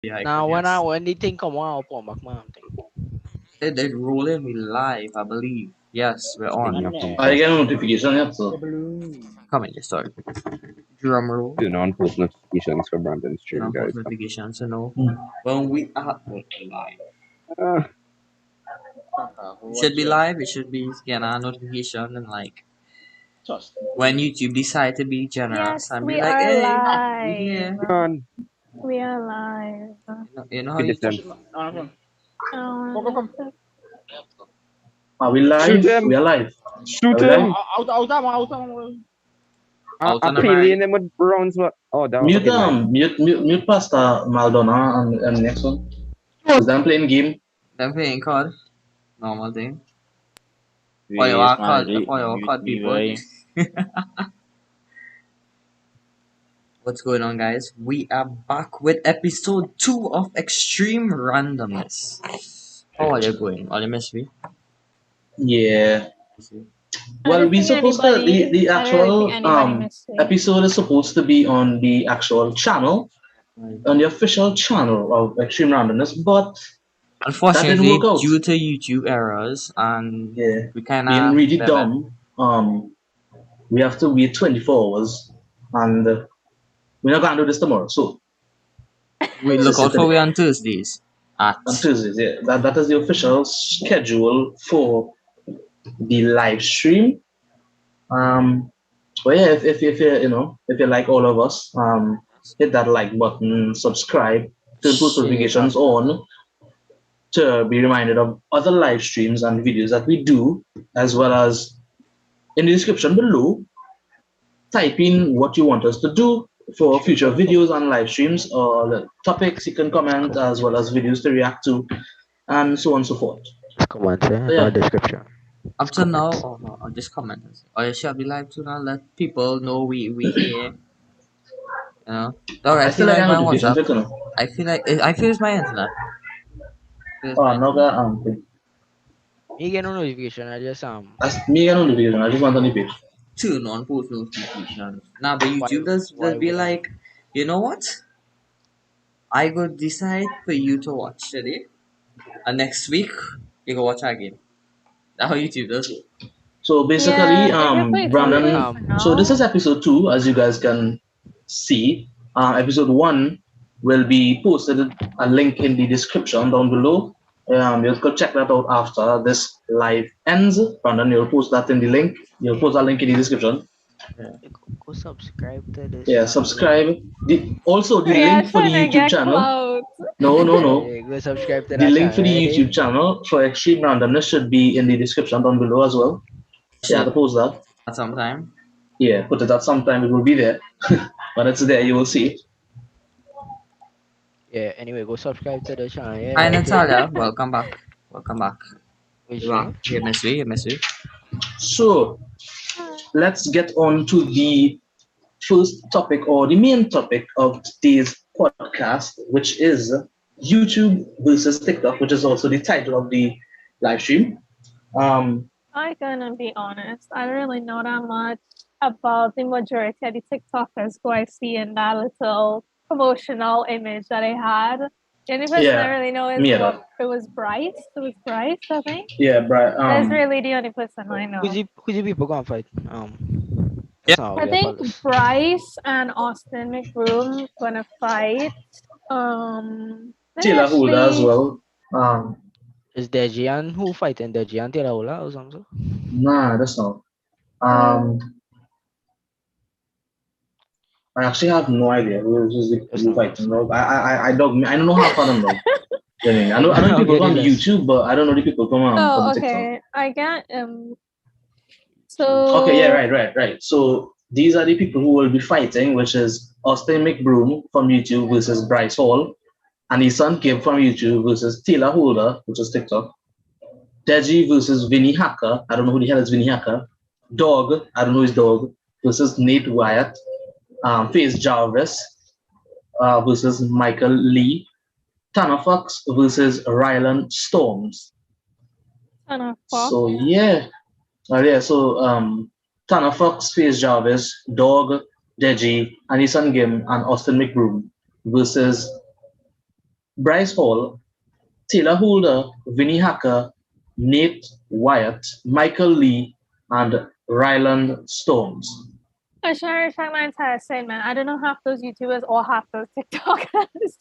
Yeah, I Now could, yes. when the thing come on, I'll put back my thing. They're rolling me live, I believe. Yes, we're Speaking on. of which, I get a notification yet, so. Come in, sorry. Drum roll. turn on post notifications for Brandon's Turn stream, on post guys. notifications, you know. Hmm. When we are live. Uh, It should be live, it should be get a notification and like when YouTube decide to be generous Yes, and be we like, are hey, we live. here. come on, We are live. You know how good YouTube. distance. Um, Are we Shoot live? him! We are live. Are Shoot we live? him! Out I on the alien marry. him with bronze. Oh, that was Mute fucking nice. mute Pastor Maldonado and the next one. Is them playing game? Them playing card. Normal thing. Yes, man, For your mute card me, people. boy. What's going on, guys? We are back with episode 2 of Extreme Randomness. How are you going? Are you miss me? Yeah. Miss me? I Well, don't we think supposed to anybody. the I don't really think actual anybody missed me. episode is supposed to be on the actual channel, Right. on the official channel of Extreme Randomness, but that didn't work Unfortunately, out. due to YouTube errors, and Yeah. we kind Being of really dumb. We have to wait 24 hours, and we're not gonna do this tomorrow. So we this look is it out for today. we on Tuesdays at On Tuesdays, yeah. That is the official schedule for the live stream. But yeah, if you if you like all of us, hit that like button, subscribe, turn post Shit, notifications after. on to be reminded of other live streams and videos that we do, as well as in the description below, type in what you want us to do for future videos and live streams or the topics you can comment, as well as videos to react to, and so on and so forth. Comments, So no yeah, description. up to now. Or just comment. Or you should be live to now. Let people know we here. You know. Sorry, I I feel still like like my notifications, WhatsApp. you know. I feel it's my internet. It's my Oh, no, internet. Me get no notification, I just that's me a notification. I just want on the page. Turn on post notifications. Nah, but why YouTube does why be wouldn't like, you know what? I go decide for you to watch today, and next week you go watch again. That's how YouTube does it. So basically, Yeah, they just wait till we Brandon. wait for um So this now. is episode 2, as you guys can see. Episode 1 will be posted a link in the description down below. You can check that out after this live ends. Brandon, you'll post that in the link. You'll post that link in the description. Yeah. go subscribe to this Yeah, channel, yeah. subscribe. Also, the Yeah, link for the trying to YouTube get channel. clout. No. Yeah, go subscribe to The that link channel, for the right? YouTube Eh? channel for Extreme Randomness should be in the description down below as well. Yeah, to Should post that. at some time. Yeah, put it at some time. It will be there. When it's there, you will see it. Yeah, anyway, go subscribe to the channel, yeah, Hi right here. Natalia, welcome back. Welcome back. Which You back. thing? You miss me. You miss me. So let's get on to the first topic or the main topic of today's podcast, which is YouTube versus TikTok, which is also the title of the live stream. I'm gonna be honest. I don't really know that much about the majority of the TikTokers who I see in that little promotional image that I had. The only person I Yeah, really know is me what either. it was Bryce. It was Bryce, I think. Yeah, Brian. That's really the only person I know. Who's the people gonna fight? Yeah. That's not I we think follows. Bryce and Austin McBroom gonna fight. Let me Taylor Holder as actually. well. Um, Is Deji and who fighting? Deji and Tiraula or something? nah, that's not. Mm, Um, I actually have no idea who's That's who not fighting. us. No, I don't know half of them though. I know the people Okay, the from list. YouTube, but I don't know the people from oh, TikTok. okay. I got Okay, yeah, So right. So these are the people who will be fighting, which is Austin McBroom from YouTube versus Bryce Hall, and his son Kim from YouTube versus Taylor Holder, which is TikTok. Deji versus Vinny Hacker. I don't know who the hell is Vinny Hacker. Dog. I don't know his dog versus Nate Wyatt. Face Jarvis versus Michael Lee. Tanner Fox versus Rylan Storms. ton of fuck. So so Tanner Fox, Face Jarvis, Dog, Deji, Anison Gim, and Austin McBroom versus Bryce Hall, Taylor Holder, Vinnie Hacker, Nate Wyatt, Michael Lee, and Ryland Stones. I should check my entire segment. I don't know half those YouTubers or half those TikTokers.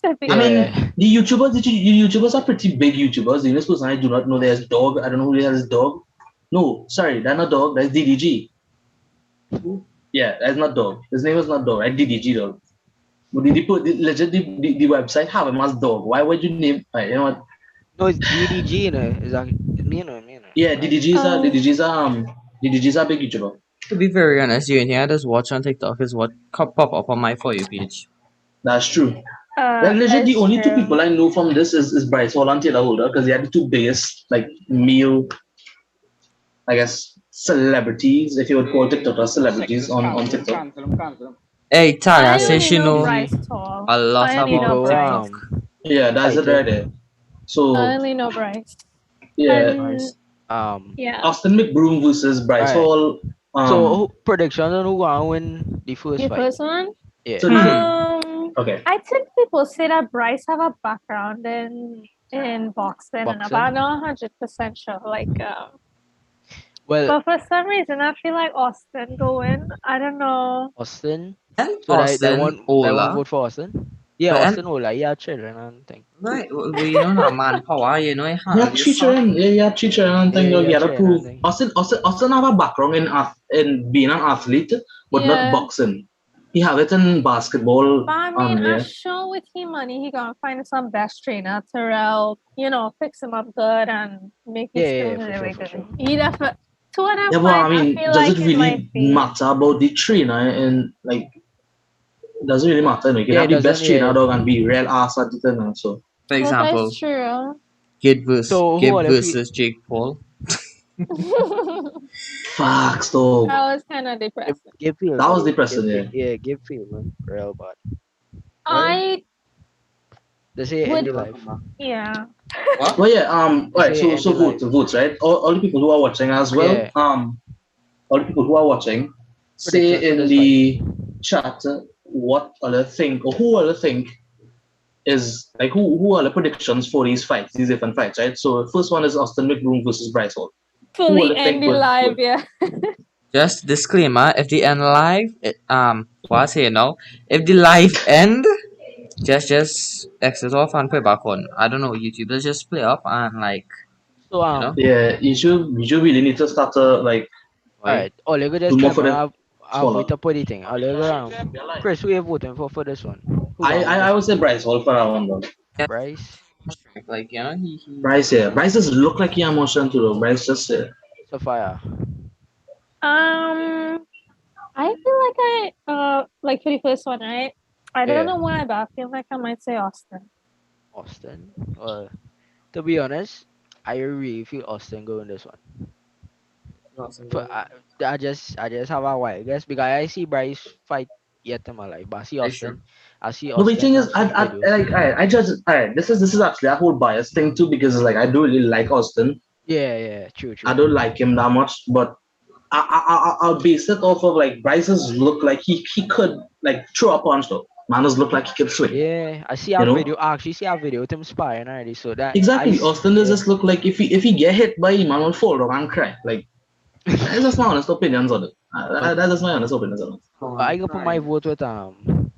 To be I honest. mean, the YouTubers are pretty big YouTubers. The person I do not know there's Dog. I don't know who has Dog. No, sorry, that's not Dog. That's DDG. Yeah, that's not Dog. His name is not Dog. Right? DDG Dog. But did they put the website have him as Dog? Why would you name? You know what? No, it's DDG, you know. Is that me, no, me, no. Yeah, Right? DDG's a big YouTuber. To be very honest, the only thing I just watch on TikTok is what pop up on my For You page. That's true. Like legit, the It's only two true. people I know from this is Bryce Hall and Taylor Holder because they are the two biggest like male, I guess, celebrities, if you would call TikTokers celebrities on TikTok. Cancel. Hey, Tara I says only she know know Bryce Tall. a lot I only know about Bryce. TikTok. Yeah, that's it right there. I So only know Bryce. yeah, And yeah. Austin McBroom versus Bryce Alright. Hall. So prediction on who gonna win the first The fight? first one? Yeah. So okay. I think people say that Bryce have a background in boxing, and Boxing? I'm not 100% sure. Well, But for some reason, I feel like Austin go in. I don't know. Austin. And So that Austin one Ola. vote for Austin. Yeah, But Austin Ola. Yeah, children and thing. Right, we know not manpower, you know, Yeah, handle yourself. teacher and thing. Yeah, You gotta Children prove. and thing. Austin have a background in being an athlete, but not Yeah. boxing. He have it in basketball. But I mean, yeah. I'm sure with him money, he gonna find some best trainer to fix him up good and make his Yeah, skills for really sure, for good. sure. He definitely. To an Yeah, but I mean, feel does like it really might be. matter about the trainer? And like, it doesn't really matter. You can Yeah, have the it best doesn't, yeah. trainer dog and be real ass at the thing. So For Well, example, that's true. Kid versus So who Gib are the versus Jake Paul. facts, dog. That was kind of depressing. Give feel. That was depressing, Yeah, give feel, man. Real bad. I They say Would- end the life. yeah. What? Well, yeah. Right. say So end the votes, right? All the people who are watching as well. Yeah. All the people who are watching, say Predictions for in this the chat what other think or who other think is like who are the predictions for these fights, these different fights, right? So first one is Austin McBroom versus Bryce Hall. Fully would think end the would- live, yeah. Just disclaimer, if the end live, what I say now, if the live end, just exit off and play back on. I don't know, YouTube, let's just play up and like, So you know. Yeah, you should really need to start to like alright. All you go do just more come for them. and have wait up for the thing. All you go Chris, who you voting for this one? Who gonna win I this would say Bryce Hall for that one though. one? Bryce. Like, you know, he Bryce, yeah. Bryce just look like he emotion too though. Bryce just Sophia. I feel like like for the first one, right? I Yeah. don't know why, but I feel like I might say Austin. Austin. Well, to be honest, I really feel Austin going this one. But I just have a wild guess because I see Bryce fight yet in my life, but I see Very true. Austin. I see No, Austin. but the thing is, have some I videos. like I just this is actually a whole bias thing too because like I do really like Austin. Yeah, true. I don't like him that much, but I'll base it off of like Bryce's look like he could like throw a punch though. Manners look like he could swing. Yeah, I see You a know? video. I actually see a video with him sparring already. So that Exactly. Austin does just look like if he get hit by him, man will fall down and cry. Like that's just my honest opinions on it. That's just my honest opinions on it. But I go put my vote with Austin.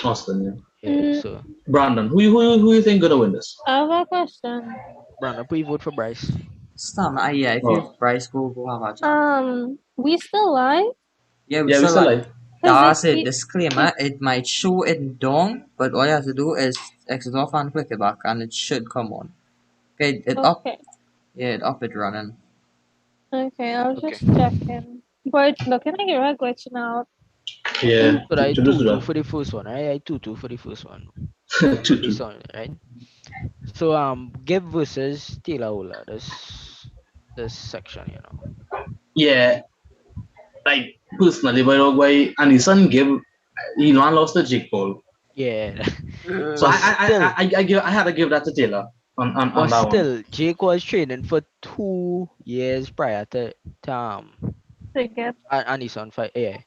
Austin, yeah. Yeah, so Brandon, who you think gonna win this? I have a question. Brandon, put your vote for Bryce. Stop, yeah, if Oh. Bryce go have a chance. We still live? Yeah, Yeah, we still like. That's Because it. Disclaimer: it might show it down, but all you have to do is exit off and click it back, and it should come on. Okay, it up. Okay. Yeah, it up. It running. Okay, I was Okay. just checking. But looking like you're glitching out. Yeah. So I to do 2-2 for the first one, right? I 2-2 for the first one. that. This one, right? So Gib versus Taylor Ola. This section, you know. Yeah. Like personally, by the way, and his son gave he lost to Jake Paul. Yeah. So I had to give that to Taylor on But that one. still, Jake was training for 2 years prior to To get and his son fight. Yeah.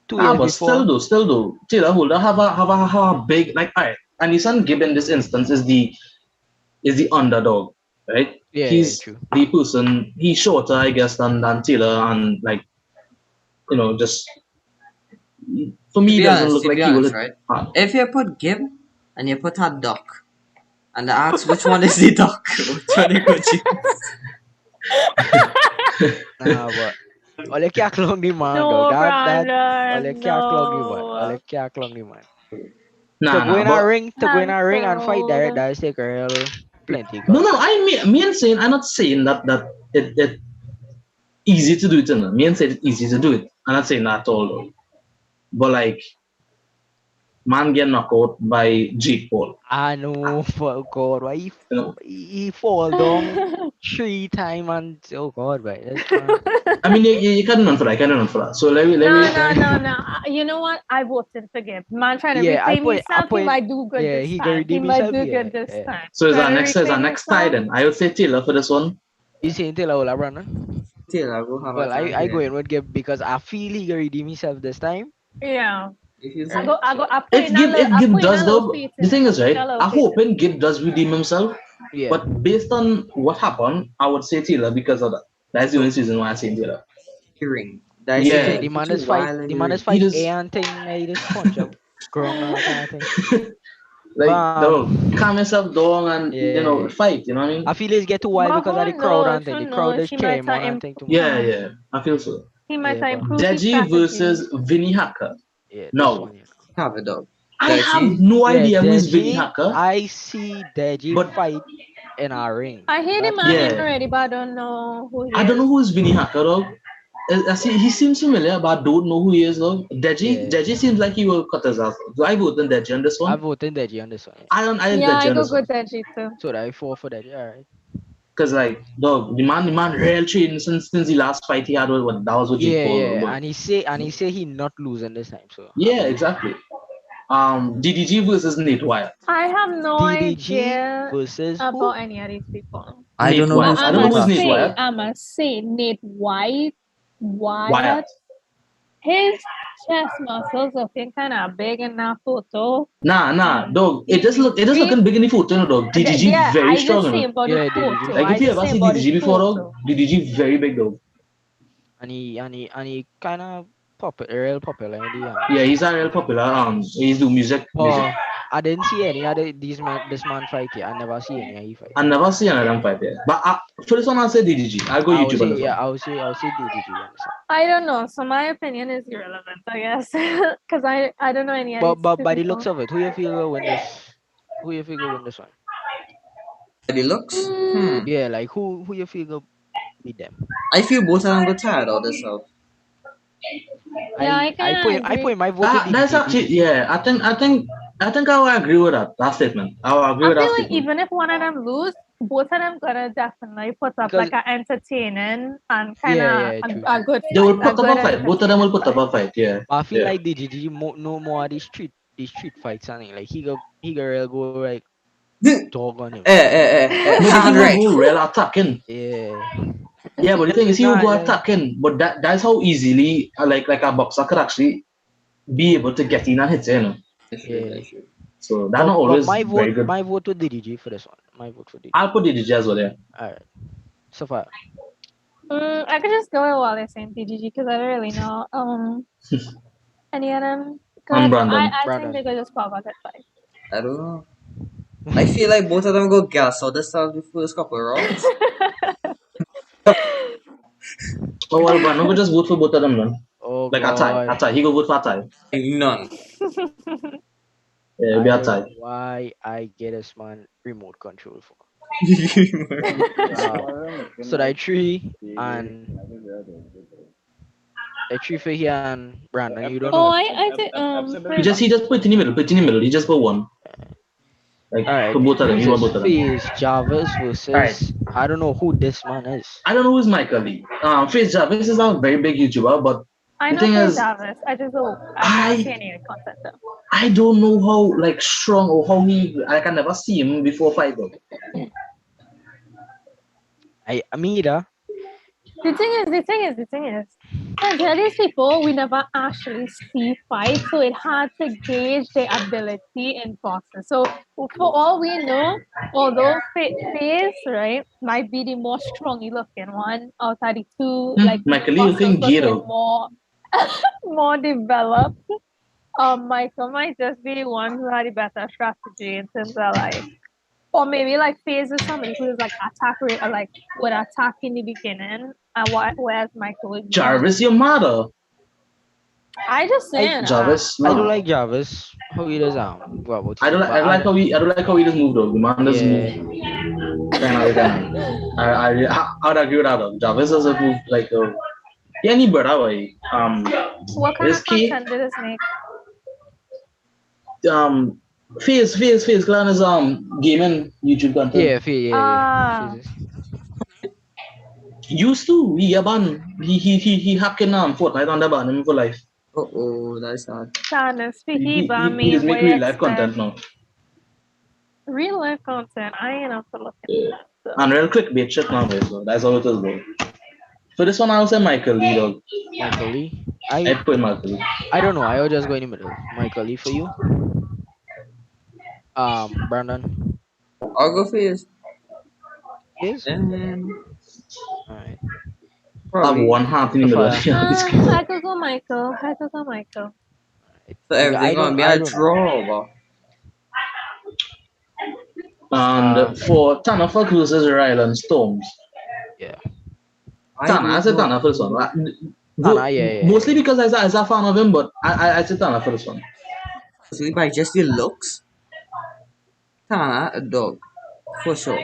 2 Ah, years but before. still though, Taylor Holder have a big like alright. and his son Gibb in this instance is the underdog, right? Yeah, He's true. the person. He's shorter, I guess, than Taylor, and like just for me, he doesn't look To like be he will honest, hit right? hard. If you put Gib and you put a duck, and I ask which one is the duck, which one you could choose? Nah, but ole kya klong di man dog. No, That ole Brandon, kya klong di man. Ole no. kya klong di man. Nah, nah, To go in I'm a ring and fight direct, cold. that's take a real plenty no, guts. I mean, me and saying, I'm not saying that it easy to do it, Me and saying it's easy to do it. I'm not saying that at all, though. But like, man get knocked out by Jake Paul. I know, for God, why You know, he fall down 3 times and oh God, right? This man. I mean, you can't run for that. You can't run for that. So let me No, This no, man. no, no. You know what? I voted for Gibb. Man trying to Yeah, reclaim himself. He might do good yeah, this he can time. He redeem might himself. do Yeah, good this yeah. time. So is Trying to our reclaim next tie himself. then? I would say Taylor for this one. You saying Taylor Ola Brandon? Taylor, go have a Well, try I go here. in with Gabe because I feel he can redeem himself this time. Yeah. You feel Right. so? So I put in a little, If I Gibb put in a does little though, faith the in thing him. is Put in right. a little I faith hope in him. when Gibb does redeem himself, yeah. but based on what happened, I would say Taylor because of that. That's the only reason why I say Taylor. Hearing. That Yeah, say Yeah, the he man too is fight. wild in The the man is ring. he fight A just and thing. He just punch up, ground kind of thing. like calm yourself down and Yeah. fight. You know what I mean? I feel he's get too wild But because of the crowd and thing. who The crowd knows? just cheer him on and thing too much. Yeah, I feel so. He might Yeah, have but improved his Deji strategy. versus Vinny Hacker. yeah, this Now, one, you know. Have a dog. I have Deji? no Yeah, idea who is Vinny Deji. Hacker, I see Deji but fight in a ring. I hear the That's man all I name yeah, know. already, but I don't know who he I don't know is. who is Vinny Hacker, dog. I see he seems familiar, but I don't know who he is, dog. Yeah. Deji seems like he will cut his ass. Do I vote on Deji on this I one? voted Deji on this one. Yeah. I think Yeah, Deji I on go this one. good Deji too. So that I fall for that. Yeah, alright. Cause like, dog, the man real training since the last fight he had that was with Jake Yeah, Paul, yeah. but And he say he not losing this time. So I yeah, believe him. exactly. DDG versus Nate Wyatt. I have no DDG idea versus about who? any of these people. I don't Nate know But Wyatt. who's I I don't know who is must Nate Nate say, Wyatt. Nate Wyatt. Wyatt, his chest muscles looking kind of big in that photo. Nah, dog. It just DDG, looking big in the photo, dog. DDG yeah, very I strong, just say about the Yeah, DDG photo. Like fine. I if you just ever say see about the DDG before, dog, photo. DDG very big, dog. And he kind of real popular in the Yeah, he's a real popular. He's do music. But I didn't see any other this man fight here. I never see any he fight. I never see another fight there. But for this one, I'll say DDG. I'll go I would YouTube on say this one. yeah. I would say DDG on this one. I don't know. So my opinion is irrelevant, I guess, because I don't know any of But these but two by the looks people. of it, who you feel will win this? Who you feel will win this one? By the looks? Mm, Yeah, like who you feel will beat them? I feel both of them got tired of this stuff. yeah, I kind of I agree. put my vote to That's DDG. actually DDG. I think I will agree with that statement. I will agree I with that feel like statement. even if one of them lose, both of them gonna definitely put up Because like an entertaining and kind yeah, of yeah, true. a good They fight, will a put up good a fight. Both of them entertaining will put up fight. a fight. Yeah, But I feel yeah. like DDG no more of these street fights and like he go real go like dog on him. No, but he will Andre. go real attacking. Yeah. Yeah, but the thing is, he will Nah, go yeah. attacking. But that's how easily like a boxer could actually be able to get in and hit. That's true, Yeah. that's true. So that's not But always very good. my vote to DDG for this one. My vote for DDG. I'll put DDG as well. Yeah. Alright. So far. I could just go with Wallace and TGG because I don't really know any of them. And Good. Brandon. I think Brandon. they could just pop a good fight. I don't know. I feel like both of them go gas out the start the first couple of rounds. Oh well, Brandon could just vote for both of them then. Oh Like a tie, a god. tie. He go vote for a tie. None. Yeah, it'll I be a don't tie. know why I get this man remote control for. So that three and a three for here and Brandon, you don't Oh, know. I think He just put it in the middle. Put it in the middle. He just put one. Like Alright. for both of them. He want both of them. Face Jarvis Alright. versus I don't know who this man is. I don't know who's Michael Lee. Face Jarvis is a very big YouTuber, but I the know thing Faith is, Jarvis. I never see any content though. I don't know how like strong or how he. I can never see him before fight. Though. I me either. The thing is, these people we never actually see fight, so it hard to gauge their ability in person. So for all we know, although Faze, right, might be the more strongly looking one out of the two, like Michael Lee muscles looking gay looking though. more developed. Michael might just be the one who had a better strategy in terms of like, or maybe like Faze is somebody who is like attack rate or like would attack in the beginning, and whereas Michael would be more. Jarvis, your mother. I just saying, Jarvis, I do no. like Jarvis. How he does what I he, don't like. but I don't like how he just moved though. The man just yeah. moved. Kind of. I'd agree with that though. Jarvis doesn't move like yeah, any better way. what kind This of key. content did this make? Um, Face Clan is gaming YouTube content. Yeah. Ah, Phases. Used to he a ban. He hacking Fortnite on the ban him for life. Oh, that's sad. Sadness, he He, I he, he mean, just what make you real life expect? content now. Real life content, I ain't up to look into that. So. And real clickbait shit now, boy. So that's how it is, bro. For this one, I'll say Michael Lee, dog. Michael Lee. I put Michael Lee. I don't know. I will just go in the middle. Michael Lee for you. Brandon. I'll go for his. Is Then alright. I have probably one heart in the So middle. far, I could go Michael. I could go Michael. alright. so Because everything gonna be I a don't know. draw, bro. And Um, for Tanner Fuck versus Ryland Storms. yeah. I Tana, I don't said know. Tana for this one. Tana, yeah. Mostly because I was a fan of him, but I said Tana for this one. Especially by just the looks. Tana, a dog. For sure.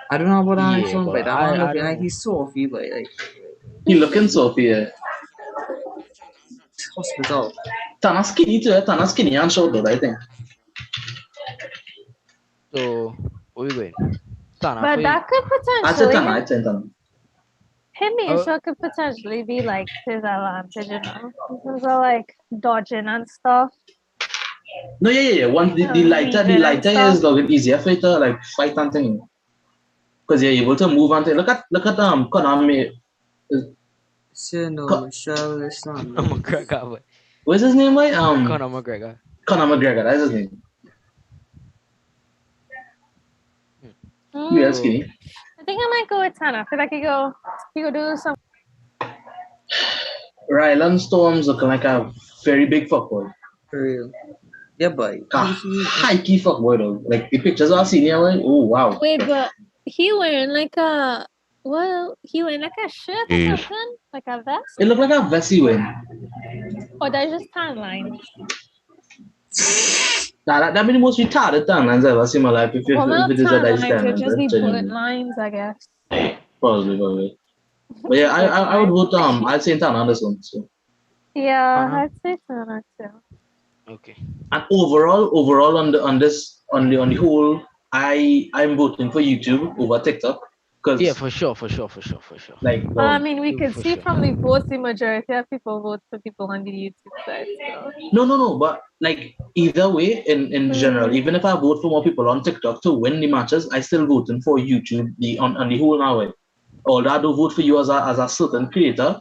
I don't know about the next Yeah, one, but but that man I looking don't like know. he's Sophie, but like He looking Sophie. hospital. Tana skinny too. Tana skinny and short though, I think. So where we going? Tana for But you. that could I said potentially Tana. I said Tana. him being Oh, short could potentially be like his advantage, you know, in terms of like dodging and stuff, No, yeah. Once the weaving and lighter stuff. is like easier for you to like fight and thing. Because you're able to move and thing. Look at Konami. Say no, Ko- Michelle, listen. Conor McGregor, boy. What's his name, boy? Conor McGregor. Conor McGregor. That's his name. You are Mm, So skinny. I think I might go with Tana. I feel like he could do some. Ryland Storms looking like a very big fuckboy. For real. Yeah, boy. A high key fuckboy though. Like the pictures I've seen here, like, oh wow. Wait, but he wearing like a he wearing like a shirt or something, like a vest, It looked like a Vessi win. or that's just tan lines. Nah, that be the most retarded timelines I've ever seen in my life. Well, If not it is a tan dice lines, it'd timeline, just but be bullet genuinely. lines, I guess. Probably. But yeah, I would vote I'd say Tana on this one. So Yeah, Tana. I'd say Tana too. Okay. and overall on the whole, I'm voting for YouTube over TikTok. Yeah, Because for sure. like I mean, we You could for see sure. from the votes, the majority of people vote for people on the YouTube side. So. no, but like either way, in general, even if I vote for more people on TikTok to win the matches, I still voting for YouTube on the whole now. Although I do vote for you as a certain creator,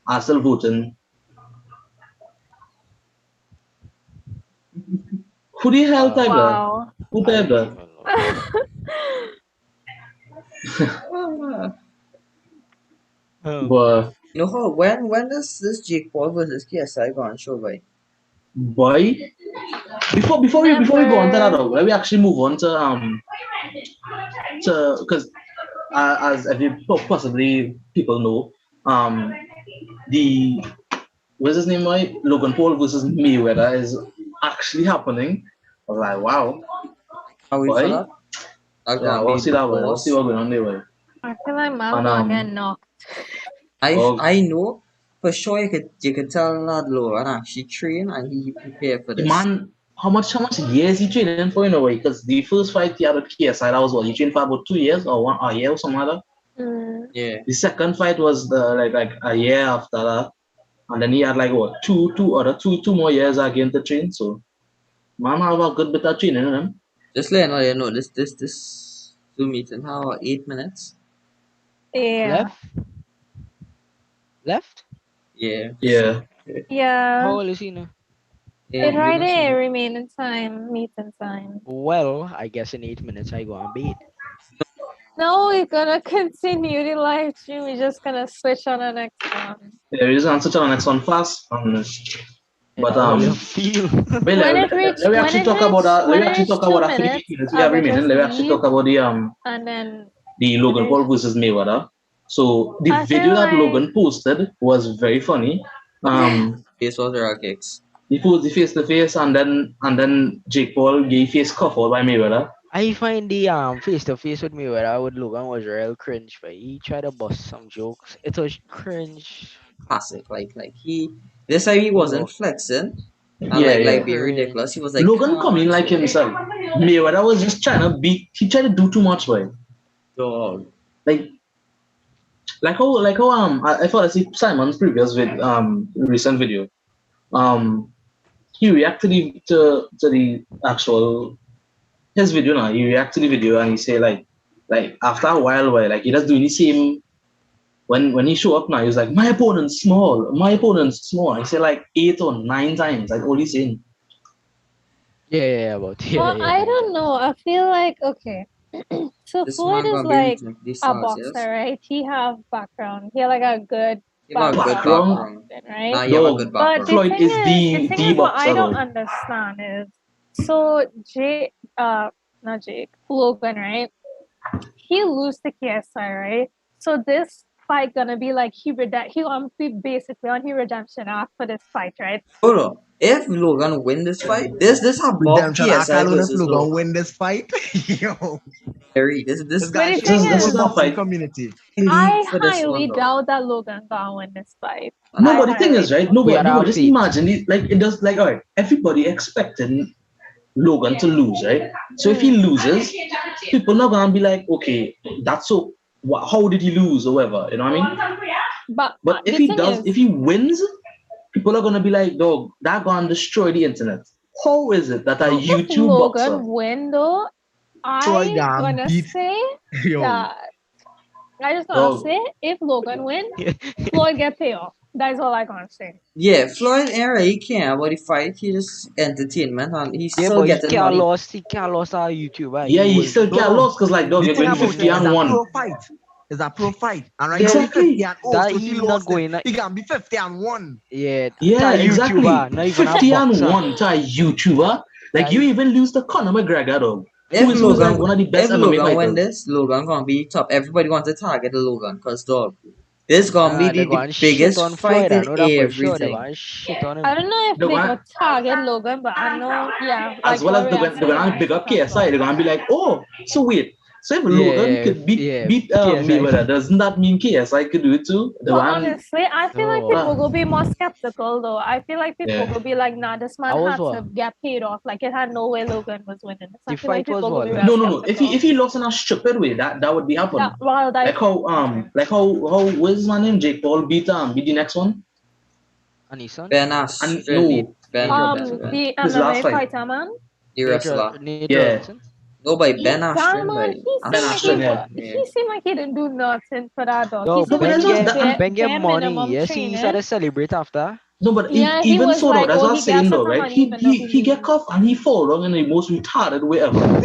I still voting. Who the hell type that? Wow. Who I type don't that? even know. But You know how when does this Jake Paul versus KSI go on show, boy? boy, before we go on to that, Never. let me actually move on to because as you possibly people know, the what's his name, right? Logan Paul versus Mayweather is actually happening. I was like, wow, Can't wait for boy. that. That's Yeah, gonna we'll be see that one. We'll see balls. what's going on there, boy. I feel like Mal And gonna get knocked. oh, I know for sure you could tell that Lauren actually train and he prepared for the this. man, how much years he training for in a way? Because the first fight he had with KSI, that was what he trained for about 2 years or a year or something like that. Mm. Yeah. The second fight was like a year after that, and then he had like what two more years again to train. So man have a good bit of training in him. Just letting you know this Zoom meeting how 8 minutes. Yeah. Left. Left? Yeah. Yeah. How Yeah. old is he now? Yeah, It you right know she there, know. remaining time, meeting time. Well, I guess in 8 minutes I go on bed. No, we're gonna continue the live stream. We're just gonna switch on the next one. Yeah, we just answer to the next one fast. And But how will you feel? wait, let me actually talk about that. Let When me it actually reach talk about two that 50 minutes, minutes we I have will remaining. just Let me actually leave talk about and then the Logan finish. Paul versus Mayweather. So the I video feel that like Logan posted was very funny. Face was rock kicks. He posed the face to face, and then Jake Paul gave face cuff out by Mayweather. I find the face to face with me where I would Logan was real cringe, but he tried to bust some jokes. It was cringe. Classic. Like he this time he wasn't Dog, flexing and Yeah, like yeah. being ridiculous. He cringe. was like Logan calm coming and like chill. himself. Mayweather was just trying to beat. He tried to do too much, boy. Dog. Like I thought I see Simon's previous recent video. Um, he reacted to the actual his video now. He react to the video and he say like after a while where like he just doing the same when he show up now, he's like, my opponent's small, my opponent's small. I say like 8 or 9 times, like all he's saying. Yeah, about yeah, well, yeah, I nine don't times. know. I feel like okay. So This Floyd man is gonna be like reaching these a stars, boxer, yes? right? He have background. He have like a good You have a good background in Background, background. boxing, Nah, right? you have a good dog. But background. Floyd is the the thing the is, what I boxer, don't dog. understand is, so not Jake, Logan, right? He lose to KSI, right? So this fight gonna be like he gonna be basically on his redemption after this fight, right? Hold on. If Logan win this fight, this above Redemption arc KSI alone if versus Logan Logan. win this fight. Yo, Harry, this this But guy the should thing be This whole is is, a boxing fight. community. league I for this one highly though. doubt that Logan gonna win this fight. No, I but the thing highly is, right? doubt. No, We but gotta no, but have just faith. imagine it. Like it does. Like all right, everybody expecting Logan to lose, right? So if he Mm. loses, people not gonna be like, okay, that's so. How did he lose or whatever? You know what I mean? But But the thing if is, he wins, people are gonna be like, dog, that gonna destroy the internet. How is it that a Yo, if YouTube boxer, Logan win though, Floyd I Gun gonna beat say yo. that I just gonna dog, say if Logan win, Floyd get payoff. That's all I gonna say. Yeah, Floyd era he can't about the fight. He just entertainment and he's Yeah, still but getting money. he can't lost our YouTuber. yeah, He he will still No, get lose. no. lost because like, dog, The you're thing going about 50 it is and a one. pro fight. It's a pro fight. And right now he Exactly. 50 and oh, That so if he he not lost it, going. he can be 50 and 1. Yeah, to Yeah, a exactly. YouTuber, not even a 50 and boxer. one to a YouTuber. Like you That even lose to Conor McGregor, dog, If who is like Logan one of the if best MMA Logan win fighters. this, Logan gonna be top. Everybody wants to target the Logan because dog, this gonna be they're the going shit biggest on fight Floyd. I in know that for sure. They're everything. going shit on I him. don't know if They're they gonna, go target Logan, but I know, yeah, as like well your as they're reaction, they're gonna gonna big shit up on KSI. Floyd. They're gonna be like, oh, so wait. So if Yeah, Logan yeah, could beat yeah. Mayweather, KSI. doesn't that mean KSI could do it too? The But one, honestly, I feel like No, people ah, will be more skeptical though. I feel like people yeah. will be like, nah, this I man was had what? to get paid off. Like it had no way Logan was winning. So The I feel like fight was people will what? be real No. skeptical. If he lost in a stupid way, that would be That happen. well that Like how what is my name? Jake Paul beat the next one, Anison? Ben and Askren, Nate, no, Ben Nate Ben Robinson? Ben the his last MMA fight. fighter man. the wrestler. Nate Yeah, Robinson? No by He, Ben that Askren man, by he Ben seemed like Askren. he Yeah. was, Yeah. he seemed like he didn't do nothing for that dog. He Yo, seemed No, but like that's he what that, and Ben get bare money. minimum Yes, he started training. to celebrate after. no, but Yeah, he even was so though, like, that's oh, what I he was got saying though, some right? money even though he He get lose. cuffed and he fall wrong in the most retarded way ever.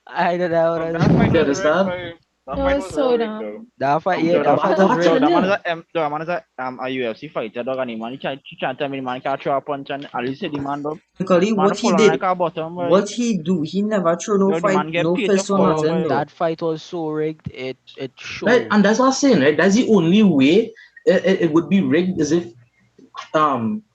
I don't know what Dog, I that fight You was rigged, understand? bro. That It fight was was so real rigged, though. dumb. that fight. Yeah, Yo, the that fight battle was actually rigged. That man there. is the man is a UFC fighter, dog, and the man he trying to tell me the man can't throw a punch and at least the man, dog. Technically, Man what he fall on like did, a bottom, boy. what he do, he never threw no Yo, the fight, man get no paid to fist or fall on, Dog, nothing boy. though. that fight was so rigged. It Right? show. And that's what I'm saying, right? That's the only way it would be rigged is if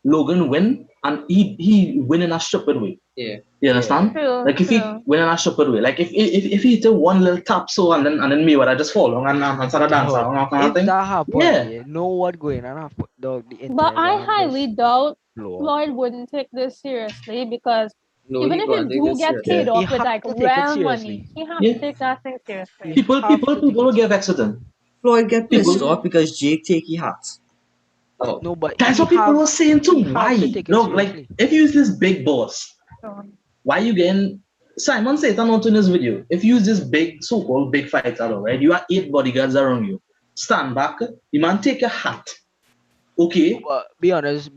Logan win and he win in a stupid way. Yeah. You Yeah. understand? True, Like if he true. win in a stupid way. Like if he did one little tap so and then Mayweather just fall wrong and start a dance Dog, around kind of if thing. that happen, Yeah. yeah, know what going on happen. Dog, the But internet I going highly just doubt blow up. Floyd wouldn't take this seriously because No, even he if gonna you take do this get seriously. paid Yeah. He off with have like to take it real seriously. money, he have to Yeah. take that thing He seriously. have to take People it will get seriously. vexed with him. Floyd get pissed People off Mm-hmm. because Jake take his hat. Oh, No, but that's what people were saying he too. have to Why? take it No, like seriously. if you use this big boss, So, why you getting Simon said it on in his video. If you use this big so-called big fighter, right? You have 8 bodyguards around you. Stand back, the man take a hat. okay. But be honest,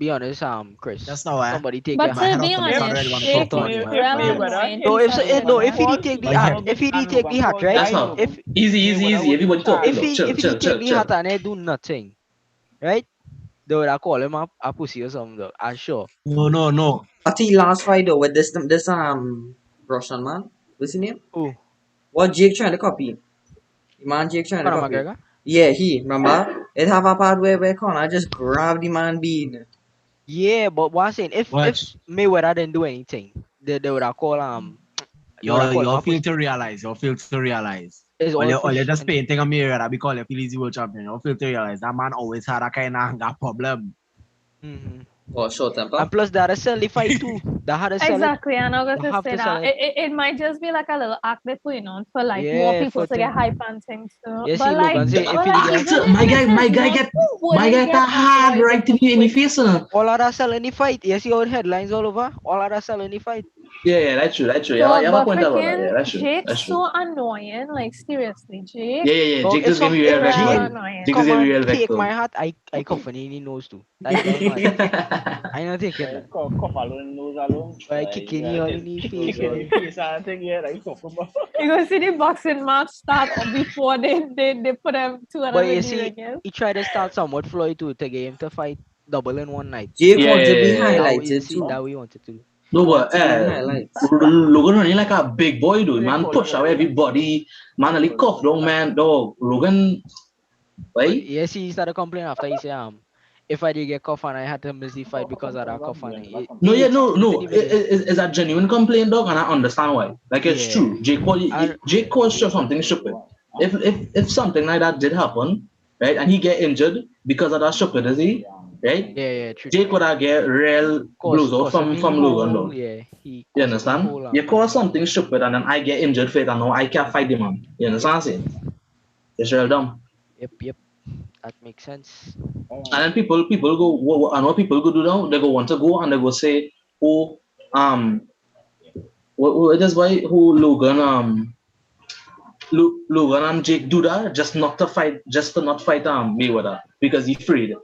Chris. Just now, Somebody take But your my to hat. head be of the bus honest, already want to Shit Jake pop on off. you, is If man. really Mayweather, annoying No, if himself no, if he sometimes. take the Paul hat, Paul if he and take the Logan hat, Paul right? Just died, now. If Easy. Mayweather Everybody wouldn't charge talking if now. he Chill, if he chill, take chill, the chill. hat and I do nothing, right? They would have call him a pussy or something though. I'm sure. No. But he last fight though with this Russian man. What's his name? Who? What Jake trying to copy? The man Jake trying to Conor copy. McGregor? Yeah, he remember? It have a part where Connor just grab the man bean. Yeah, but what I'm saying, if Watch. Mayweather didn't do anything, they would have called they would have called him You a feel pussy. to realize. You feel to realize. It's all for All you just showing. painting a mirror that we call you feel easy world champion. You feel to realize that man always had a kind of anger problem. Mm-hmm. Or short temper. And plus, they had to sell the fight too. They had to sell it. Exactly, and I was They going to have say to sell that it. it might just be like a little act they putting on for like more Yeah, people for to get thing. hype and things too. Yeah, see, But like, Logan say if but he like get even My if guy, it my is guy not, get who my wouldn't guy get that hard annoyed right if to a be in the quick face, you know. all of that sell any fight. You see all headlines all over. All of that sell any fight. Yeah, that's true, that's true. Yeah, dog? you have a But point about that. Yeah, freaking that's true, that's Jake's true. so annoying. Like seriously, Jake, Yeah. Dog, Jake just gave me it's real if vector. real Jake Jake annoying. just come gave me and real take vector. my hat, I cuff and he knows too. That guy mad. I not taking that. cough alone, nose alone, By like kicking you all in the face, kicking boy. the face and thing, yeah, like cough about. You go see the boxing match start before they put them two of But them you in the see, ring. Yes? he tried to start somewhat Floyd too to get him to fight double in one night. Jake Yeah, want to be yeah. That way you highlighted see too. that we wanted to do. No, He want but to be in highlights. Logan running like a big boy, dude. What they Man, call it, push what out they everybody. Man, only call cough down, man. Dog, Logan, But why? yes, he started complaining after he said if I did get cuff and I had to miss the fight because of that cuff and No, he yeah, explained it in no. the video. It's a genuine complaint, dog, and I understand why. Like it's Yeah. true. Jake called something stupid. If something like that did happen, right, and he get injured because of that stupidity, right? Yeah, true. Jake would have get real blues off Cause him the from Logan, whole dog. yeah, he You cause him the understand? whole You call something stupid and then I get injured for it and now I can't fight the man. You Yep, understand what I'm saying? It's real dumb. yep. That makes sense. And then people go and what people go do now, they go want to go and they go say, oh, um that's why who Logan and Jake do that just to not fight Mayweather because he's afraid.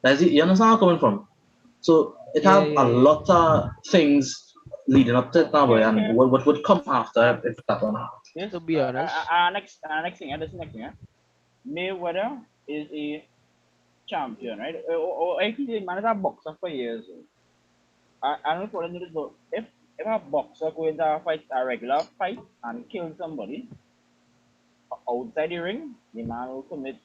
That's it. You understand where I'm coming from? So it have a Yeah. lot of things leading up to it now, boy, and what would come after if that one. Yes, To be honest, next thing, this next thing, Mayweather is a champion, right? Or actually, man is a boxer for years. I don't follow this, but if a boxer go into a fight, a regular fight, and kill somebody outside the ring, the man will commit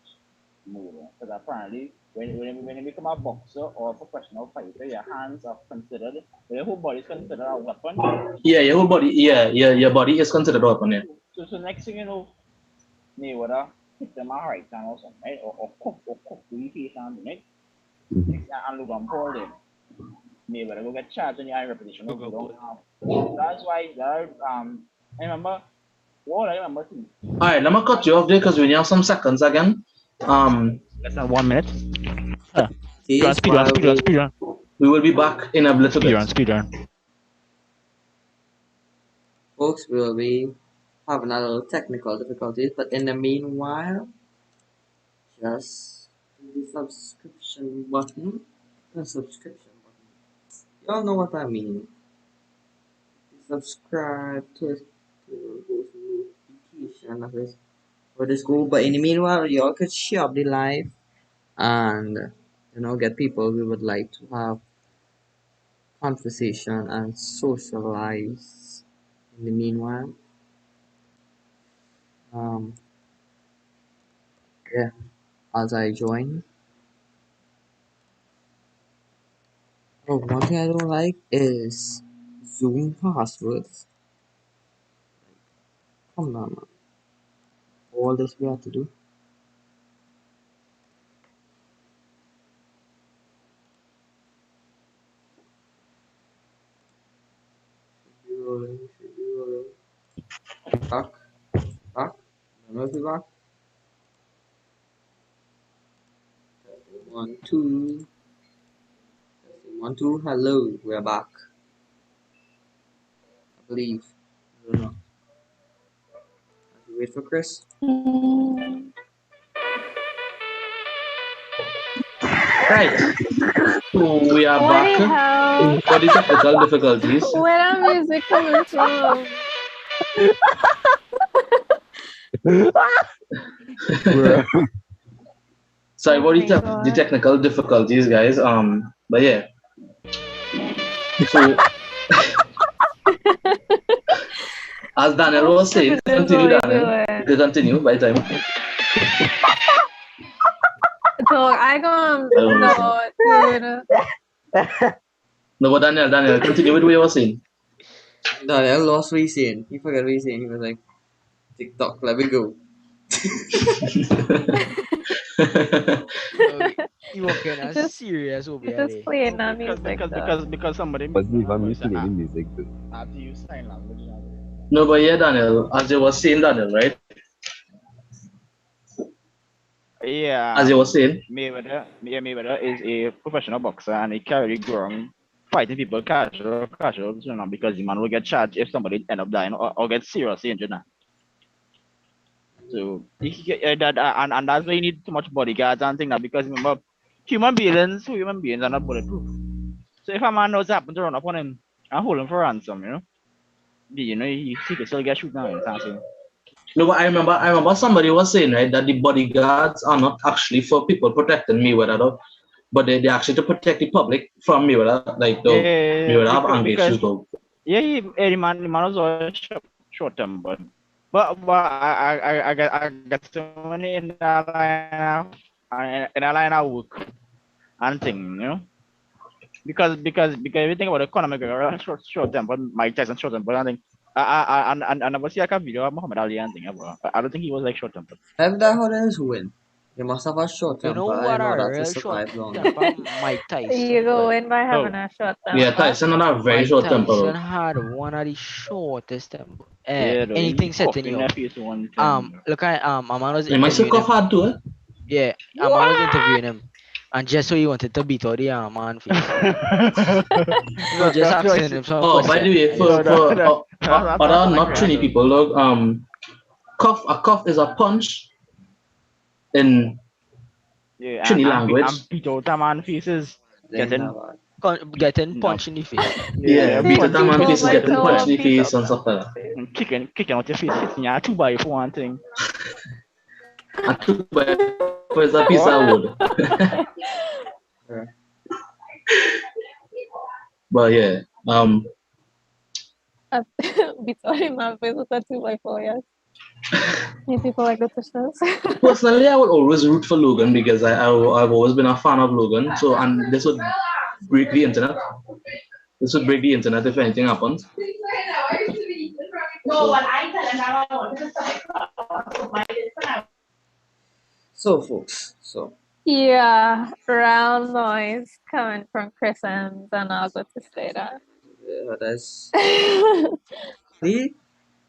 murder. Because apparently, when you become a boxer or a professional fighter, your hands are considered, your whole body is considered a weapon. Yeah, your whole body. Your body is considered a weapon. Yeah. So next thing you know, Mayweather hit them a right hand or something, right? Or cook the face and right? And Logan Paul then. Mayweather will get charged on your reputation of Logan don't Paul. have. That's why there I remember what I remember too. All right, let me cut you off there because we have some seconds again. Less than 1 minute. Huh. Okay, while we We will be back in a little bit. Speed run. folks will be having a little technical difficulties, but in the meanwhile, just the subscription button. The subscription button. Y'all know what I mean. Subscribe to post notification of this for the school. But in the meanwhile, y'all could share up the live and get people we would like to have conversation and socialize. In the meanwhile, um, yeah, as I join. Oh, one thing I don't like is Zoom passwords. Come on, man. All this we have to do. Should be rolling, should be rolling. Back, back. I don't know if we're back. Testing 1, 2. Testing 1, 2. Hello, we're back. I believe. I don't know. Have to wait for Chris. Right. So we are What the back hell? for the technical difficulties. Where that music coming from? Bruh. Sorry Oh for my the god. technical difficulties, guys. But yeah. So as Daniel was saying, This is continue, what we Daniel. doing. You continue by time. So I gonna I don't know. no, dude. No, but Daniel, continue with what you were saying. Daniel lost what he's saying. He forgot what he's saying. He was like, TikTok, let me go. You working a Just- serious over Just here. playing that music though. Because somebody But made leave, I'm voice, used to the music too. I have to use sign language. No, but yeah, Daniel, as you were saying, Daniel, right? Yeah. As you were saying. Mayweather is a professional boxer and he carry ground fighting people casual, you know, because the man will get charged if somebody end up dying or get seriously injured. Now. So and that's why you need too much bodyguards and things now because remember human beings are not bulletproof. So if a man knows happen to run up on him and hold him for ransom, he could still get shot now. You know what I'm saying? No, but I remember somebody was saying, right, that the bodyguards are not actually for people protecting Mayweather, though, but they're actually to protect the public from Mayweather, like the Mayweather have angry shootout. Yeah, the man was all short term, but I got someone in a line of work and thing, because if you think about economic short term, but Mike Tyson short term, but I think I never see like a video of Muhammad Ali and thing, I don't think he was like short term. If that how that is win. You must have a short You know temper what in a order to real short survive long. temper? Mike Tyson. You go Well, in by having a short temper. Yeah, Tyson had a very Mike short temper. Tyson had one of the shortest temper. Yeah, though, Anything he setting coughed in you their up. face one time. Look at a man was He might interviewing cough him. hard too, eh? Yeah, a man was interviewing him, and just so he wanted to beat all the man face. So just asking him some Oh, by the way, questions. for that's other like not Trini random. people, look, a cough is a punch in Yeah, Trini and language. beat out a man faces. Getting Getting No. punched in the face. Yeah, beat punch a man in face, People getting might punched in the beat face up and stuff like that. and kicking out your face, hitting you 2 by 4 one thing. A 2x4 is a piece of wood. But yeah, beat all in my face with a 2x4, yes. Need people like the touchdowns. personally, I would always root for Logan because I've always been a fan of Logan. So, and this would break the internet. This would break the internet if anything happens. So folks, so Yeah, round noise coming from Chris and I'll go to say that. that's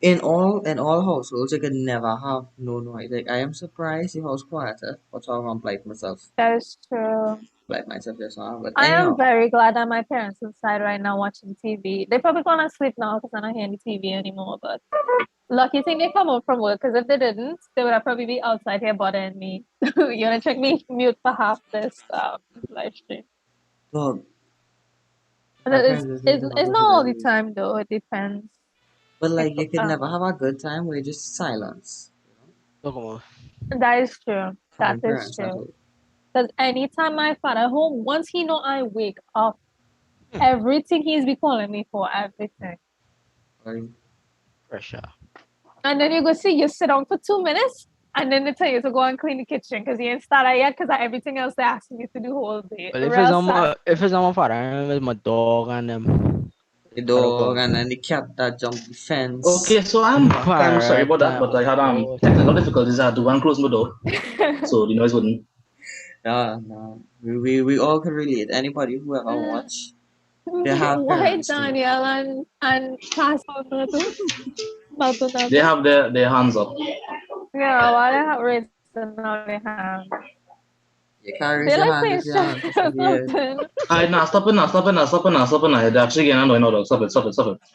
in all households you can never have no noise. Like I am surprised your house quieter. What's wrong? I'm like myself. That is true. Like myself just now. But I anyhow. am very glad that my parents inside right now watching TV. They probably gonna sleep now because I'm not hearing the TV anymore. But lucky thing they come home from work because if they didn't, they would have probably be outside here bothering me. You wanna check me mute for half this live stream. Dog. And My it's, parents just need it's, to not it's go not to all bed the early. time though. It depends. But like you can never have a good time where you just silence. Look at him. That is true. That Having is parents at true. home. Because anytime my father home, once he know I wake up, everything he's be calling me for, everything. Like, Pressure. And then you go see, you sit down for 2 minutes, and then they tell you to go and clean the kitchen because you ain't started yet because everything else they're asking you to do whole day. Well, Real sad. if it's my father, it's my dog and the dog and then the cat that jumped the fence. Okay, so I'm back. I'm sorry about that, but I had technical difficulties. I had to go and close my door, so the noise wouldn't. No. We all can relate. Anybody who ever watch, they have Why parents too. Daniel and Cass not do They have their hands up. Yeah, why they have raised their hand? You can't raise They your like hand playing if your hand chess is or severe. something. Alright, now stop it. They're actually getting annoying now, dog. Stop it.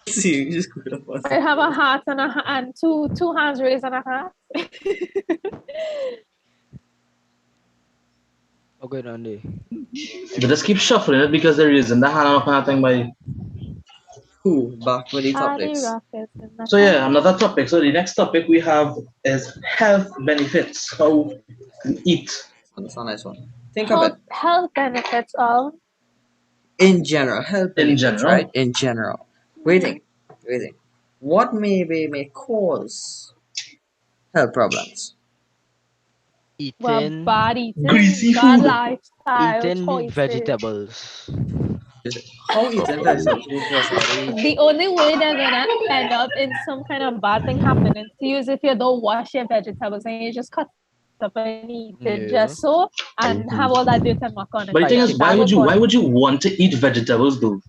See, you just put it up on. They have a heart and two hands raised and a heart. Okay, Nandi. They just keep shuffling it because there isn't that hand kind of thing by. Cool. Back with the Party topics. rockets in the So yeah, house. another topic. So the next topic we have is health benefits. How to eat That's a nice one. Think of it Health benefits of. in general. Health in benefits, right? general. In general. Hmm. Waiting. What may cause health problems? Well, Eating bad eating, Greasy bad food. lifestyle eating choices. vegetables. How eating Porridge. vegetables will cause health? Porridge. The only way they're gonna end up in some kind of bad thing happening to you is if you don't wash your vegetables and you just cut up and eat it just so No. and have all that dirt and muck on it. But the thing is, That will cause why would you want to eat vegetables though?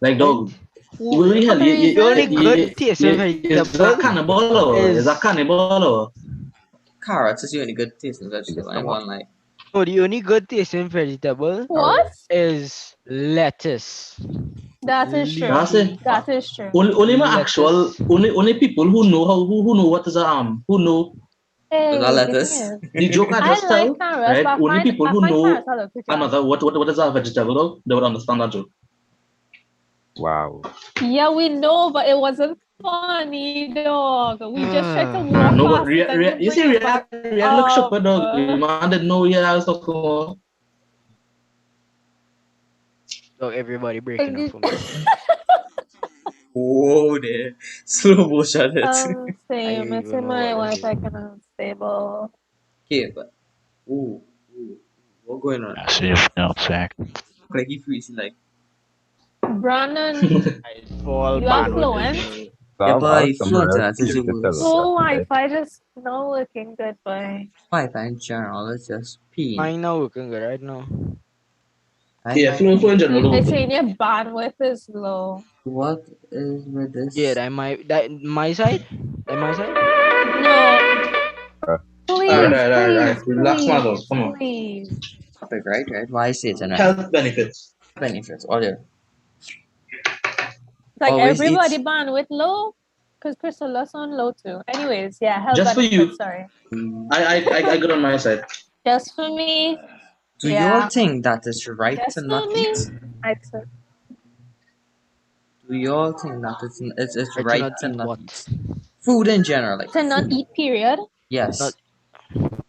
Like Right? dog, what the hell? couple The only reasons. good taste in Is a vegetable cannibal or is a is cannibal or? Carrots is the only good tasting In the vegetable. I'm stomach. going like no, the only good taste in vegetable What? Carrots. is lettuce. That is true. That's it. Leafy That is true. Only my actual lettuce. only people who know who know what is a who know the Hey, the thing lettuce. is, the joke I I just like tell, carrots, right? but Only people I who find know carrots I look pretty another what is a vegetable though, they would understand that joke. Wow. Yeah, we know, but it wasn't funny, dog. We just tried to I walk know, but past it and you you bring see, it back Riyad look up. stupid, dog. The man didn't know what I was talking about. So everybody breaking up for me. Whoa there. Slow motion it. I Same. don't It's even in know my what that Wi-Fi is. kind of unstable. Okay, but ooh, what going on? Massive nutsack. Like he freezing like Brandon, I fall you are bandwidth is fluent. low. So yeah, I'll boy, fluent in summarize that for is you the to tell us worst. Slow that, right? Wi-Fi just not looking good, boy. Wi-Fi in general is just peeing. Mine not working good right now. Yeah, I fluent in general It's though. saying your bandwidth is low. what is with Yeah, this that my side? That my side? No, Uh, Alright. Relax, my dog. please, Come on. please. topic, right? Why is it and Health benefits. benefits? All there. Like Always eat. everybody bandwidth low, because Crystal lost on low too. Anyways, yeah, health Just for benefits. you, Sorry, I got on my side. just for me. Do you all Yeah, think that it's right to just not for eat? me. I said Do you all think that it's Right to right not to eat not what? eat? Food in general, like to not food. eat. Period. Not Yes.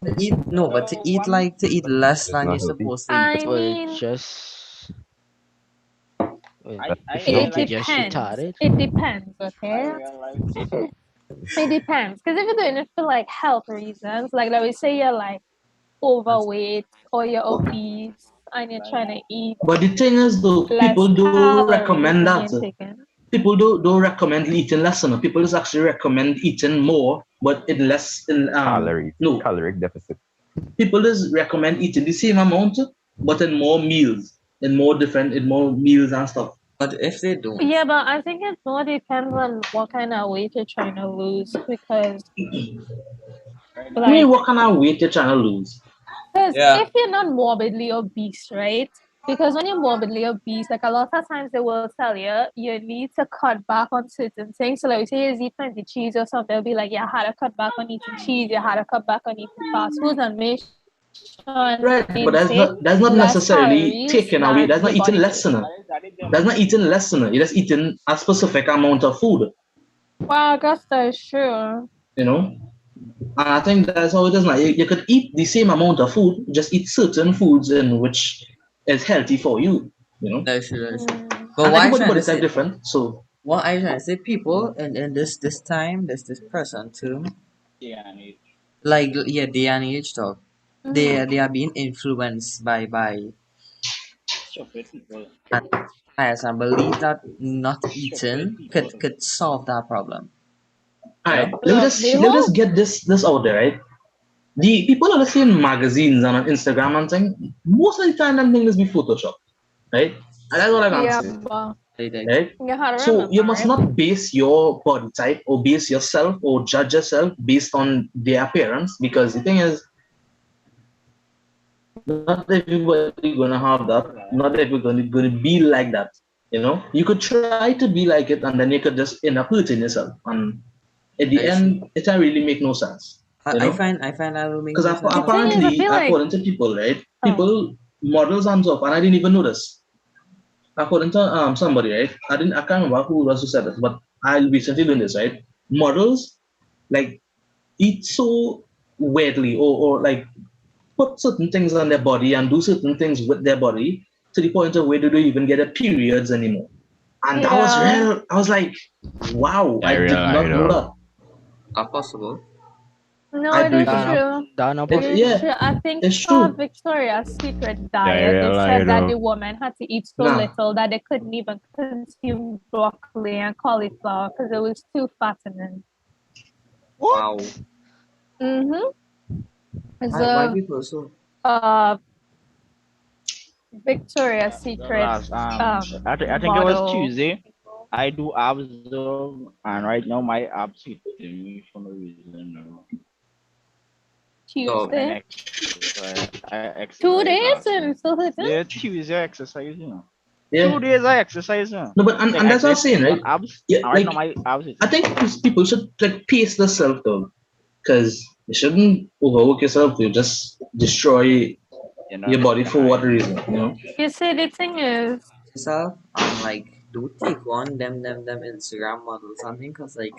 To eat no, but to eat less it's than not you're healthy. supposed to eat. I well mean, just well, I, That's I if you fictional. eat realize it just depends. retarded. It depends. I Okay. realize It depends. Because if you're doing it for like health reasons, like we say you're like overweight or you're obese and you're trying to eat But the thing is though, less people do calories recommend than that. you're taking. People don't recommend eating less. No. People just actually recommend eating more, but in less in Calories. no. Caloric deficit. People just recommend eating the same amount, but in more meals, in more meals and stuff. But if they don't, Yeah, but I think it more depends on what kind of weight you're trying to lose because right I now. mean, like what kind of weight you're trying to lose? because yeah. if you're not morbidly obese, right? Because when you're morbidly obese, like a lot of times they will tell you you need to cut back on certain things. So like we say you eat plenty cheese or something, they'll be like, yeah, I had to cut back on eating cheese, you had to cut back on eating fast foods and make sure and Right, but intake that's not less necessarily calories taking away. than That's not your eating body less. needs. That is the That's not eating less. You're just eating a specific amount of food. Well, I guess that is true. You know. And I think that's how it is now. You could eat the same amount of food, just eat certain foods in which is healthy for you. You know. That's true, that's true. Mm. But And what I everybody trying to body type say different. So what I trying to say people in this time, this person too, yeah, and it like yeah, day and age talk. Mm. They are being influenced by stupid people. bias and believe that not Stupid eating people. could solve that problem. all You right, know? Look, they let me just hope. get this out there, right? The people that are seeing magazines and on Instagram and thing, most of the time them things be Photoshop, right? And that's all I can Yeah, say, but Like right? you had to So you remember, must right? not base your body type or base yourself or judge yourself based on their appearance because the thing is, not everybody gonna have that. Not everybody gonna be like that. You know, you could try to be like it, and then you could just end up hurting yourself. And at the end, actually, it don't really make no sense. You know, I find that will make because no sense The as thing well. is, I apparently, feel like according to people, right? oh, People models and stuff, and I didn't even know this. According to somebody, right? I can't remember who it was who said this, but I recently learned this, right? Models like eat so weirdly or like put certain things on their body and do certain things with their body to the point of where they don't even get their periods anymore. And that was Yeah. real. I was like, wow, I I did not know know. that. Are possible. No, I it is believe That it. not true. that not It It, possible. is yeah, true. I think it's true. Victoria's Secret I diet, they said that know. the woman had to eat so Nah, little that they couldn't even consume broccoli and cauliflower because it was too fattening. Wow. What? Mm-hmm. It's Why a people so? Victoria's The Secret last I think it was model. Tuesday. I do observe, and right now my abs hitting me for no reason. No. Dog. And Tuesday. I exercised 2 days last and night. it's still Yeah, hitting? Tuesday I exercise. 2 yeah. days I exercise. No, but Like and I that's what I'm say, saying, one right? abs, Yeah, and right now like my abs I hitting. think people should like pace themselves though, because you shouldn't overwork yourself to just destroy You know, your body for what kind. reason, you know? You see, the thing is, Yourself and like do take on them Instagram models and thing cause like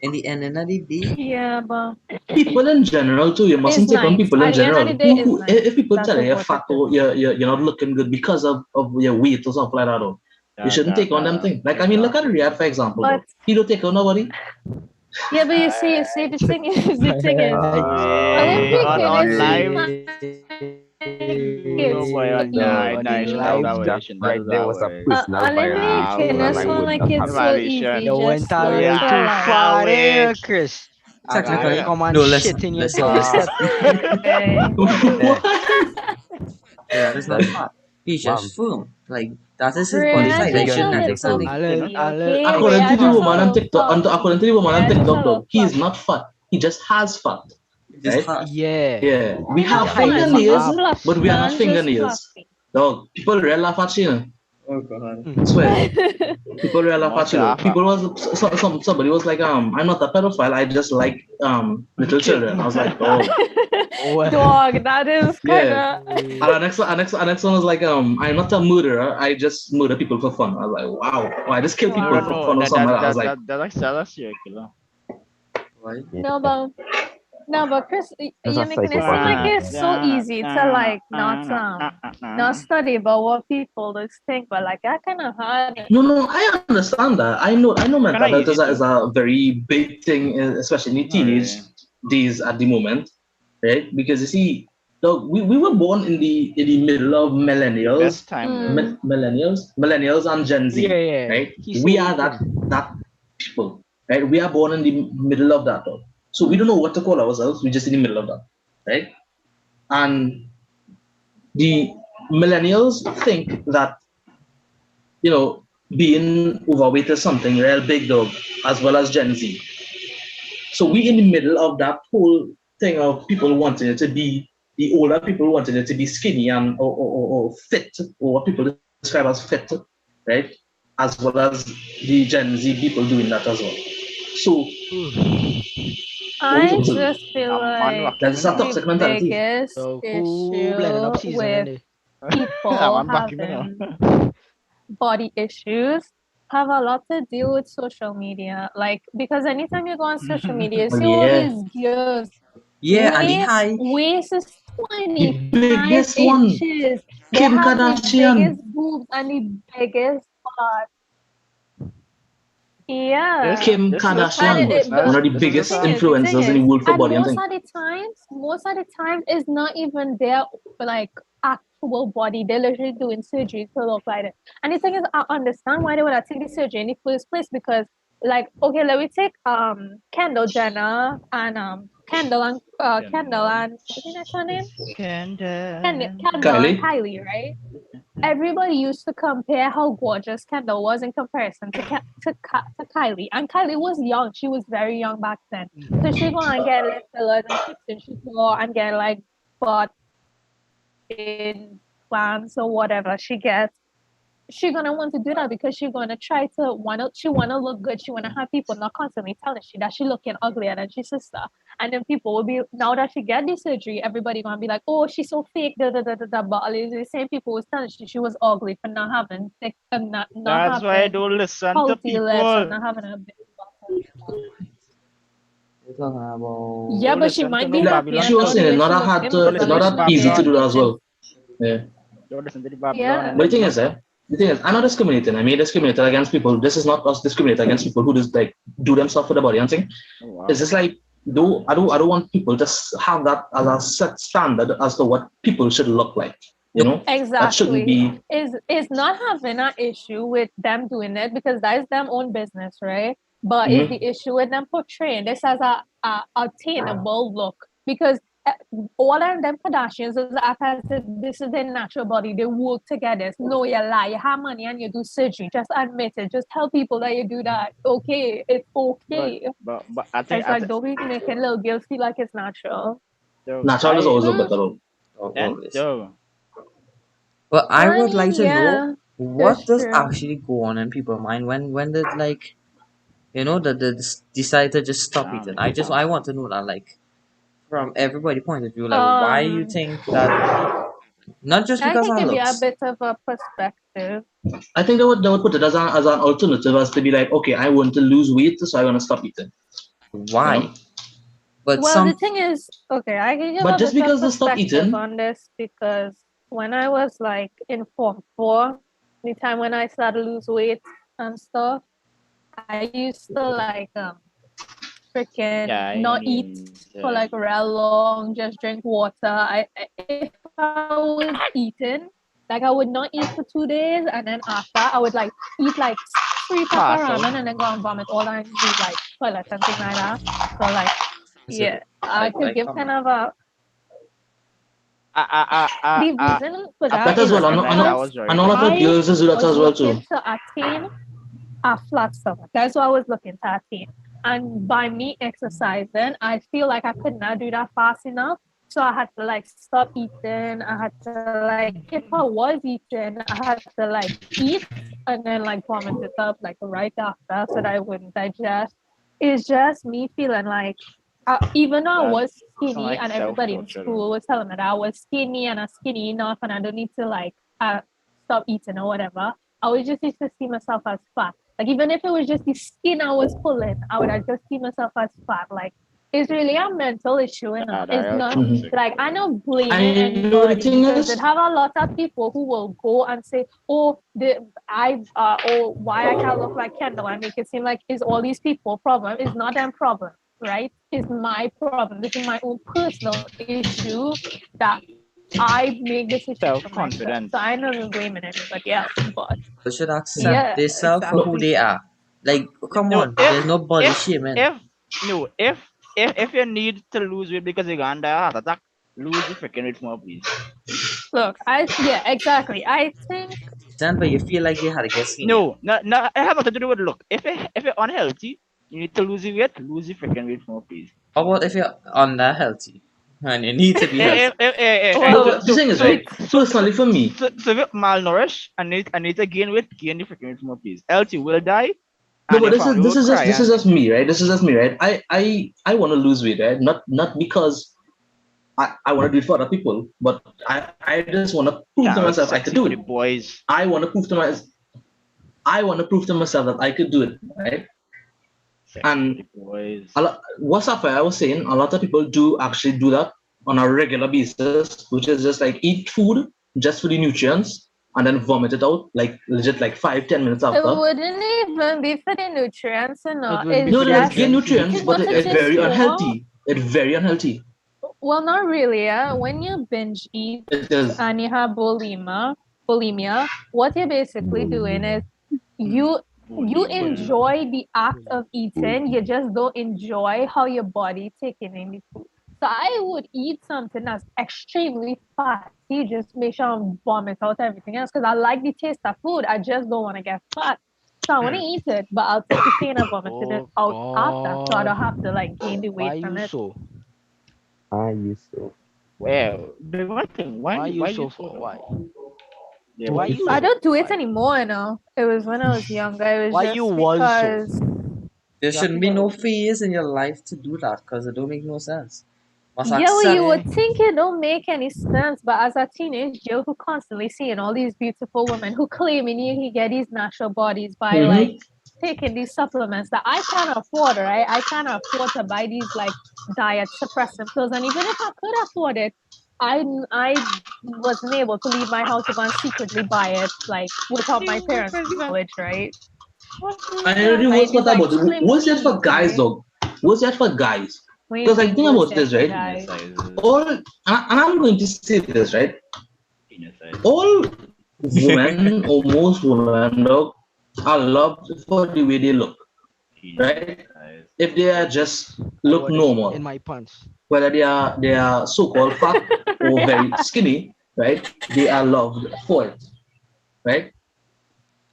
in the end of the day, yeah, but People in general too. You it's mustn't take on nice. people in At the end of the general. day, it's nice. If people That tell you is you're what it fat is. or you're not looking good because of your weight or something like that, though, you shouldn't take on them thing. Like I mean, look at Exactly. Riyadh for example, But though. He don't take on nobody. yeah, but you see, the thing is, the thing is, Olympic On is live. kids, No boy, on you No, night, On night, live. that that violation. right That there was a violation. personal Olympic violation, and and I this one would like not it's have so it. easy You went just a to little too far there, Wait. Chris. You technically come no and shit in your listen. doorstep. okay. What? Yeah, that's not Like, fat. He's ma'am, just firm. Like that is his body Ray He's is size, like just a bigger. genetics and little thing. A puffy, little okay? Ray According to is the extra just a woman on fat. little TikTok, according to puffy. the woman on Ray is just a TikTok, little though, he is not fluffy. fat. He just has fat, It's just right? fat. Yeah. Yeah, we He's He have not fat, hiding my he's fingernails, just abs. but fluffy, we are not man, just fingernails. fluffy. Dog, people real laugh at you. Oh god. Swear. Hmm. People real laugh at Much you. laugh. People was somebody was like, I'm not a pedophile. I just like little children. I was like, oh Well, Dog, that is kind yeah. of. And the next one was like, I'm not a murderer. I just murder people for fun. I was like, wow, I just kill No, people Wow. for no, fun or something like that. I was like, that's like celestial killer. Why? No, but no, but Chris, that's a you're making it seem psychopathic like Na, it's man. so na, easy to na, like na, na, not na. study about what people just think, but like that kind of hard. no, I understand that. I know It's mental kind of health easy is too. a very big thing, especially in the Not teenage really. days at the moment, right? Because you see, dog, we were born in the middle of The best millennials, time though. Mm. millennials and Gen yeah, Z, yeah. right? He We say are it thing. that people, right? We are born in the middle of that, dog. So we don't know what to call ourselves. We're just in the middle of that, right? And the millennials think that being overweight is something real big dog, as well as Gen Z. So we in the middle of that whole thing of people wanting it to be the older people wanting it to be skinny and or fit, or what people describe as fit, right? As well as the Gen Z people doing that as well. So Ooh. I just feel I'm man like wacky that me is a now. the toxic mentality. biggest So who blending up issue season in with there? people I'm wacky me now. having body issues have a lot to do with social media. Like, because anytime you go on social media, you Oh see all yeah, these girls. Yeah, and the high. Waist is the 25 biggest one, inches. They Kim have the Kardashian. biggest boobs and the biggest butt. Yeah. Kim This for And your Kardashian, one personal. of the This is the just biggest thing a. is, the thing influencers in the is, world for and body and thing. most of the times, it's not even their like actual body. They're literally doing surgery to look like it. And the thing is, I understand why they would have taken the surgery in the first place because, like, okay, let me take Kendall Jenner and Kendall Kendall. and I think that's her name, Kendall. Kendall and Kylie, Kylie, right? Everybody used to compare how gorgeous Kendall was in comparison to Kylie. And Kylie was young. She was very young back then. So she go and get lip fillers and fixing she go and get like butt implants or whatever she gets. she gonna want to do that because she gonna try to wanna look good. She wanna have people not constantly telling she that she looking uglier than she's sister. And then people will be now that she get the surgery, everybody gonna be like, oh, she's so fake, da da da da da. But the same people was telling she was ugly for not having thick, not That's why I having don't listen to healthy lips or people. not having a big bottom. You're talking about. Yeah, Don't but she listen to might no be Like happy Babylon and she was stuff. saying, healthy it's if not she that look hard thin to, because it's at Listen not to least the she that not easy to binge Babylon. do as eating. well. Yeah. Don't listen to the Yeah. Babylon. But the thing Listen. is, the thing is, I'm not discriminating. I mean, discriminated against people. This is not us discriminating against people who just like do themselves for the body and thing. Oh, It's wow. just like, though I don't want people to have that as a set standard as to what people should look like. You know, that shouldn't Exactly. be. Is not having an issue with them doing it because that is their own business, right? But is Mhm. the issue with them portraying this as a attainable look because all of them Kardashians is act as if this is their natural body. They work together. No, you lie. You have money and you do surgery. Just admit it. Just tell people that you do that. Okay, it's But okay. but I think It's like don't be making little girls feel like it's natural. so Natural is I always a Hmm. better though. and Always. so But I I would like mean, to know yeah, what that's does true. actually go on in people's mind when they like decide to just stop eating. I want to know that like from everybody point of view like why you Um, think that not just I because can of give you a looks. bit of a perspective. I think they would put it as an alternative as to be like, okay, I want to lose weight, so I want to stop eating. You know, Why? But Well, the some thing is, okay, I can give but a just bit of because they stop perspective eating, on this because when I was like in Form 4, the time when I started to lose weight and stuff, I used to like freaking yeah, not I eat mean for like real long, just drink water. If I was eating, like I would not eat for 2 days, and then after I would like eat like three pack of ramen and pass then out. go and vomit all and use like toilet and thing like that. So like, yeah, sensitive I could give like kind come of on. a the reason for I that that pass as is out well. recommend that because was very And all good. of the I girls just do that was as well too. looking to attain a flat stomach. That's what I was looking to attain. And by me exercising, I feel like I could not do that fast enough. So I had to like stop eating. I had to like, if I was eating, I had to like eat and then like vomit it up like right after so that I wouldn't digest. It's just me feeling like even though I That was sound skinny and like self everybody in torture though. school was telling me that I was skinny and I'm skinny enough and I don't need to like stop eating or whatever, I would just used to see myself as fat. Like even if it was just the skin I was pulling, I would have just see myself as fat. Like it's really a mental issue, you Yeah, know. that It's real not Mhm. toxic. like I'm not blaming I know the anybody thing because is, it have a lot of people who will go and say, "Oh, oh, why I can't look like Kendall," and make it seem like it's all these people problem. It's not them problem, right? It's my problem. This is my own personal issue that I make this issue for Self myself. So I'm confidence. not even blaming anybody else. But People should accept yeah, themselves for who exactly. they are. Like come No, on, there's no body shaming. if no, if you need to lose weight because you're gonna die of heart attack, lose the freaking weight more, please. Look, yeah, exactly. I think Stand but you feel like you had to get skinnier. No, no, it has nothing to do with look. If you're unhealthy, you need to lose the weight, lose the freaking weight more, please. How about if you're unhealthy and you need to be Eh, healthy? eh, eh, eh, eh, no, well, but the thing is, right? Personally, for me, so if you're malnourished and need to gain weight, gain the freaking weight more, please. Else you will die no, and but your family will cry this is and just me, right? This is just me, right? I want to lose weight, right? Not because I want to do it for other people, but I just want to prove to can't look myself I could sexy do for it. the boys. I want to prove to my I want to prove to myself that I could do it, right? Sexy for And the boys. what's up? I was saying a lot of people do actually do that on a regular basis, which is just like eat food just for the nutrients and then vomit it out, like legit, like 5-10 minutes it after. wouldn't even be for the nutrients, you know. It wouldn't be It's No, for the it just gain nutrients. nutrients, too but much of it's this very more. unhealthy. It's very unhealthy. Well, not really. Yeah. When you binge eat It is. and you have bulimia, what you're basically doing is you you Bulimia. enjoy the act of eating. You just don't enjoy how your body taking in the food. So I would eat something that's extremely fatty, just make sure I vomit out everything else because I like the taste of food. I just don't want to get fat. So I want to eat it, but I'll take the pain of vomiting it Oh out after, so I don't have to God. like gain the Why weight from you it. so? I used to. Well, the one thing, Why why you you so so for? though? Why? Yeah, Why but you? I don't do it why? anymore, you know. It was when I was younger. It was Why just you was because. so? There You have shouldn't to be tell no us. phase in your life to do that because it don't make no sense. Must Yeah, well, you accept. Yeah. would think it don't make any sense, but as a teenage girl who constantly seeing all these beautiful women who claiming you get these natural bodies by like Mm-hmm. taking these supplements that I can't afford, right? I can't afford to buy these like diet suppressant pills, and even if I could afford it, I wasn't able to leave my house to go and secretly buy it like without my parents' knowledge, right? And you know the Like worst these part like about it, slim what's that teas, for guys, right? dog? What's that for guys? What do you Because like mean think worse about yet this, for right? penis guys? sizes. All and I'm going to say this, right? Penis size. All women or most women, dog, are loved for the way they look, Penis right? size. If they are just I look wore this in normal, my pants. whether they are so-called fat or very skinny, right? They are loved for it, right?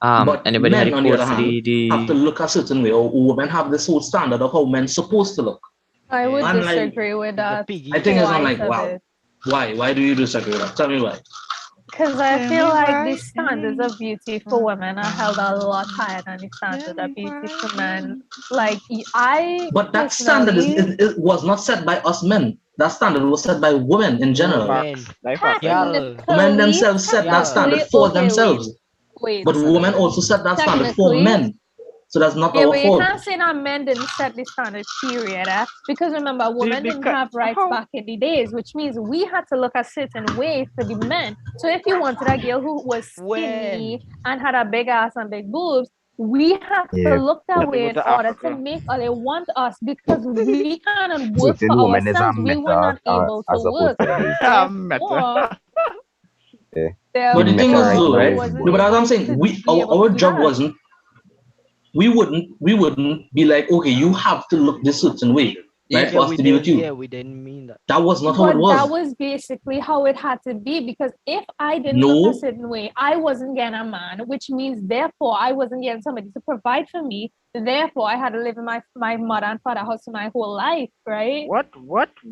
But Anybody had men, a on the code other for hand, have to the look a certain way, or women have this whole standard of how men supposed to look. I would Yeah. And like, disagree with He's a that I piggy. think it's on quite like, a wow, bit. why? Why do you disagree with that? Tell me why. Because I Tell feel me like the why. standards of beauty for women are held a lot higher than the Tell standard of me beauty why. for men. Like I But that standard personally, was not set by us men. That standard was set by women in general. Woman. Facts. Life facts, right? Y'all. Women technically, themselves set that Y'all. standard technically, for okay, wait, themselves. wait. But women also set that standard for Technically, men. So that's not yeah, our but you fault. can't say that men didn't set the standard, period. Because remember, women didn't Because have rights how? back in the days, which means we had to look a certain way for the men. So if you wanted a girl who was skinny When? and had a big ass and big boobs, we had to Yeah. look that Had to way go in to order to Africa. make or they want us because we cannot work for Certain woman is a ourselves. We were meta not able to as opposed work. to the base. Meta. Therefore, Yeah. But The the thing meta is right therefore, though, now we right? is wasn't No, but boy. as I'm able saying, to we be able to our do job that. wasn't we wouldn't be like, okay, you have to look this certain way, right? yeah. Yeah, For us we to be with didn't. you. Yeah, we didn't mean that. That was not how it But that was. was basically how it had to be because if I didn't look a No, certain way, I wasn't getting a man, which means therefore I wasn't getting somebody to provide for me. Therefore, I had to live in my mother and father house my whole life, right? What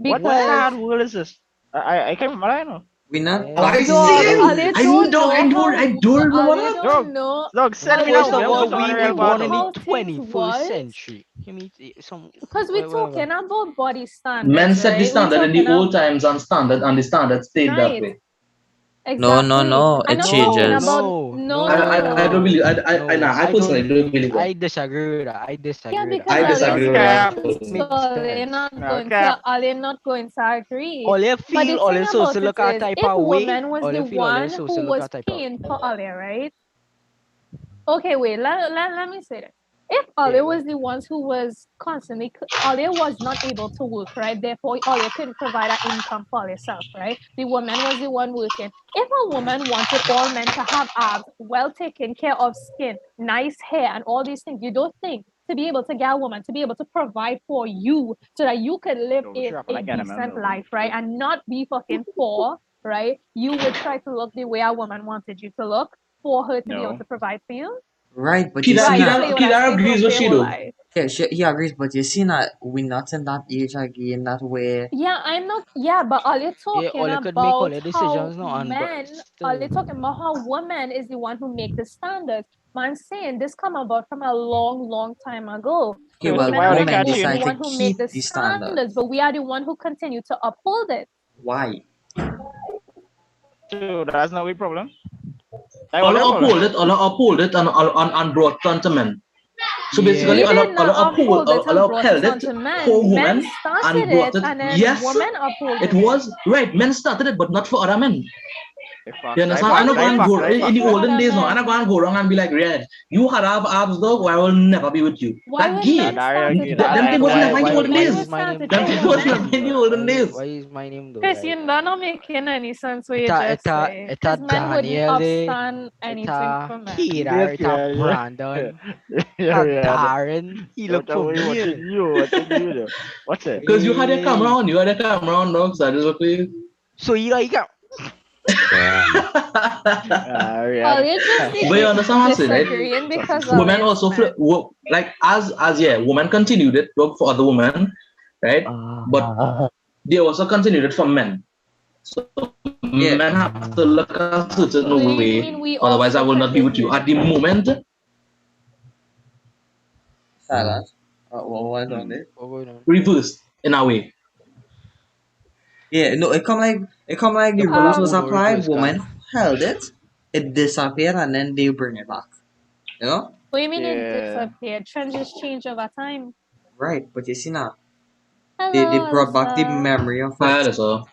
Because sad world is this? I can't remember. I know. We not Yeah, I that's see dog, sad. him. Ali I don't don't, I know don't, I how don't remember Ali that. don't know Dog, send me Ali First out, of man. don't all, What's on we the we real know born in bottom? the how things 21st was. century. Give me some Because we're whatever. talking about body Men standards, set the right? We're standard in the talking old about times and the standard stayed that right. way. Exactly. no. I'm It not talking No, changes. about no, no, no, no, I don't no, really, no. no. I I personally don't. don't believe that. I disagree with that. I Yeah, disagree with that. because I That Ali No disagree is with cap. that. saying makes so they're sense. not No going to cap. Ali not going to agree. All you But feel, the all thing you supposed to about it look at is type if of way. woman was All the you feel, all you one supposed to who look was at type of. paying for Ali, right? Okay, wait, let me say this. If Yeah, Olia go was ahead. the ones who was constantly, Olia was not able to work, right? Therefore, Olia couldn't provide an income for herself, right? The woman was the one working. If a woman wanted all men to have abs, well taken care of skin, nice hair, and all these things, you don't think to be able to get a woman to be able to provide for you so that you could live Yo, a, sure, I a like anime, decent no. life, right? And not be fucking poor, right? You would try to look the way a woman wanted you to look for her to be able No. to provide for you. Right, but you Kida, see Right, that. so you Kida, would have Kida stayed broke agrees for with your whole Shido. life. Yeah, he agrees, but you see that we not in that age again that way. Yeah, I'm not. Yeah, but are you Yeah, talking all you could make all about your how decisions now, and but men? Are still, you talking about how woman is the one who make the standards? Man, saying this come about from a long, long time ago. Okay, So well, Women why are are they women supposed to be the catching? decide to one who make keep the the standard. standards, but we are the one who continue to uphold it. Why? So that's not a problem. I want a Allah problem. uphold it, Allah uphold it, and brought unto men. So basically, We yeah. did not uphold it and Allah brought it upheld it onto for men. Men women and started brought it, it. and then Yes, women it upholded it. was right. Men started it, but not for other men. You Life understand? Why I'm facts, not would life going to men facts, go life start in it the facts. for olden other days. No, I'm not men? going to go wrong and be like, Red, you had abs, dog, or I will never be with you. Why That would gay. men That I start it agree. for That Them other I thing was that I men? never in the agree Why olden with. Men why days. were is my name started Them for why thing is was my never women. name in the though? olden days. Why is my name though? Chris, you don't know making any sense what you It's a just it's a say. it's a Because men wouldn't Daniel, upstand it's anything a for men. Kira, Yes, it's a yeah, yeah. Brandon, it's Yeah, a yeah. Darren. He What look for are we me. watching you? Watching you though. What's it? Because you had your camera Hey. on, dog, so I just look for you. So you like Damn. Oh, Yeah. you just But you understand what I'm saying, right? disagreeing because of Women it's also men. like as yeah, women continued it work for other women, right? But they also continued it for men. So Yeah, men have to look a certain So you way, mean we otherwise I also will can not be be with you. At the beautiful? moment, silence. What was on Hmm. there? What going on? reversed in a way. Yeah, no, it come like The the rules was Um, Uno applied. reverse card. Women held it, it disappeared, and then they bring it back. You know, what do you mean it Yeah. disappeared? Trends just change over time. right? But you see now, they Hello, brought back the Alyssa. memory of Hi, it. Alyssa.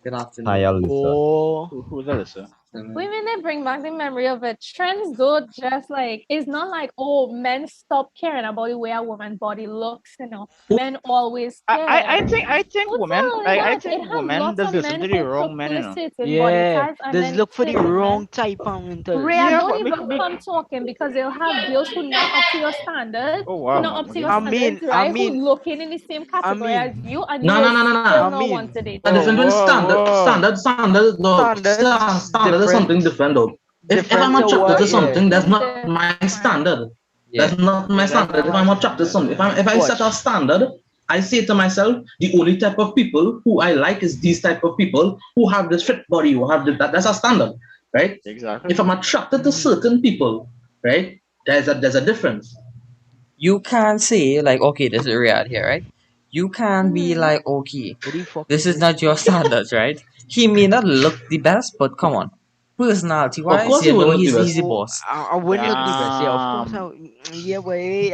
Good Hi, afternoon. Alyssa. Oh, Who's Alyssa? What do Afternoon. you mean they bring back the memory of it? Trends don't just like, it's not like, oh, men stop caring about the way a woman's body looks, you know. Men always I care. think What's women all like I that? think It have women lots does of listen men to the who wrong men, prefer you know. certain body yeah. types and Just then look for the certain men. wrong type of mental. Rhea, Yeah, don't but even come talking because they'll have girls who not up to your standard, oh who wow, not up to your okay. standards, I right? Who mean, looking in the same I category mean, as you, and you No, will no, no, no, still I no. not want mean, to date A Whoa, them. different whoa, whoa. no, standards standard is something different, different though. If I'm different to attracted what? to What do Yeah. you something, that's mean not my different? standard. Yeah, That's not my Yeah, that's standard. not If my I'm attracted to standard. something, Yeah. if I set a Watch. standard, I say to myself, the only type of people who I like is these type of people who have this fit body, who have this, that's a standard, right? Exactly. If I'm attracted to Mm. certain people, right, there's a difference. you can't say like, okay, this is Riyadh here, right? You can't be Mm-hmm. like, okay, What the fuck this is is this? not your standards, right? He may not look the best, but come on, personality Of wise, course, you you will know look the he's the best. Oh, boss. I wouldn't look the best. Yeah, of course. Damn. Yeah, boy.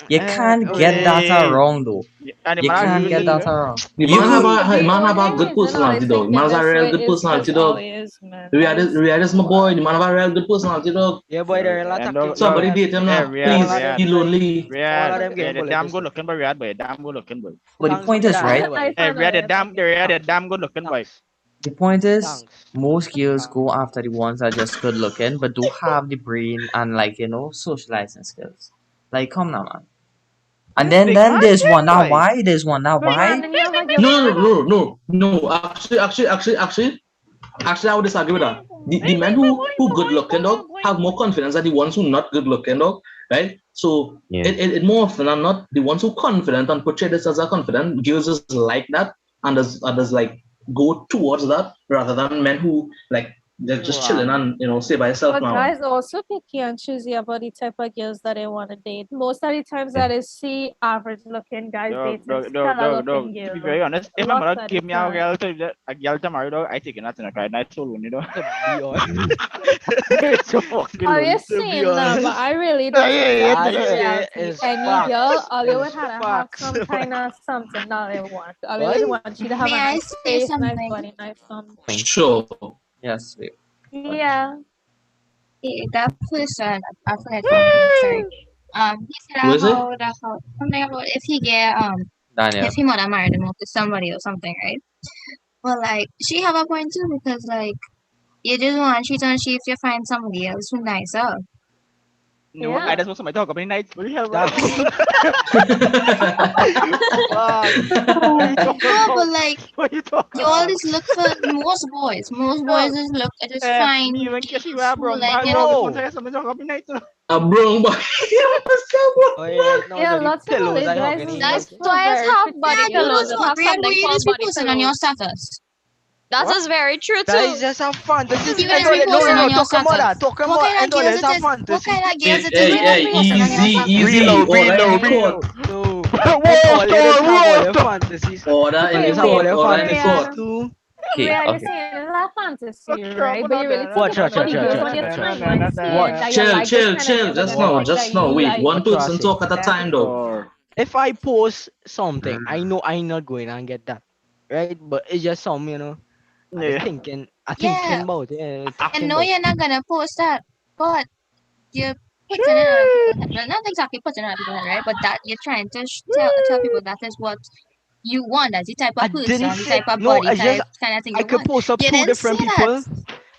You can't get Okay. that Wait. wrong though. Yeah, and the You man agree can't with get this, that right? wrong. The You man have could, a The man have a only good reason I personality, dog. think The the man has a best real way good is because personality, dog. always men. Riyadh is my boy. What? The man have a real good personality, dog. Yeah, boy. They're a lot And of dog, things, dog, Somebody boy. date him now, All Riyadh, of please. them Riyadh, He like, lonely. all of Riyadh, them getting the damn politics. good looking boy, Riyadh, boy, damn good looking boy. but the Thanks point for is, that. right? Yeah, I boy. Hey, find Riyadh, it. the Riyadh, the Thanks. damn good looking boy. Thanks. The point is, Thanks. most girls Thanks. go after the ones that are just good looking, but do have the brain and like socializing skills. Like, come now, man. And This big then man there's thing, one now. boy. Why? There's one now. Big Yeah, Why? and then you have a No, girlfriend. no, no, no, no. Actually, I would disagree with that. The men who good looking, dog, have more confidence than the ones who not good looking, dog. Right? So Yeah. it more often than not, the ones who confident and portray this as a confident, girls just like that and does like go towards that rather than men who like they're just chilling Wow. and stay by yourself, But man. guys also picky and choosy about the type of girls that they want to date. Most of the times Yeah. that I see average looking guys Dog, dating dog, dog, stellar dog, dog. looking To be girls. very honest, if my Lots mother of the gave me time. a girl to marry, dog, I take it nothing. I cried, night so lonely, dog. To be honest. It's so fucking Are you lonely. To be saying that? But honest. I really Yeah, don't think yeah, that's yeah, the That nigga. shit reality. is Any girl, facts. all they would Is have to have facts. some kind of something that they want. All they What? would want you to have May a I nice say face, nice something? body, nice Sure. Yes, wait. Yeah. That person, I forget his name. Sorry. He Who said is it? how something about if he get Daniel. if he wanna marry them to somebody or something, right? But like she have a point too because like you just want to cheat on she if you find somebody else who nicer. No, I Yeah. just want somebody to talk about nights. What the hell, bro? Thanks. Fuck. What are you talking No, but about? like What are you talking you about? always look for most boys. Most boys Dog, just look just find me even kiss you, girls who bro. like Bad you dog, know. just want Bro. to hear somebody talk about nights. A brown boy. Oh yeah, no, Yeah, so the lots of pillows other I guys hugging is in here. That's looking for why I very have pretty yeah, you pillows don't and know have Rhea, something why you called just be body posting on your pillows. status? That What? is very true That is too. just a fantasy. You And guys all be that, no, no, posting no. on your Talk about status. that. Talk What about kind and of all girls that's it a is? What fantasy. kind of Hey, girls it is hey, when you Rhea, be hey, do you posting on see your easy, yourself status? in easy. Reload, Order in reload, the court. reload. No. Whoa, People just have all whoa, their fantasies. Order in People the wait, just have all wait, court. their Order in the fantasies court. Rhea. too. Okay, Rhea, you're okay. saying it's a fantasy, Sure, right? but But not you're really that. Watch, thinking watch, about watch, the watch, girls watch, on your watch, watch. timeline saying that Watch. you Chill, like this chill, kind of chill. girls and Just the Watch. now, ones just that now. you Wait, like. one What you person say? talk at a Yeah. time, though. Sure. If I post something, I know I'm not going and get that. Right? But it's just some, I just Yeah. thinking Yeah, about it, I talking know about you're it. not gonna post that, but you're putting in other people's head. Well, not exactly putting in other people's head, right? But that you're trying to tell people that is what you want. That's the type I of didn't person, the say type of no, body I just type kind of thing I you could want. post up You two didn't say different that. people.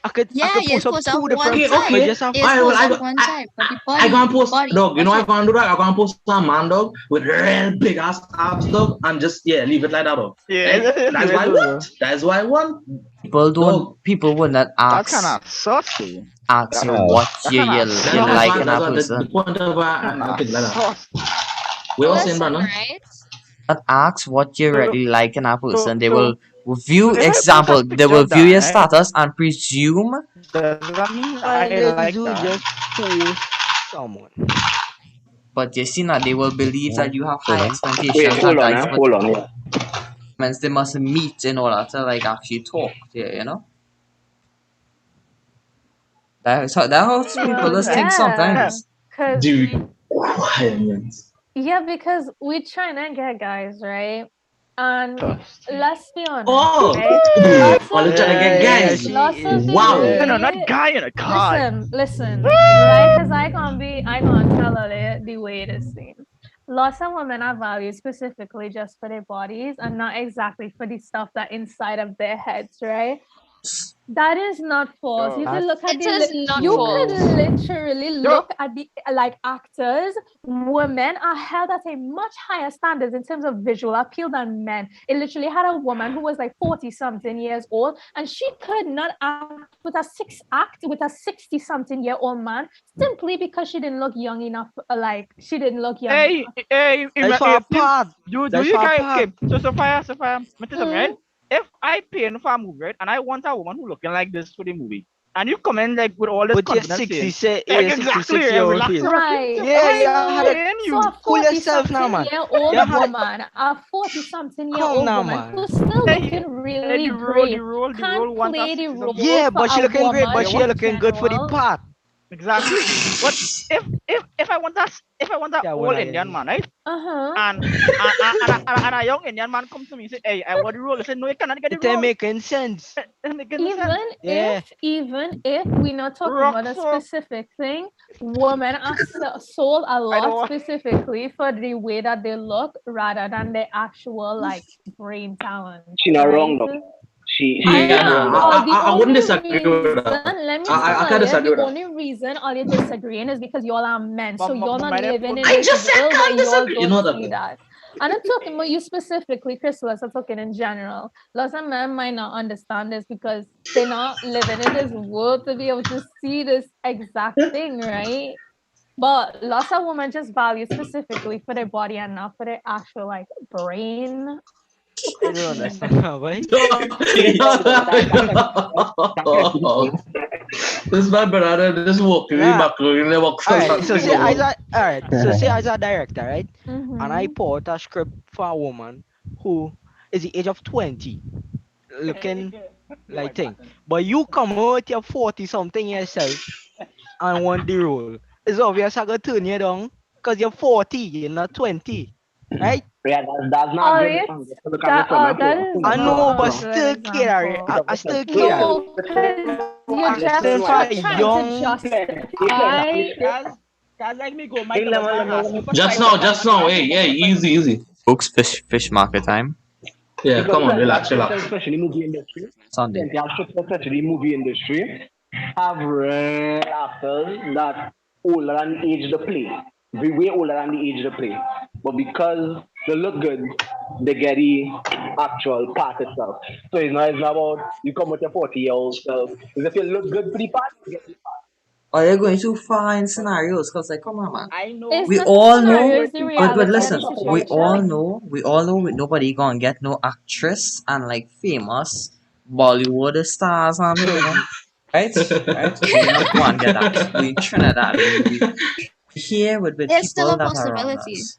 I Yeah, could you post up post up two one different Okay, but type. okay. just have You I will. post I up go. one I, type, but I the can't post, body, dog. You know watch I it. can't do that. I can't post a man, dog, with real big ass abs, dog, and just leave it like that, dog. Yeah, Right? leave That's it why alone. what? That's why what? Dog. People would not That's kind of saucy. ask That, you Yes. what that you kind of you, That's you what. That's like saucy. what. in That's a what. The person. point of why Kind I of think like that. saucy. We all saying, Listen, Brandon. right? Not ask what you So, really like in a so, person. They will so, view So if I post example. a They picture will of view your that, right? status and presume. Does that mean All I they like do that? just post someone. But you see now, they will believe that you have high Hold on. Wait, expectations that hold on, guys must hold on. Yeah. they must meet in order to like actually talk. Yeah, you know. That hurts people Well, to think yeah, sometimes. because The requirements. yeah, because we trying to get guys, right? And Thirsty. let's be honest, Oh, right? all Lots you of trying to get Yeah, guys. people, she, lots of people Wow. No, not really guy in a car. listen, right? Because I can't tell her the way it is seen. Lots of women are valued specifically just for their bodies and not exactly for the stuff that inside of their heads, right? That is not false. You Yo, can look at It is not you false. could literally yo, look at the like actors. Women are held at a much higher standards in terms of visual appeal than men. It literally had a woman who was like 40 something years old, and she could not act with a 60 something year old man simply because she didn't look young enough. Like she didn't look young hey, enough. that's for a please, part. do That's you for a guys, part. okay, Sophia, me tell you something, right? Mm, If I pay for a movie, right, and I want a woman who looking like this for the movie, and you come in like with all this But you're confidence saying, you're exactly, 66 yeah, year old relax, face. right. Yeah, I you know, had a paying So you. a cool 40 yourself now, something man. year You old had woman, a 40 something year come old now, woman man. who's still Hey, looking really the role, great the role can't want a play the 60 something. role Yeah, for but a she looking great, woman but Yeah, she what? in looking good for the general. part. Exactly. But if I want that Yeah, when all I Indian man, right? Uh-huh. And a young Indian man comes to me and say, hey, I want the role. I say, no, you cannot get the it ain't role. making sense. It doesn't make any Even sense. Yeah. if we're not talking Rock about a so specific thing, women are sold a I lot don't specifically for the way that they look rather than their actual like brain talent, She not wrong right? though. She Yeah, not nah, wrong though. The I wouldn't only disagree with reason, that. let me I tell can't you, disagree the with that. only reason all you're disagreeing is because y'all are men. So y'all but not my living in I this just said world where can't y'all disagree. You don't know see that. that. And I'm talking about you specifically, Crystal, I'm talking in general. Lots of men might not understand this because they're not living in this world to be able to see this exact thing, right? But lots of women just value specifically for their body and not for their actual like brain I don't capacity. understand, right? She ain't wrong though. That's her viewpoint. This my brother just walking me Nah. back in the box. Alright, so say as a alright, so say as a director, right? And I Mm-hmm. put a script for a woman who is the age of 20, looking Get my like thing. pattern. But you come out with your 40 something yourself and want the role. It's obvious I gotta turn you down because you're 40, you're not 20. Right? Yeah, that's not Oh, good. it's Just to look at me that. from Oh, a that floor. is I not know, a but No. good still care. example. I still Wait, care. No, because you're Asking just for wait. a trying to young justify. Guys like me go, Hey, Michael, and ask me for Just side now, hustle, just and now. I Hey, come up yeah, with a side easy, hustle. easy. Folks, fish market time. Yeah, because come on, relax, plenty, relax. especially movie industry, Sunday. plenty of especially movie industry, have real actors that older than the age to play. Way older than the age to play. But because they look good, they get the actual part itself. So it's not about you come with your 40-year-old self. Because if you look good for the part, you get the part. Or you're going too far in scenarios, cause like, come on, man. I know. It's We not the all scenario, know, it's the but reality of the listen, situation. we all know nobody gonna get no actress and like famous Bollywood stars and you know, right? We not go and get that. We in Trinidad, we here with There's still people a that are around possibility. us.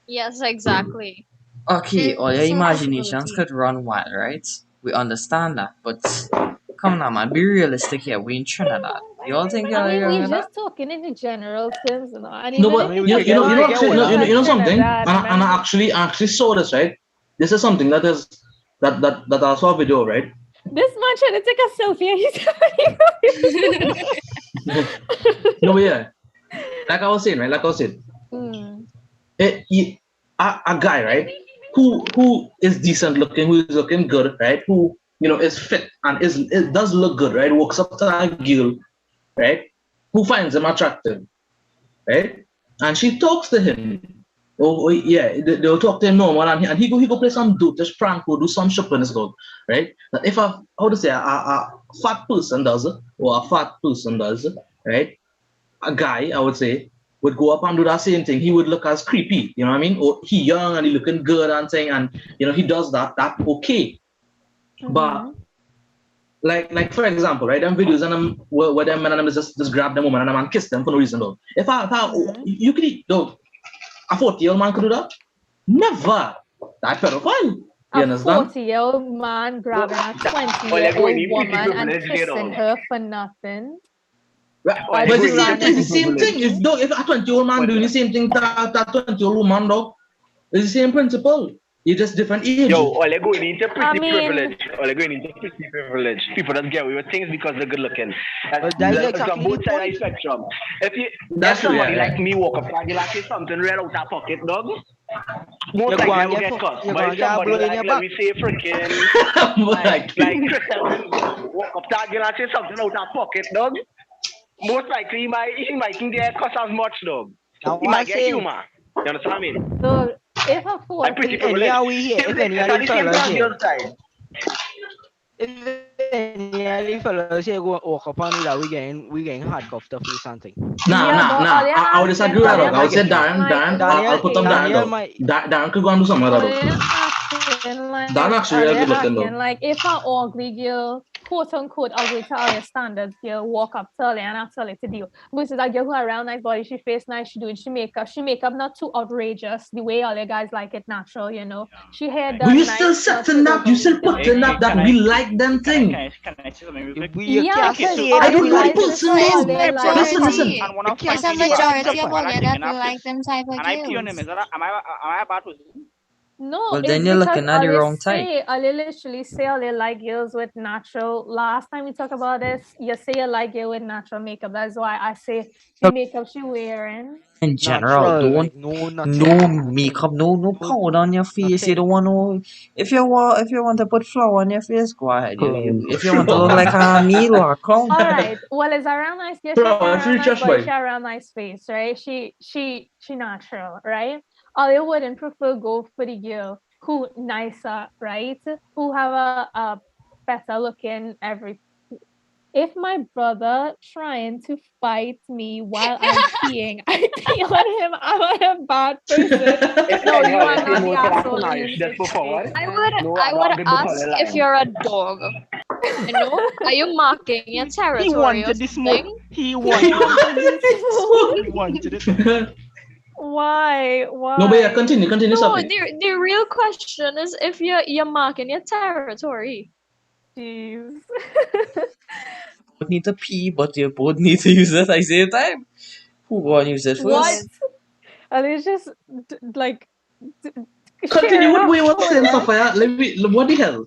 Yes, exactly. Okay, all There's your still a imaginations possibility. could run wild, right? We understand that, but come now, man, be realistic here. We in Trinidad. You all think I mean, you're we gonna get just talking in the general terms, you know. And No, even I if but mean, you we you, could think you get know, we you about know, could get actually, one no, of Trinidad, you know something, Trinidad, and men. I actually saw this, right? This is something that is that I saw a video, right? This man trying to take a selfie and No, but yeah, like I was saying, right? Like I was saying, Mm. a guy, right? Who is decent looking, who is looking good, right? Who is fit and it does look good, right? Walks up to a girl, right? Who finds him attractive, right? And she talks to him. Oh yeah, they'll talk to him normal, and he go play some dude, just prank or do some shit on his dog, right? That if a how to say a fat person does it, or a fat person does it, right? A guy, I would say, would go up and do that same thing, he would look as creepy. You know what I mean? Or he young and he looking good and thing, and he does that. That okay. But like for example, right? Them videos and them where them men and them just grab them woman and them and kiss them for no reason though. If I you could eat though, a 40-year-old man could do that? Never. That pedophile. You A understand? 40-year-old man grabbing a Well, they're going 20-year-old in woman pretty and privileged, you kissing know. her for nothing. Right. Well, But they're it's going the in same pretty thing. privileged. If a 20-year-old man doing the same thing that 20-year-old woman dog, it's the same principle. You're just different age. Yo, all they're going into pretty mean- privilege. All they're going into pretty privilege. People don't get away with things because they're good looking. Well, that's It's exactly on both the sides of the point. spectrum. If That's true, somebody yeah, like me walk up and you like say something right out of pocket, dog, most You're likely I going will to get get cussed. you're But going if to get a somebody blow in like, your let back. me say freaking, Like, like Chris Evans, walk up to you and say something out of pocket, dog, most likely he might think they cuss as much, dog. Now He what might I get say, humor. You understand what I mean? So if a I'm pretty 40 privileged. anyhow we here, if any It's of the the same fellas thing on here, the other side. if any of the fellas here go walk up on you that we getting handcuffed to do something. nah. I would disagree with that, dog. I would say Darren, I'll put them Darren, dog. Darren could go and do something like that, dog. Darren actually really good looking, though. Like if an ugly girl, quote unquote ugly to all your standards girl, walk up to her and ask her to deal. Versus a girl who around nice body, she face nice, she doing she makeup not too outrageous, the way all the guys like it natural, She hair done But you nice, still not setting too up, you still overly putting up that we like them thing. Can I say something real quick? You can't because say all that I don't we the know like the guys person, just all though. they like. Listen. And one of It's There's a see majority that of point. all that will like them type of and I pee on him. girls. Am I a bad person? No, Well, it's then you're because looking at the wrong type. I literally say I like girls with natural. Last time we talked about this, you say you like girl with natural makeup. That's why I say the makeup she wearing. In general, Natural, don't like no no nothing. makeup, no powder on your face. You Nothing. don't want no. If you want to put flour on your face, go ahead. You if you want to look Flour. like a meal or All right. Well, it's around nice. Yeah, she Bro, hair it's around really nice just body. right. She around nice face, right? She natural, right? I wouldn't prefer go for the girl who nicer, right? Who have a better looking every. If my brother trying to fight me while I'm peeing, I pee on him, I'm a bad person. No, you are not the asshole in this Just go forward. situation. I would ask if you're a dog. Are you marking your He territory or wanted the smoke. something? He wanted he wanted it. Why? No, but yeah, continue, No, something. the real question is if you're marking your territory. Jeez. both need to pee, but you both need to use it at the same time. Who gonna use it What? first? And it's just like Continue with what you were saying, Share Safaya. What the hell?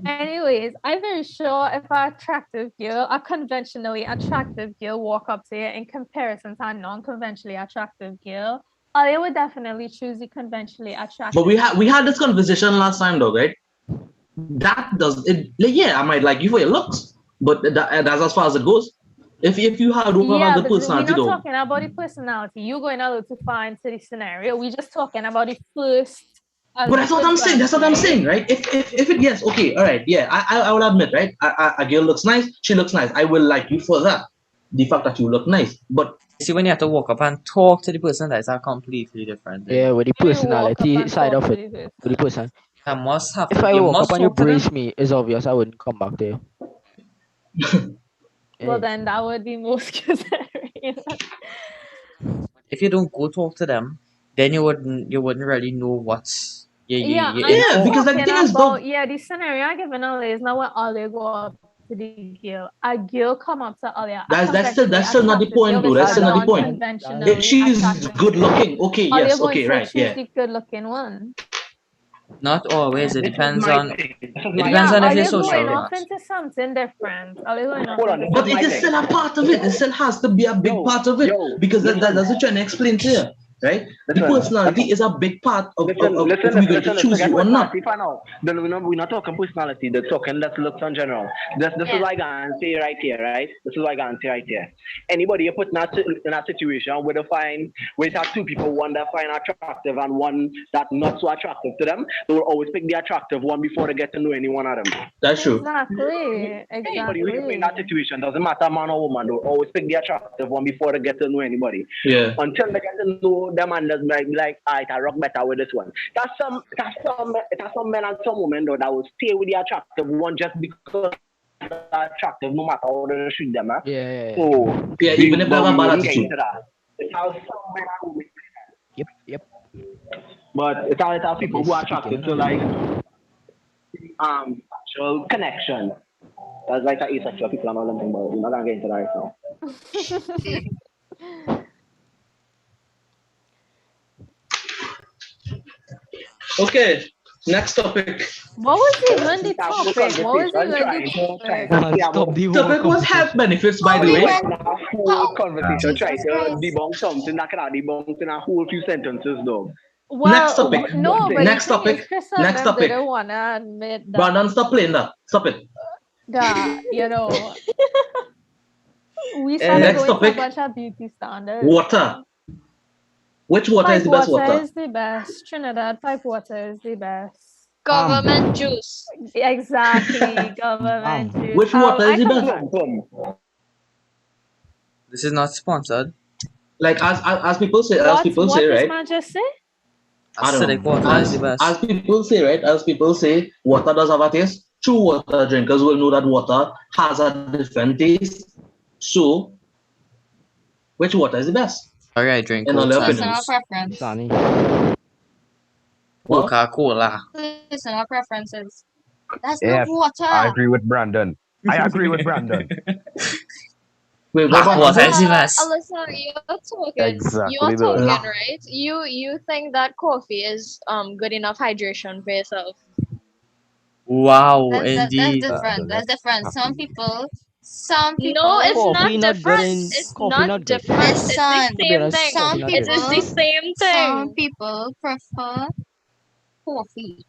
Anyways, I'm very sure if an attractive girl, a conventionally attractive girl, walk up to you in comparison to a non-conventionally attractive girl, I would definitely choose the conventionally attractive. But we had this conversation last time, though, right? That does it. Yeah, I might like you for your looks, but that's as far as it goes. If you don't have a good but personality, we're not though. talking about the personality. You're going a little too far into the scenario. We're just talking about the first. But that's what I'm saying. That's what I'm saying, right? If it yes, okay, all right, yeah, I will admit, right? A girl looks nice, she looks nice. I will like you for that. The fact that you look nice, but See, when you have to walk up and talk to the person, that's a completely different thing. Yeah, with the When you walk up personality and side talk of to it. the person. With the person. You must have If to. I You walk must up and you talk to them. brace me, it's obvious I wouldn't come back to you. Well, Yeah. then that would be most considerate. If you don't go talk to them, then you wouldn't really know what's Yeah, because like the thing is, though, the scenario I given earlier is not what all they go up to the girl. A girl come up to earlier. that's still not the point, though. That's still not the point. If she's good looking, okay, yes, okay, right, yeah. She's the good looking one. Not always. It depends my on. thing. This is It my depends on thing. if you're You're social going or off not. into something different. Are you going off Hold on, into But this it is still a part of it. It still has to be a big part of it. Because that's what I'm trying to explain to you. right? The Listen, personality is a big part of if we're going to choose forget you or not. personality for now. We're not talking personality, we're talking let's look in general. This is what I can say right here, right? This is what I can say right here. Anybody you put in that situation where you have two people, one that find attractive and one that not so attractive to them, they will always pick the attractive one before they get to know any one of them. That's true. Exactly. Anybody who in that situation, doesn't matter man or woman, they'll always pick the attractive one before they get to know anybody. Yeah. Until they get to know them and they're like, I rock better with this one. That's some men and some women though that will stay with the attractive one just because they're attractive no matter how they treat them. Yeah. So Even if they have a bad wouldn't get attitude. into that. It's how some men and women. Yep. But it's how people who are attracted to like actual connection. That's like asexual people and all them things, but we're not gonna get into that right now. Okay, next topic. What was even the topic? What was even the topic? Stop the Topic was health benefits, by the way. Whole conversation trying Jesus to Christ. debunk something that cannot debunk in a whole few sentences, though. Well, Next topic. no, but Next the thing topic. is, Chris and Next them topic. didn't want to admit that. Brandon, stop playing that. Stop it. We started Next going to a topic. bunch of beauty standards. Water. Which water Pipe is the best water water? is the best. Trinidad pipe water is the best. Government juice. Exactly, government juice. Which water is the best? This is not sponsored. Like as people say, what right? does man just say? I don't Acidic know. water is the best. As people say, right? As people say, water does have a taste. True water drinkers will know that water has a different taste. So, which water is the best? Sorry, I drink In all your Personal opinions. preference. Sunny. What? Coca-Cola. Personal preferences. That's Yes, not water. I agree with Brandon. Wait, Black what? water is the best. Alyssa, Exactly you're though. talking, right? You think that coffee is good enough hydration for yourself. Wow, That's indeed. different. That's different. Some people No, it's not Coffee not good different. in- It's coffee not not good. different. It's Listen, the same thing. some Coffee not It good. is the same some thing. people prefer coffee.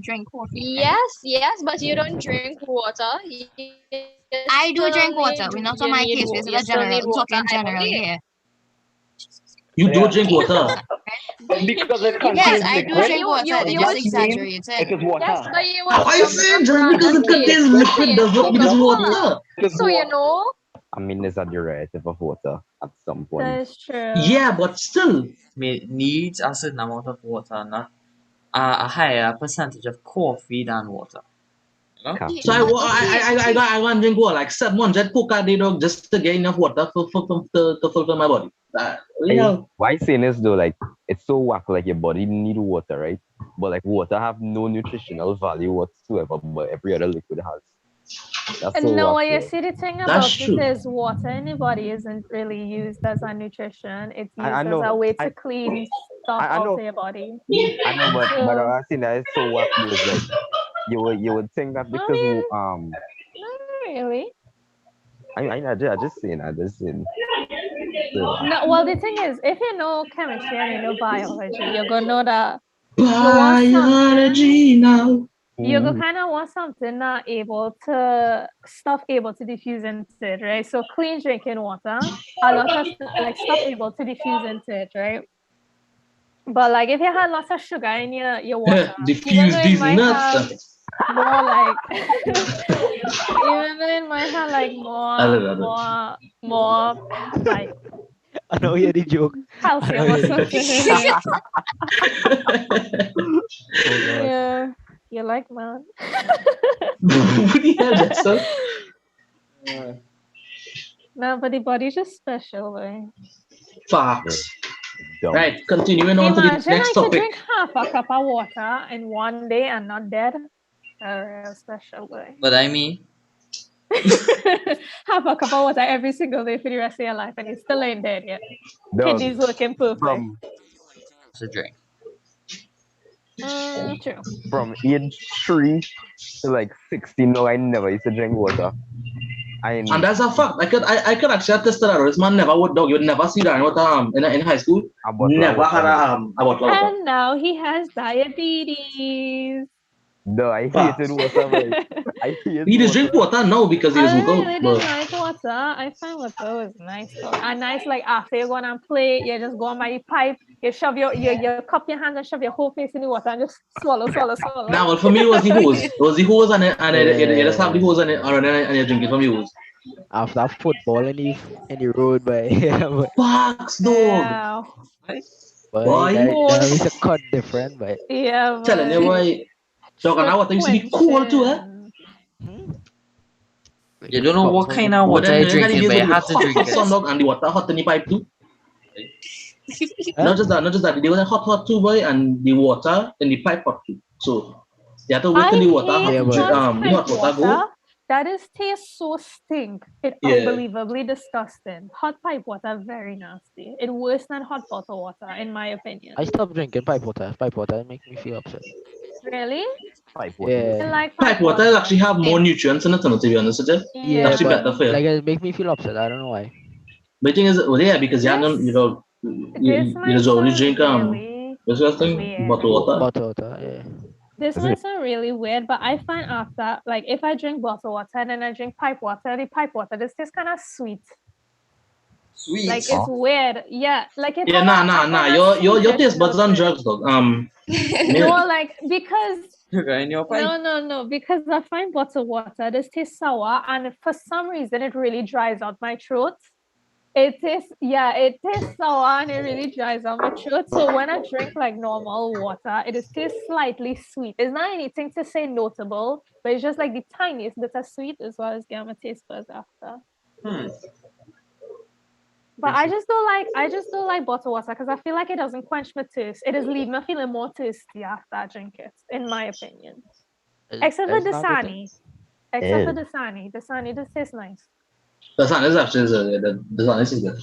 Drink coffee. Right? Yes, but you don't drink water. I do drink water. We're not on my case. We're talking general here. You do drink water. Because it Yes, contains I do liquid. drink water. They're just exaggerating. It is water. Yes, but you How are you saying just because it contains liquid does not mean it's water? So you know. I mean, it's a derivative of water at some point. That is true. Yeah, but still. Needs a certain amount of water, not a higher percentage of coffee than water. You know? Caffeine. So I want to drink what, like 700 coca a day, dog, just to get enough water to fulfill my body. Why saying this though? Like it's so whack. Like your body need water, right? But like water have no nutritional value whatsoever. But every other liquid has. That's so No, whack, you though. see, the thing That's about true. it is water in the body isn't really used as a nutrition. It's used I as know. a way to clean stuff I out know. of your body. I know, but I think that is so whack. Though. It's like you would think that because mean, Not really. I just saying. So, No, well, the thing is, if you know chemistry and you know biology, you're gonna know that biology now. you're gonna kind of want something that able to diffuse into it, right? So clean drinking water, a lot of like stuff able to diffuse into it, right? But like if you had lots of sugar in your water, Diffuse these nuts. More like even though it might have like more like I know you the joke. calcium or something in it. Yeah, you like man. No, but the body's just special, right? Facts. dumb. Right, continuing on to the next I could topic. drink half a cup of water in one day and not dead. A real special way. But I mean, half a cup of water every single day for the rest of your life, and you still ain't dead yet. Dog, Kidneys working perfect. to drink. True. From age 3 to like 16, no, I never used to drink water. And that's a fact. I could actually attest to that. This man never would dog. You would never see that in high school. A bottle of Never had water. a bottle of water. And now he has diabetes. No, I Fuck. hated water, boy. I hate He just drink water. water now because he is I work out. really didn't like water. I find water was nice though. And nice like after you go on and play, you just go on by the pipe, you shove you cup your hands and shove your whole face in the water and just swallow. Nah, well, for me, it was the hose. It was the hose and you just have the Yeah. hose and you drink it from the hose. After football in the road, but yeah, Facts, dog. Yeah. but Boy, that is a cut different, but Yeah, telling you, but boy. Dog, and now water used to be cold too, eh? hmm? You don't know what kind of But water then you're you got the drinking, days but when you it had was to hot, drink hot sun, it. dog, and the water hot in the pipe too. Huh? Not just that. They were hot too, boy, and the water in the pipe hot too. So you have to wait till the I water hate Yeah, hot, but hot the pipe hot water go. water. That is taste so stink. It's Yeah. unbelievably disgusting. Hot pipe water very nasty. It's worse than hot bottle water, in my opinion. I stopped drinking pipe water. Pipe water makes me feel upset. Really? Pipe water. I Yeah, like Pipe water actually have more nutrients in it, to be honest with you. yeah, Actually but better for you. like it makes me feel upset. I don't know why. But the thing is, well, yeah, because This you might just only sound drink really this kind of thing, weird. bottled water. Bottle water, yeah. This Is might it? sound really weird, but I find after, like, if I drink bottled water and then I drink pipe water, the pipe water this tastes kind of sweet. Sweet. Like it's weird. Yeah, like it Yeah, have nah. a kind of Your sweetish taste buds note on to it. drugs, dog. No, like because Sugar in your pipe. no, because I find bottled water this tastes sour, and for some reason it really dries out my throat. It tastes sour and it really dries out my throat. So when I drink like normal water, it is tastes slightly sweet. It's not anything to say notable, but it's just like the tiniest bit of sweet as well as getting my taste buds after. But I just don't like bottled water because I feel like it doesn't quench my thirst. It just leave me feeling more thirsty after I drink it, in my opinion. Except for It's not good thing. Dasani. Except for Yeah. Dasani. Dasani does taste nice. The sun is actually the sun is good.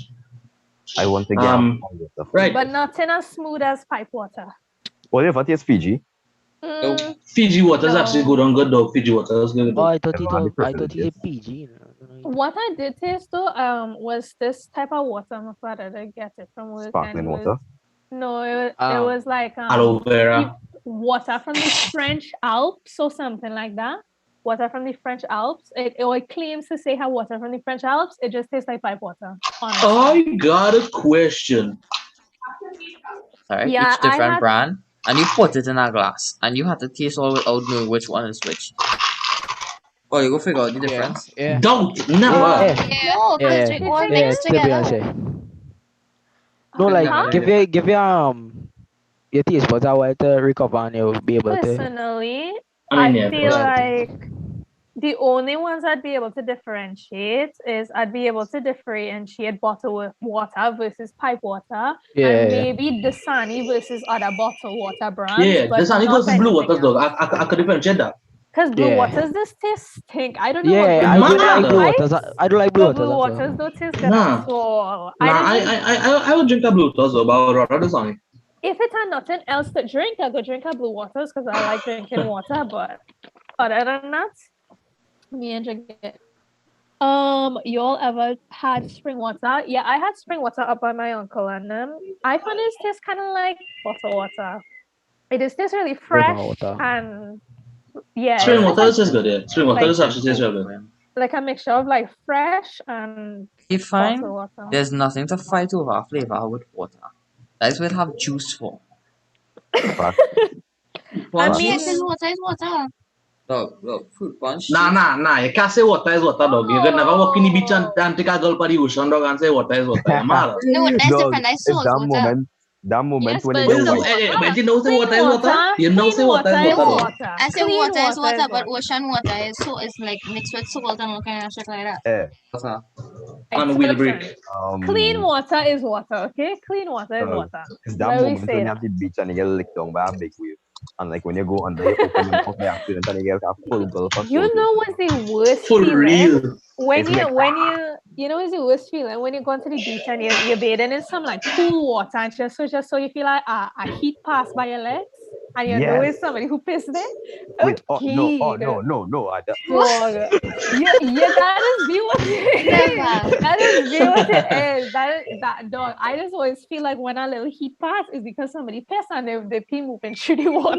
I want to get water. Right. But nothing as smooth as pipe water. What if it is Fiji? Fiji water is No. actually good on good dog. Fiji water is good. Oh, I thought Everyone he prefers said it. PG. You know, I don't know. What I did taste though, was this type of water. My father did get it from work. Sparkling and it was, water. No, it was like Aloe vera. water from the French Alps or something like that. Water from the French Alps. It claims to say how water from the French Alps. It just tastes like pipe water. Honestly. I got a question. Sorry, Yeah, each different had- brand, and you put it in a glass, and you have to taste all without knowing which one is which. Oh, you go figure out the difference. Yeah. Don't never. Yeah. No, because Yeah. drink more Yeah, mixed to be together. honest. No, like Huh? give your taste buds a while to recover and you'll be able to. Personally, I mean, yeah, feel personally. like the only ones I'd be able to differentiate is I'd be able to differentiate bottled water versus pipe water, Yeah. and maybe Dasani versus other bottled water brands. Yeah, but the sun not versus blue anything waters, dog. else. I could differentiate that. Because blue Yeah. waters just taste stink. I don't know Yeah, what I blue don't like blue pipes, waters. I don't like blue but waters. blue as well. waters don't taste good Nah. at all. Nah, I I would drink a blue waters, though, but I would rather the sun. if it had nothing else to drink, I go drink a blue waters because I like drinking water. But other than that, me and drink it. Y'all ever had spring water? Yeah, I had spring water up by my uncle and them. I found it tastes kind of like bottled water. It is tastes really fresh water. and yeah, Spring it's water just is good, yeah. Spring water like- is actually tastes real good. like a mixture of like fresh and You find bottled water. there's nothing to fight over a flavor with water. That's what it have juice for. Fact. Punch mean- juice? Water is water. Look, fruit punch Nah, juice. nah. You can't say water is water, dog. You can never walk in the beach and take a girl by the ocean, dog, and say water is water. You're mad. No, that's Dog, different. That's it's soul water. that moment Yes, when but you it's get still white. But you know say water is water? You know clean say water is water is water, No, dog. water. I say Clean water is water, but water. ocean water is like mixed with salt and all kind of shit like that. Yeah. Water. And It's wheel different. break. Clean water is water, okay? Clean water is water. It's that Let me moment say when you're that. at the beach and you get licked down by a big wave. And like when you go under, you open your mouth by accident and you get a full gulp of You salt. know what's the worst For feeling? real. When It's you like- you know what's the worst feeling when you go to the beach and you're bathing in some like cool water and just so you feel like a heat pass by your legs. and you know Yes. it's somebody who pissed there. Wait, oh no, Okay, no. dog. Yeah, that is be what it is. Never. That is be what it is. That dog. I just always feel like when a little heat pass is because somebody pissed and they pee moving through the water.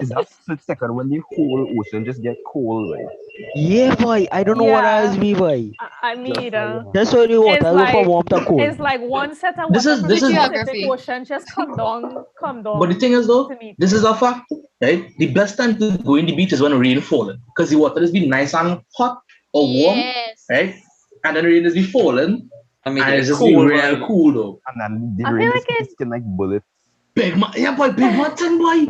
Is that split second when the whole ocean just get cold, right? Yeah, boy. I don't know what Yeah. else be, boy. I mean, Just like That's why the water it's go from like warm to cold. it's like one set of This water is from this the is Pacific Geography. Ocean just come down But the thing is though, to meet this is you. a fact, right? The best time to go in the beach is when rain falling, because the water is be nice and hot or warm, Yes. right? And then rain is be falling, I make and it it's just be cool, real boy. cool though. and then the I rain feel just like hit the skin like bullets. Big man, yeah boy, big Martin boy.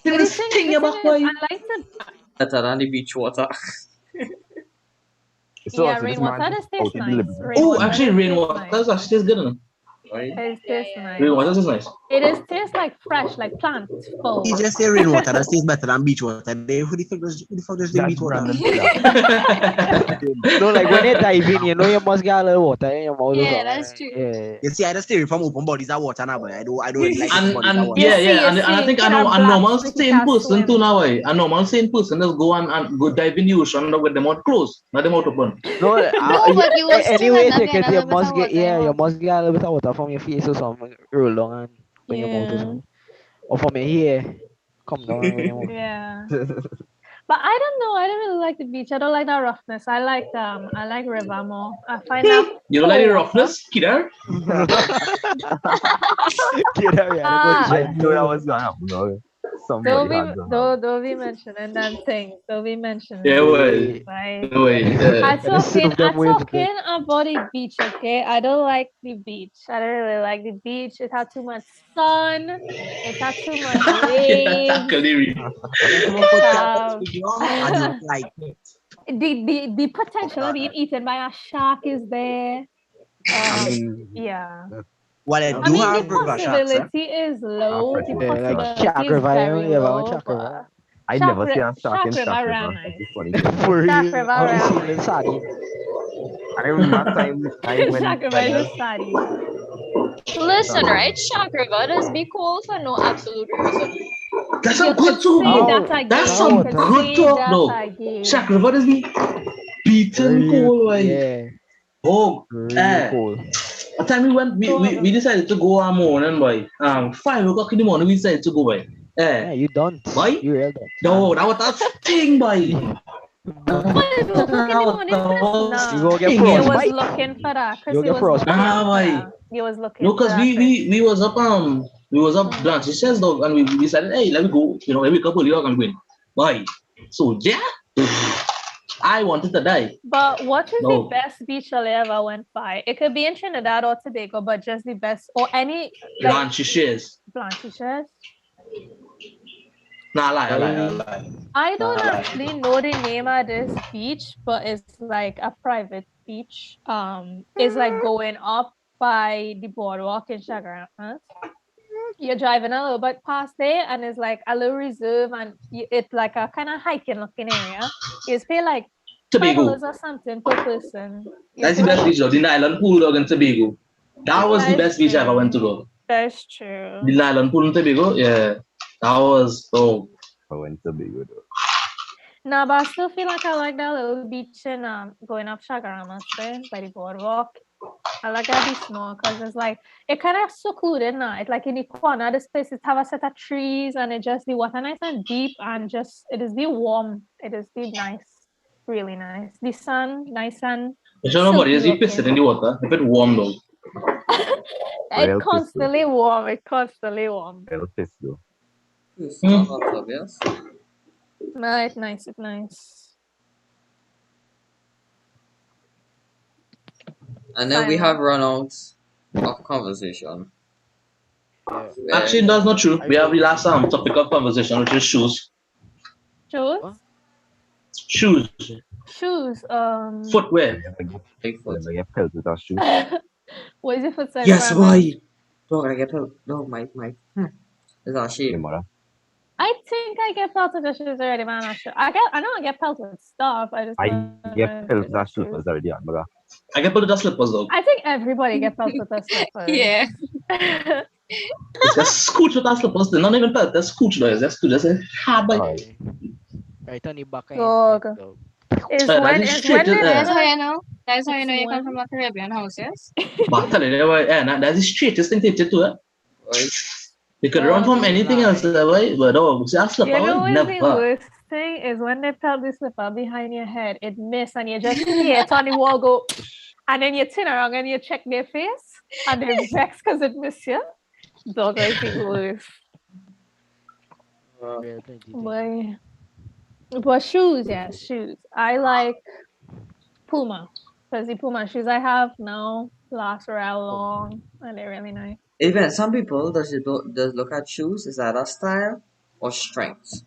Can the you thing sting your back is, boy? I like to Better than the beach water. yeah, So this man rainwater just does out taste in nice. deliberately. Oh, Rainwater actually does taste rainwater nice. is actually tastes good enough. Right? It tastes Yeah. nice. Rainwater is nice. It is tastes like fresh, like plant full. He just say rainwater that tastes better than beach water. Who the fuck does drink That's beach water? random crap. No, like when you dive in, you know you must get a little water in your mouth. or Yeah, something, that's right? true. Yeah. You see, I just stay from open bodies of water now, but I don't really like open and bodies of and water. You yeah, see, yeah, and I think I know a black normal sticky sane cat person swim. too now. A normal sane person just go and go dive in the ocean with them out closed, not them out open. No, No, but you will still anyway, end up take getting it. a You little bit must of get water in your you mouth. must get a little bit of water from your face or something. Roll down and bring your mouth or Yeah. something, or from your hair. Come down and bring your mouth. Yeah. But I don't know. I don't really like the beach. I don't like that roughness. I like river more. I find that You don't like the cold water. roughness, kidder? Get out here, I go Ah, I jet. knew that was gonna happen. No? Somebody had to have. don't be mentioning them things. Don't be mentioning Yeah, them. well, Like yeah. Just serve them I waves. talking about the beach, okay? I don't like the beach. I don't really like the beach. It had too much sun. It had too much Yeah, waves. tackle the reef. Um, I don't like it. the potential of being eaten by a shark is there. I mean, Yeah. Well, I Um, I do mean, the have river sharks, eh? possibility is low. The freshwater like shark. Shark possibility is River, very you ever went low, Shark but River? I never see a shark Shark in River Shark ran River. That's nice. the funny thing. For Shark real, River only ran seen in nice. sardine. I remember time when Shark River like is a study. Listen, sorry. right? Chakra does be cool for no absolute reason. That's You some could good talk, say bro. that How? again. That's You some could Water. good say talk, that though. again. Chakra, what is me? Beaten Real, cold, like. yeah, Oh, real cool. a time we went, we decided to go one morning, boy. 5 o'clock in the morning, we decided to go, boy. Yeah, you don't. Boy? You real don't. No, that was that thing, boy. 5 o'clock in the morning, Chris? You Nah. go get You was frostbite. looking for that. Chris, You you get was looking frostbite. Ah, for boy. that. You was looking No, for cause that, Chris. we was up Blanche says dog, and we decided, hey, let me go. You know, every couple of years I'm going. Boy, so yeah, I wanted to die. But what is the No, best beach you ever went by? It could be in Trinidad or Tobago, but just the best or any like Blanche shares. Blanchishes. Nah, lie. I don't Nah, lie. actually know the name of this beach, but it's like a private beach. It's like going up by the boardwalk in Chaguaramas. You're driving a little bit past there, and it's like a little reserve, and it's like a kind of hiking looking area. You pay like Tobago. $5 or something per person. That's the best beach, though. The Nylon Pool, dog, in Tobago. That was the That's best beach I ever true. went to, dog. That's true. The Nylon Pool in Tobago, yeah. That was, oh. I went to be good. No, but I still feel like I like that little beach in going up Chaguaramas there by the boardwalk. I like that beach more because it's like it kind of secluded now. It's like in the corner. This place it have a set of trees and it just the water nice and deep and just it is be warm. It is be nice, really nice. The sun, nice and You sure nobody is silky pissed in looking. the water. If it warm, though. It Real constantly warm. It constantly warm. Real piss though. It's not obvious. No, it's nice. It's nice. And then we have run out of conversation. Yeah. Actually, that's not true. We have the last topic of conversation, which is shoes. Shoes. What? Shoes. Shoes. Footwear. Bigfoot. Never get pelted with a shoe. What is it for size? Yes, why? Dog, I get help. No, my. It's our sheep. Your mother. I think I get pelted with shoes already, man. I'm not sure. I know I get pelted with stuff. I just I don't get know if pelted it's with with shoes. slippers already, mother. I get put the slippers, though. I think everybody gets pelted with slippers. Yeah. It's just scooch with our slippers. They're not even felt. They're scooch though. It's just scooch. Just hard like. Okay. Right on the back of his neck, Dog. dog. That is straight. When they That's how put you know. That's how you it's know you come when from a Caribbean house, yes? But tell you, that's the straightest thing to do it. You could run dog. from anything else, boy, but oh, see, I slip You know out, what's the never. worst thing is when they pelt the slipper behind your head, it miss and you just hear it on the wall go, and then you turn around and you check their face and they're vexed because it miss you. Dog, I think worse. Real plenty thing. Boy. But shoes, yeah, shoes. I like Puma because the Puma shoes I have now last real long and they're really nice. Even some people does look at shoes is either style or strength.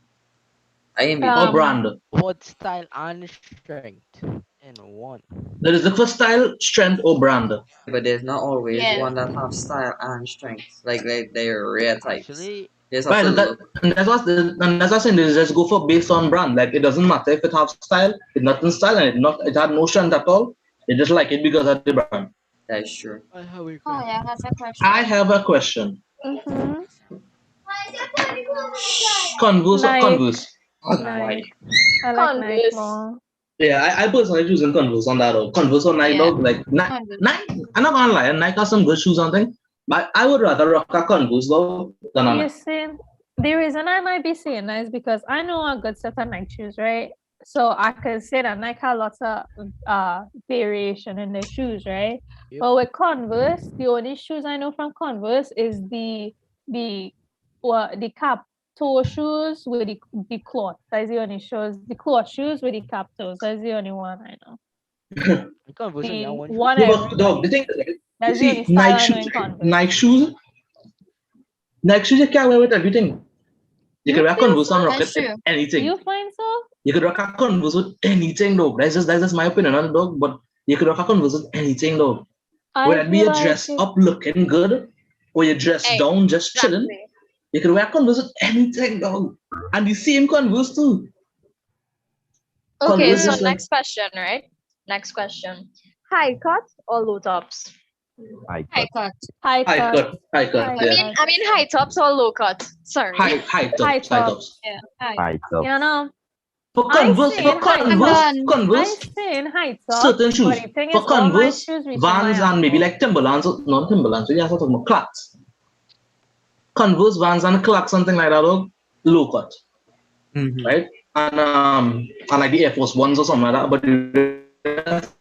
I am Or between. brand. Both style and strength in one. There is the first style, strength, or brand. But there's not always Yeah. one that have style and strength. Like they're rare types. Actually, There's have Right, to and, that, look. and that's what and that's what I'm saying. They just go for based on brand. Like it doesn't matter if it have style, it's not in style, and it had no strength at all. They just like it because of the brand. That's true. I have a Oh yeah, question. that's a question. I have a question. Mm-hmm. Converse or Nike. Converse? Nike. I like Nike Converse. more. Yeah, I personally choosing Converse on that. Converse or Nike, Yeah. dog. Like Nike, I'm not gonna lie, Nike has some good shoes on thing, but I would rather rock a Converse though than a You Nike. see, the reason I might be saying that is because I know a good set of Nike shoes, right? So I can say that Nike has lots of variation in their shoes, right? Yep. But with Converse, the only shoes I know from Converse is the cap toe shoes with the cloth. That's the only shoes. The cloth shoes with the cap toes. That's the only one I know. Converse only have The one one No, but everybody. dog, the thing is, right, you That's the only see, style I know in Converse. Nike shoes, you can't wear with everything. You can wear feel Converse so? and rock That's it true. with anything. You find so? You could rock a Converse with anything, dog. That's just my opinion on it, dog. But you could rock a Converse with anything, dog. Whether it be feel you like dressed up looking good or you dressed down just chilling, Exactly. you can wear Converse with anything, dog. And the same Converse too. Okay, Converse so just like next question, right? Next question. High cut or low tops? High cut. high high cut. cut, High yeah. I mean high tops or low cut. Sorry. High High tops. Yeah, high. High top. You know, For I Converse, say for in high Converse, top. I Converse, say in high top. certain shoes. But the thing For is, all my Converse, shoes reach Vans my and maybe ankle. like Timberlands, not Timberlands, we are talking about Clarks. Converse, Vans and Clarks, something like that, dog, low cut, Mm-hmm. right? And like the Air Force Ones or something like that, but the rest,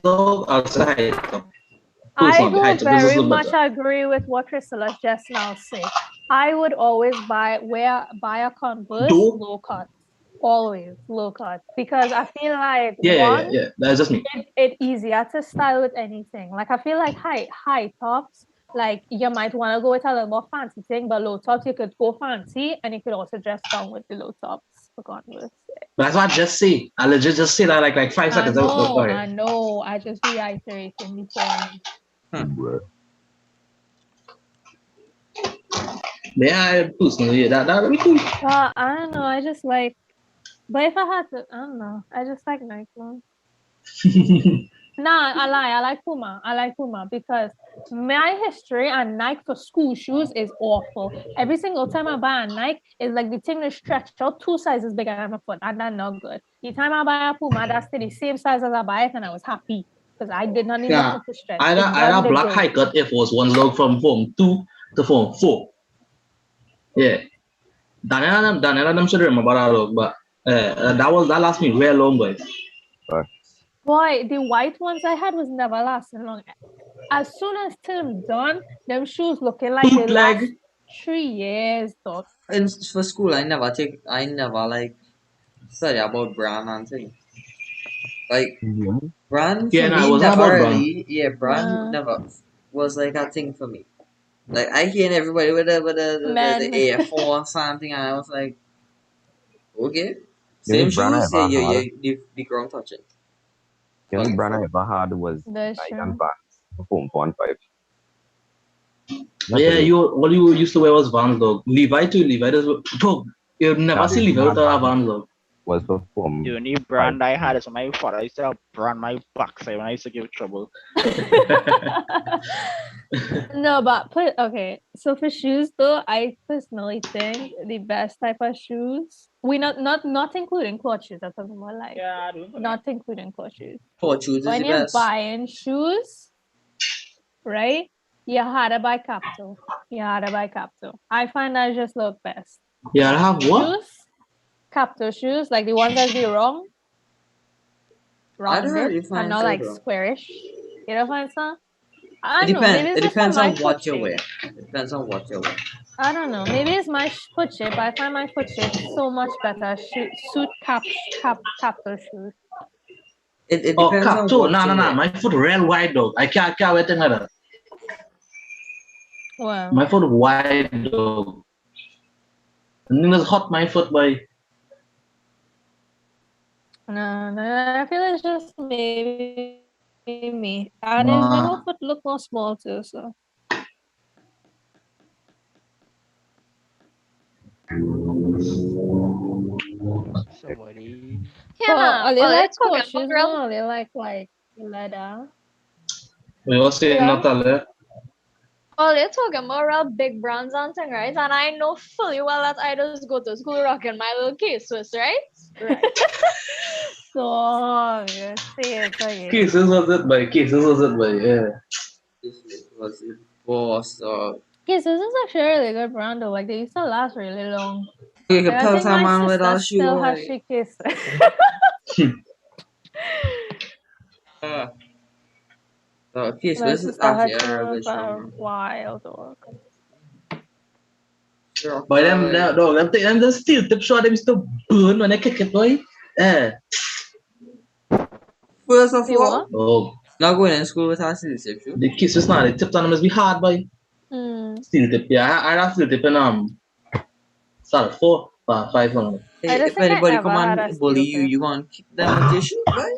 dog, I'll say high top. I Personally, high would top is just a very little much better. agree with what Priscilla just now said. I would always buy a Converse Though- low cut. Always low cut. Because I feel like Yeah. That's just me. it easier to style with anything. Like I feel like high tops, like you might want to go with a little more fancy thing, but low tops you could go fancy and you could also dress down with the low tops for Converse. That's what I just say. I legit just say that like 5 I seconds. know. I just reiterating the point. Bruh. Yeah, I personally, that would be cool. I don't know. I just like, but if I had to, I don't know. I just like Nike more. Nah, I lie. I like Puma because my history on Nike for school shoes is awful. Every single time I buy a Nike, it's like the thing is stretched out 2 sizes bigger than my foot, and that's not good. The time I buy a Puma, that's still the same size as I buy it, and I was happy because I did not need my Yeah, foot to stretch. I It had done a the black job. high cut Air Force Ones dog from Form 2 to Form 4. Yeah. Daniel, should remember that dog, but that lasted me very long, boy. Boy, the white ones I had was never lasting long. As soon as term done, them shoes looking like they last Bootleg. 3 years, dog. For school, I never like study about brand and thing. Like Mhm. brand Yeah, for no, it me wasn't never about brand. really. Yeah, brand Nah. never was like a thing for me. Like I hear everybody with the Men. Air Force something, and I was like, okay, The only same brand I shoes. ever Yeah, had, the ground touching. the only brand I ever had was That's Nike true. and Vans, Form 5. Yeah, all you used to wear was Vans dog. Levi too. Levi does dog. You'll never Nah, see they Levi do without a have Vans. Vans dog. was performed. The only brand I had is my father used to brand my backside when I used to give trouble. No, but okay. So for shoes though, I personally think the best type of shoes, we not including court shoes. I'm talking about like Yeah, I do. not including court shoes. Court shoes is the When you're best. buying shoes, right? You had to buy Capto. You had to buy Capto. I find that just look best. Yeah, I have what? Shoes, Capto shoes, like the ones that be I don't rounded, really and find not so like though. squarish. You don't find some? I It don't know. Maybe depends. it's It just for depends my on foot what you shape. wear. It depends on what you wear. I don't know. Maybe it's my foot shape. I find my foot shape so much better. Suit Capto shoes. It Oh, depends cap on too. what No, you no, no. wear. My foot real wide dog. I can't wear thing like that. Well, My foot wide dog. And then it's hot my foot boy. no, I feel it's just maybe me. And it's my Nah. whole foot look more small too. So Somebody. Yeah, but nah. are they Well, like let's talk sport about shoes? real. No, they like leather. We all say Yeah. not all. Well, you're talking about real big brands and thing, right? And I know fully well that I just go to school rocking my little K-Swiss, right? Right. So you see it again. Cases was it by cases was it by yeah. It was Okay, so this is actually a really good brand though. Like they used to last really long. you Like, can I tell think my someone with sister a shoe. still has she case. Uh, so Kiss, My this is sister actually has a shown good for a show. while though. Sure, By them dog, them the steel tip shot them used to burn when they kick it boy. Eh. First of You all, what? Oh. not going in school with a steel tip shoe. The kisses now, the tips on them must be hard boy. Steel tip, yeah. I have steel tip in start 5 on. I don't If think I anybody ever come had and a bully steel you, tip. you gonna kick them with your shoe, right?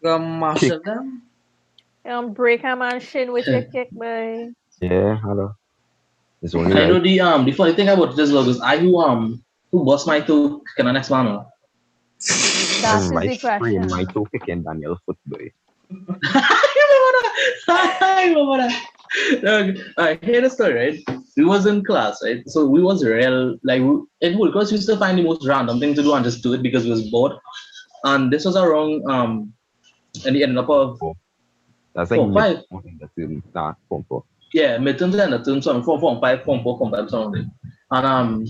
You gonna mash at them. Break a man's shin with your kick, boy. Yeah, hello. It's only I know right. the funny thing about this dog is I who bust my toe can the next man. That is I the sprained my question. toe kicking Daniel foot boy. I remember that. Dog, I hear the story, right? We was in class, right? So we was real like in whole class we used to find the most random thing to do and just do it because we was bored. And this was around at the end up of Oh, that's like 4-5. form 4. Yeah, midterms and the terms on 4-5, form 5 something. And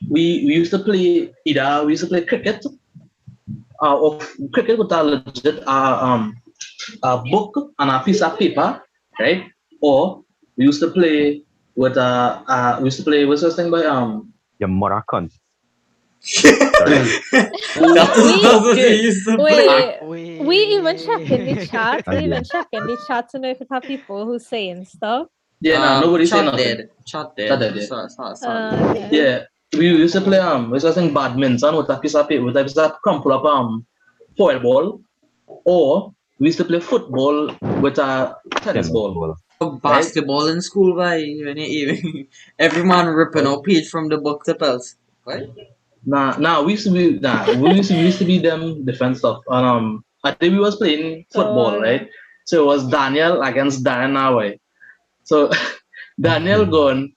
we used to play either we used to play cricket or cricket with a legit a book and a piece of paper, right? Or we used to play with we used to play what's this thing by Your mother cunt. That's what they used to play. We even check in the chat. We even check in the chat to know if it have people who saying stuff. Yeah, nobody say Chat nothing. dead. Chat Chat dead. dead, Sorry. Okay. Yeah, we used to play what's this thing badminton with a piece of paper with a piece of crumple up foil ball, or we used to play football with a tennis ball. Basketball in school, right? Even every man ripping out page from the book to pels, right? Nah, we used to be them defense stuff. And I think we was playing football, right? So it was Daniel against Darren now, right? So Daniel going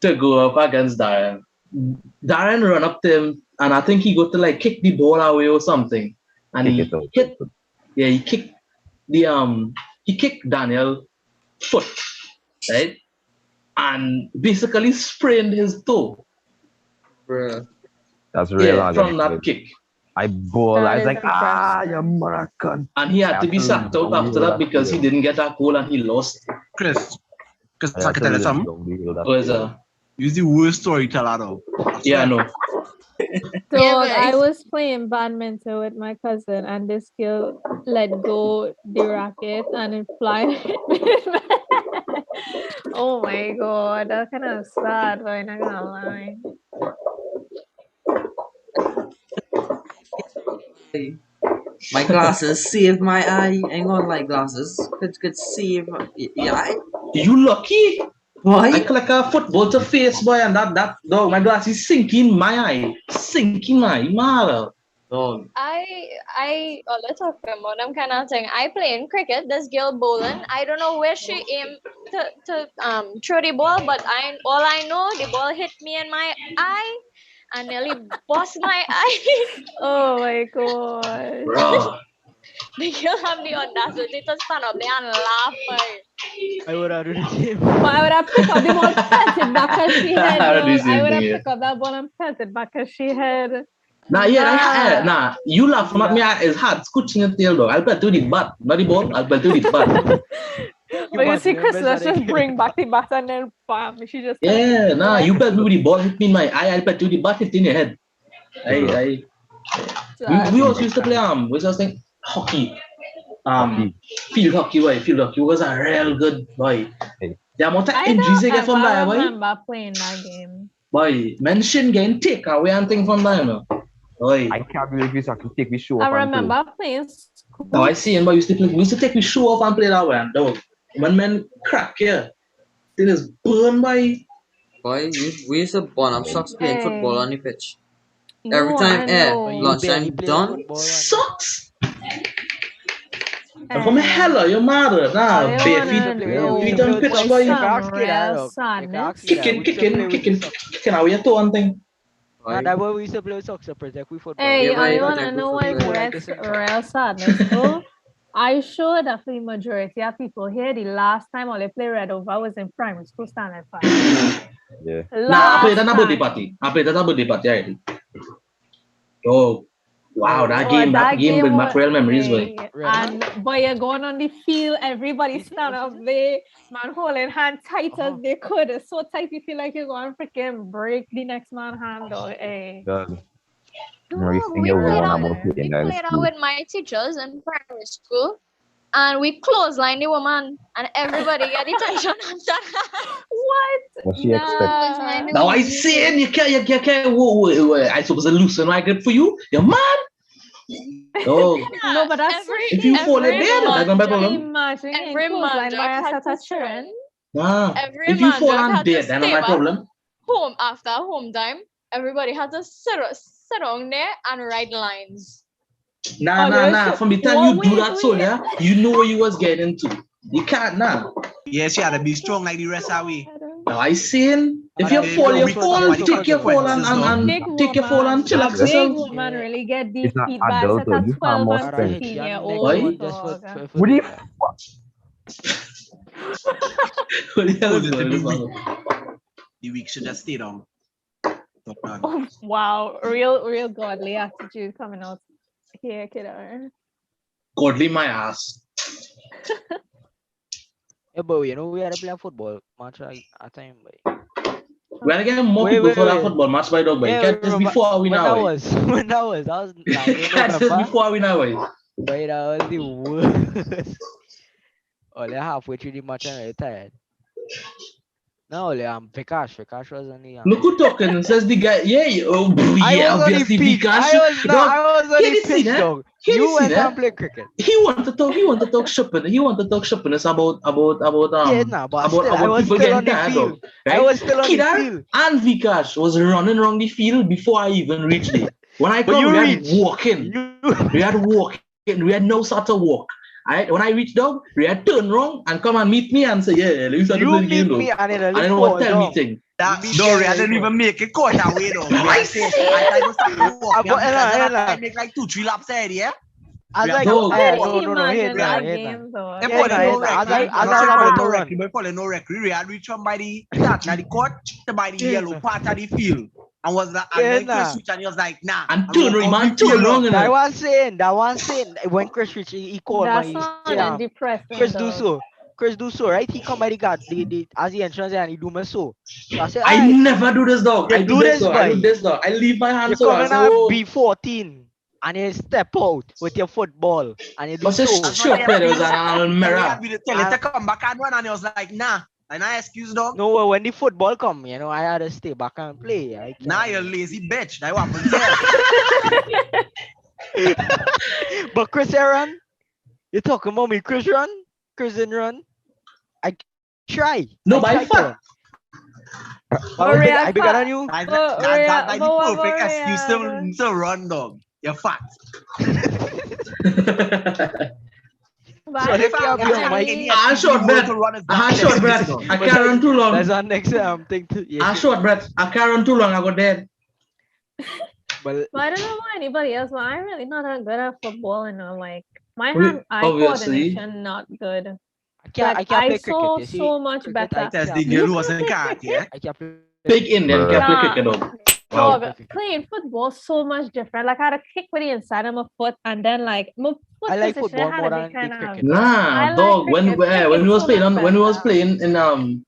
to go up against Darren. Darren run up to him, and I think he got to like kick the ball away or something, and he hit. Yeah, he kicked he kicked Daniel foot, right? And basically sprained his toe. Bruh. That's real. Yeah, from that kick. I ball. I was like, you mother cunt. And he had to be sacked out after that because he didn't get a goal and he lost. Chris, I can tell you something. He's the worst storyteller though. Yeah, I know. So I was playing badminton with my cousin, and this girl let go the racket and it fly. Oh my god, that's kind of sad, but I'm not gonna lie. My glasses saved my eye. Hang on, like glasses could save your eye. You lucky. Why? I collect a football to face boy, and that dog, my glasses sinking my eye, sinking my mother. Dog. Let's talk about them kind of thing. I play in cricket. This girl bowling. I don't know where she aimed to throw the ball, but all I know the ball hit me in my eye and nearly bust my eye. Oh my gosh. Bro. The girl have the audacity to stand up there and laugh. I would have do the same. But I would have picked up the ball, pelt it back as she had. I would do the I same would have thing, yeah. picked up that ball and pelt it back as she had. Nah, yeah, nah. You laughing at me is hard. Scooching your tail, dog. I'll bet to the bat, not the ball. I'll bet to the bat. But you see, Christmas just bring back the bat and then bam, she just. Yeah, nah. You bet me with the ball hit me in my eye. I'll bet to the bat hit in your head. We also used to play we just think hockey. Field hockey, boy. Field hockey was a real good boy. The amount of injuries they get from that, boy. I remember playing that game. Boy, mention getting take away and thing from that, you know. Boy. I can't believe we can take we show I off. remember playing. Now I see, but we used to take we show off and play that way, and dog. When men crack here, it is burn by. Boy, we used to burn up socks playing football on the pitch. You Every time, lunchtime done. Sucks. And from hella, your mother, nah, baby, we done pitch by kicking away your toe and thing. And that way we used to play with socks to protect we football. Hey, Yeah, I but want to know why real sadness. So, I sure that the majority of people here, the last time all they play Red Over was in primary school standard 5. Yeah. Nah, I played that birthday party. Already. Oh, wow, that game bring back real memories, boy. And boy, you're going on the field, everybody stand up there, man holding hand tight as they could. It's so tight you feel like you're going to freaking break the next man's hand or hey. We played out with my teachers in primary school, and we clothesline the woman, and everybody get attention after that. What? She expect? Now I saying you can't. Whoa, I suppose to loosen my grip for you. You're mad. Oh. No, but that's if you fall in there, that's not my problem. Imagine every man had to turn. Nah. If you fall on dead, that's not my problem. Home after home time, everybody had to sit down there and write lines. Nah. From the time you do that, Sonia, you know what you was getting into. You can't now. Yes, you had to be strong like the rest of we. Now I saying, if you fall, take your fall and take your fall and chillax yourself. Big woman really get deep feedback at 12 and 15 year old. What do you? The week should just stay down. Oh, wow, real godly attitude coming out here, kiddo. Godly my ass. Yeah, but you know we had to play football match at time, boy. We had to get more people for that football match by dog, boy. Yeah, Catch this before we now. When that was catch this before we now, boy. Boy, that was the worst. Only halfway through the match and I tired. No, Vikash was on the. Look who talking, says the guy. Yeah, obviously Vikash. I was on the pitch, dog. You went and play cricket. He want to talk shopping. He want to talk shoppiness about people getting tired, dog. Right? I was still on Kidar the field. and Vikash was running around the field before I even reached it. When I come, we had walking. We had no sort of walk. When I reached dog, we had turn wrong and come and meet me and say, yeah, let's start the game, though. I don't know what tell me thing. I didn't even make it quite away, though. I said, I start to walk. I make like 2-3 laps ahead, yeah? I was like, no, we had reached from by the start, now the court, by the yellow part of the field. And was that Chris switch and he was like, nah. And turn wrong. That was saying when Chris switch, he called my Chris do so, right? He come by the guard, as the entrance and he do me so. So I said, I never do this, dog. I do this, dog. I leave my hands so. You come in B14 and you step out with your football and you do so. It was an mirror. Tell it to come back and run and he was like, nah. And I excuse dog. No, when the football come, I had to stay back and play. Nah, you lazy bitch. That what happened. But Chris run? You talking about me, Chris run? Chris didn't run? I try. No, by fact. I bigger than you. That's the perfect excuse to run, dog. you're fat. But So they can't be on my I short breath. I short breath. I can't run too long. That's our next thing to I short breath. I can't run too long. I go dead. But I don't know about anybody else, but I'm really not that good at football, and like my We- hand-eye obviously. coordination not good. I can't Like, play I cricket. saw You see, so much cricket, better. That's the can't girl You who can't wasn't play cat, yeah? I can't play. Big Indian can play Nah. cricket dog. Dog, Wow. playing football so much different. Like I had to kick with the inside of my foot, and then like my foot I like position football had more to be than kind the of. cricket. Nah, I like dog. When cricket. when we was So playing much on when we was better. playing in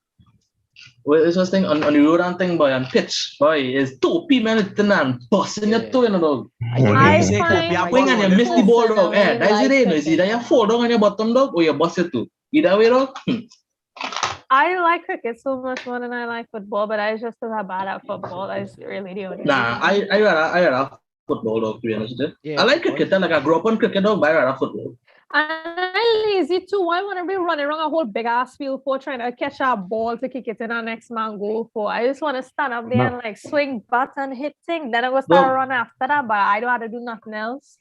well, this was thing on the road and thing boy on pitch boy is 2 man it's and busting your Yeah. toe in the dog. I Say, find Kobe, Wing and you miss the ball dog. personally That's like it. Is cricket either you fall down on your bottom dog or you bust it too. Either way dog. I like cricket so much more than I like football, but I just so bad at football. That's really the only Nah, reason. I rather football dog to be honest with you. Yeah, I like football. cricket. Like I grew up on cricket dog, but I rather football. And I'm lazy too. Why want to be running around a whole big ass field for trying to catch a ball to kick it in our next man goal for? I just want to stand up there and like swing bat and hit thing. Then I go start Dog. a run after that, but I don't have to do nothing else.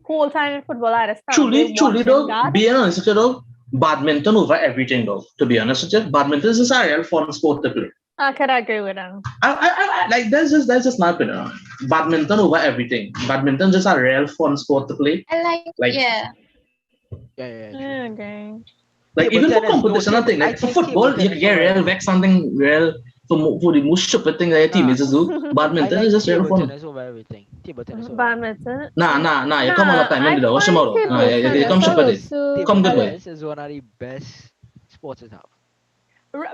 Whole time in football, I just stand up there Truly watching dog, that. being honest with you dog, badminton over everything dog. To be honest with you, badminton is a real fun sport to play. I could agree with that. I like that's just my opinion. Badminton over everything. Badminton just a real fun sport to play. I like, yeah. Yeah. Okay. Like Table even for tennis, competition no, and thing, I like for think football, table you tennis get over real vex something real for the most stupid thing that your teammates do. I Badminton like is just real table fun. tennis over everything. Table tennis over everything. Badminton. Nah, you come on Nah, up time I and do that. What's your find motto? table Nah, you tennis come a ship little it. too. Come good way. Tennis is one of the best sports to have.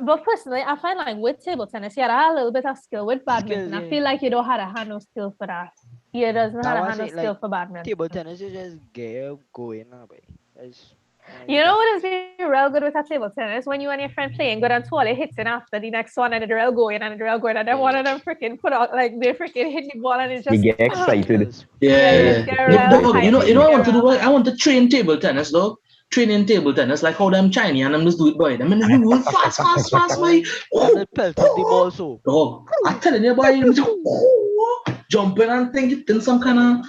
But personally, I find like with table tennis, you had a little bit of skill. With badminton, Skills, I feel like you don't have a hand no skill for that. You doesn't have a hand no Like, skill for badminton. table tennis is just get going now, boy. You know what is real good with a table tennis? When you and your friend playing, go down to all it hits in after the next one, and the real going, and the real going, and then one of them freaking put out like they freaking hit the ball, and it just You get excited. Yeah. get real Dog, hype. you know what I want to do? Get real I want to train table tennis, dog. Training table tennis, like how them Chinese and them just do it, boy. Them and they move fast, boy. Oh, pelt the ball so. Dog, I'm telling you, boy, jumping and thing, hitting some kind of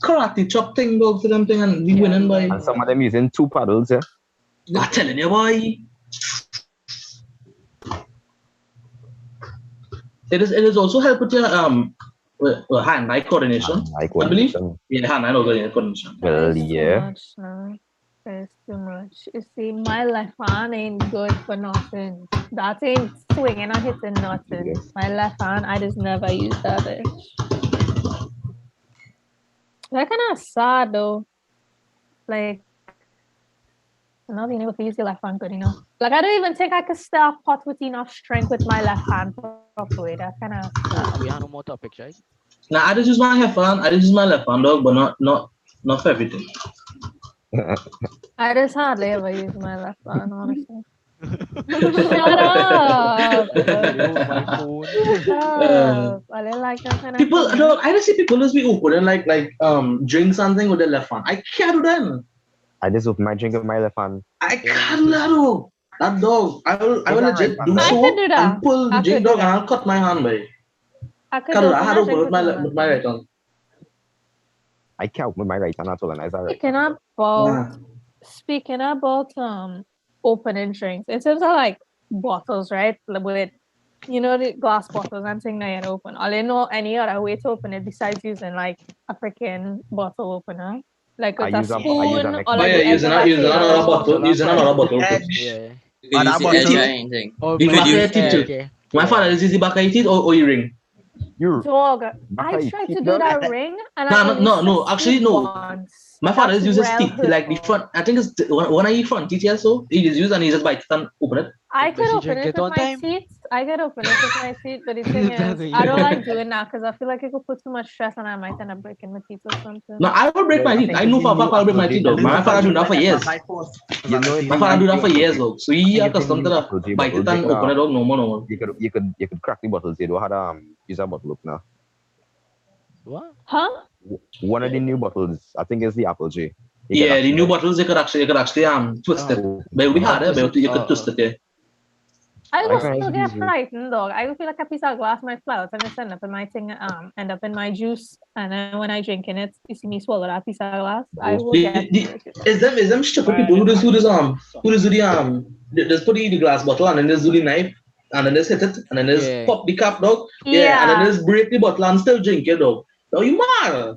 karate chop thing, dog, to them thing, and we winning, boy. And some of them using 2 paddles, yeah. I'm telling you, boy. It is also help with your hand-eye coordination. Eye I believe. coordination. Yeah, hand-eye coordination. Well, Too yeah. much now. There's too much. You see, my left hand ain't good for nothing. That ain't swinging and hitting nothing. My left hand, I just never use that bitch. That kind of sad though. Like, not being able to use your left hand good enough. Like, I don't even think I could start pot with enough strength with my left hand properly. That kind of. We have no more topics, right? Now I just use my left hand. I just use my left hand, dog, but not for everything. I just hardly ever use my left hand, honestly. Shut up! My phone. Shut up! I didn't like that kind of People, thing. dog, I just see people just be open and like drink something with their left hand. I can't do that. I just open my drink with my left hand. I can't do that, dog. That dog, I will legit do I so could do that. and pull the I drink could do dog and that. I'll cut my hand by. I could Can't do that. I open had that to open drink with my right hand. I can't open my right hand at all, and it's alright. Speaking about opening drinks, in terms of like bottles, right? With the glass bottles and thing that you open. I don't know any other way to open it besides using like a freaking bottle opener. Like with I a use a spoon next or bottle. like Yeah, using another bottle. Using another bottle. Yeah. You can use it as anything. Oh, You my could use yeah, it too. okay. My father is the back of your teeth or your ring. Dog, Back I of your tried teeth, to do dog? that ring and I only No. Actually, succeed no. once. My father That's uses real teeth, like the hurtful. front. I think it's when I eat front teeth here, so he just use and he just bite it and open it. I Does could she open drink it it with on my time? teeth. I could open it with my teeth, but the thing is, I don't like doing that because I feel like it could put too much stress and I might end up breaking my teeth or something. No, I will break my teeth. I know for a fact I'll break my teeth, dog. My father do that for years. You know, My father do that for years, dog. So he accustomed to that. Apple Bite it and open it, dog. No more. You could crack the bottles. You don't have to use a bottle opener. What? Huh? One of the new bottles, I think it's the Apple J. Yeah, the new bottles you could actually twist it. But we had it, but you could twist it. Yeah. I I will can't still get use it. frightened, dog. I will feel like a piece of glass might fly out and just end up in my thing, end up in my juice. And then when I drink in it, you see me swallow that piece of glass. I will get irritated. Is them stupid people who just do they just put the glass bottle and then just do the knife and then just hit it and then just Yeah. pop the cap, dog. And then Yeah, just break the bottle and still drink it, dog. No, you mad?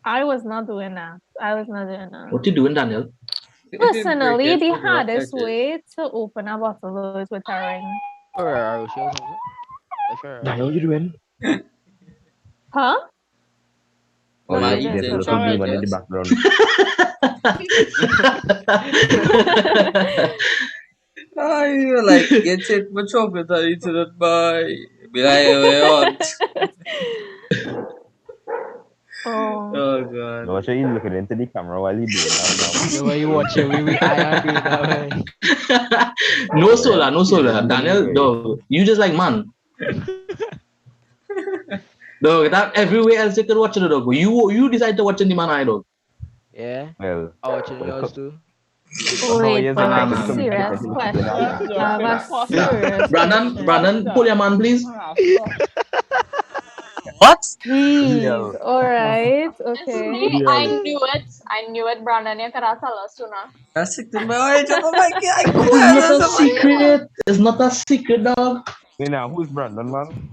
I was not doing that. I was not doing that. What you doing, Daniel? If you break Personally, it, the figure out hardest it. way to open a bottle is with a ring. Ferrero Rocher or something. Like Ferrero Daniel, what Rocher. you doing? Huh? Oh, No, yeah, I My didn't there's a say eating little something. demon in the sandwiches. background. I like get it my chocolate and eat it by be like what? Oh, Oh god. No, actually, he's looking into the camera while he's doing that The way you watch it, I am doing that way. No now. solar, no solar. Daniel, dog, you just like man. Dog, that everywhere else you could watch it, dog. But you decide to watch in the man eye, dog. Yeah. Well, I watching well, yours too. how wait, he is but I have affected a from serious affected question. from I have a Yeah. serious Brandon, question. pull your man, please. What? Jeez. Real. All right. See, Okay. I Real. knew it. I knew it, Brandon. You could have told us sooner. That's it in my eye, just like I It's not a quit. secret. It's not a secret, dog. Hey, now, who's Brandon, man?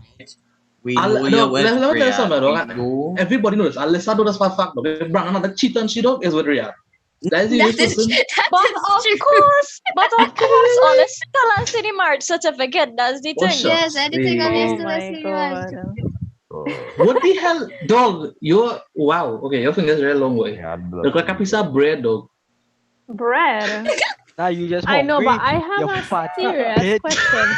We know you Dog, with let me tell you Riyadh. something, We dog. know. Everybody knows. Unless I do this for a fact, dog. If Brandon had a cheat on she, dog, is with Riyadh. That is the That only is person. But that is of true. course, honestly, tell us the marriage certificate. That's the Oh, thing. Yes, shucks. anything on your Oh still a my serious. god. Oh, What the hell, dog? You're wow. Okay, your finger's very long way. yeah, blood. Look like a piece of bread, dog. Bread. Now you just I know, but hungry. I have You a fat serious bitch. question.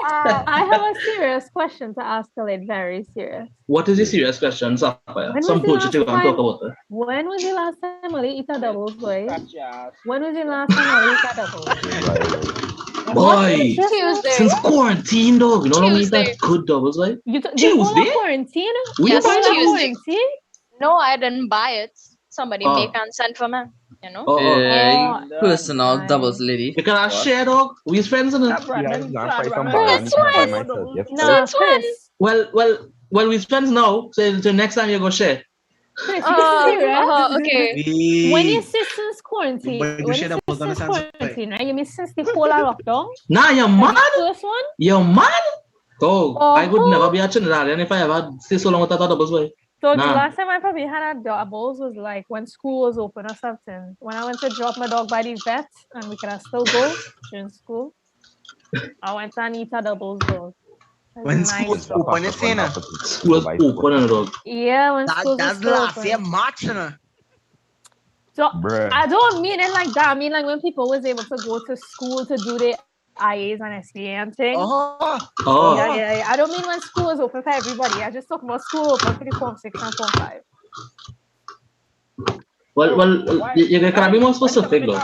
I have a serious question to ask Khalid. Very serious. What is the serious question, Sapphire? When Some was the bullshit last you want to talk time? about. When was the last time Ali eat a doubles, boy? Gotcha. When was the last time Ali eat a doubles? What is Boy, this? Tuesday. since quarantine, dog, you know what I mean? Tuesday. That good doubles, like The whole Tuesday. of quarantine? We Yes, The buy whole of doubles. Tuesday. quarantine? No, I didn't buy it. Somebody make Oh, and send for me. You know. Oh, Personal doubles nice. lady. because I What? share, dog. We friends in it. Yeah, I was gonna try some Since balance by when? myself. Yes, Nah, Since when? Chris. We friends now. So next time you go share. Chris, you serious? Okay. When you say since quarantine, But you when you share say doubles on the since sense of quarantine, right? You mean since the whole of lockdown? Nah, you're Like mad. the first one? You're mad. Dog, I would never Oh, be a Trinidadian if I ever stay so long without a doubles, boy. so the Nah. last time I probably had a doubles was like when school was open or something. When I went to drop my dog by the vet and we could still go during school. I went and eat a doubles dog. When Nice. school's open, you say na? School is open, and dog. Yeah, when schools That's was still last open. year March, you know. So bruh. I don't mean it like that. I mean like when people was able to go to school to do their IAs and SBA and things. Oh. Yeah. I don't mean when school is open for everybody. I just talk about school open for the Form 6 and Form 5. Well, you can be more specific, though.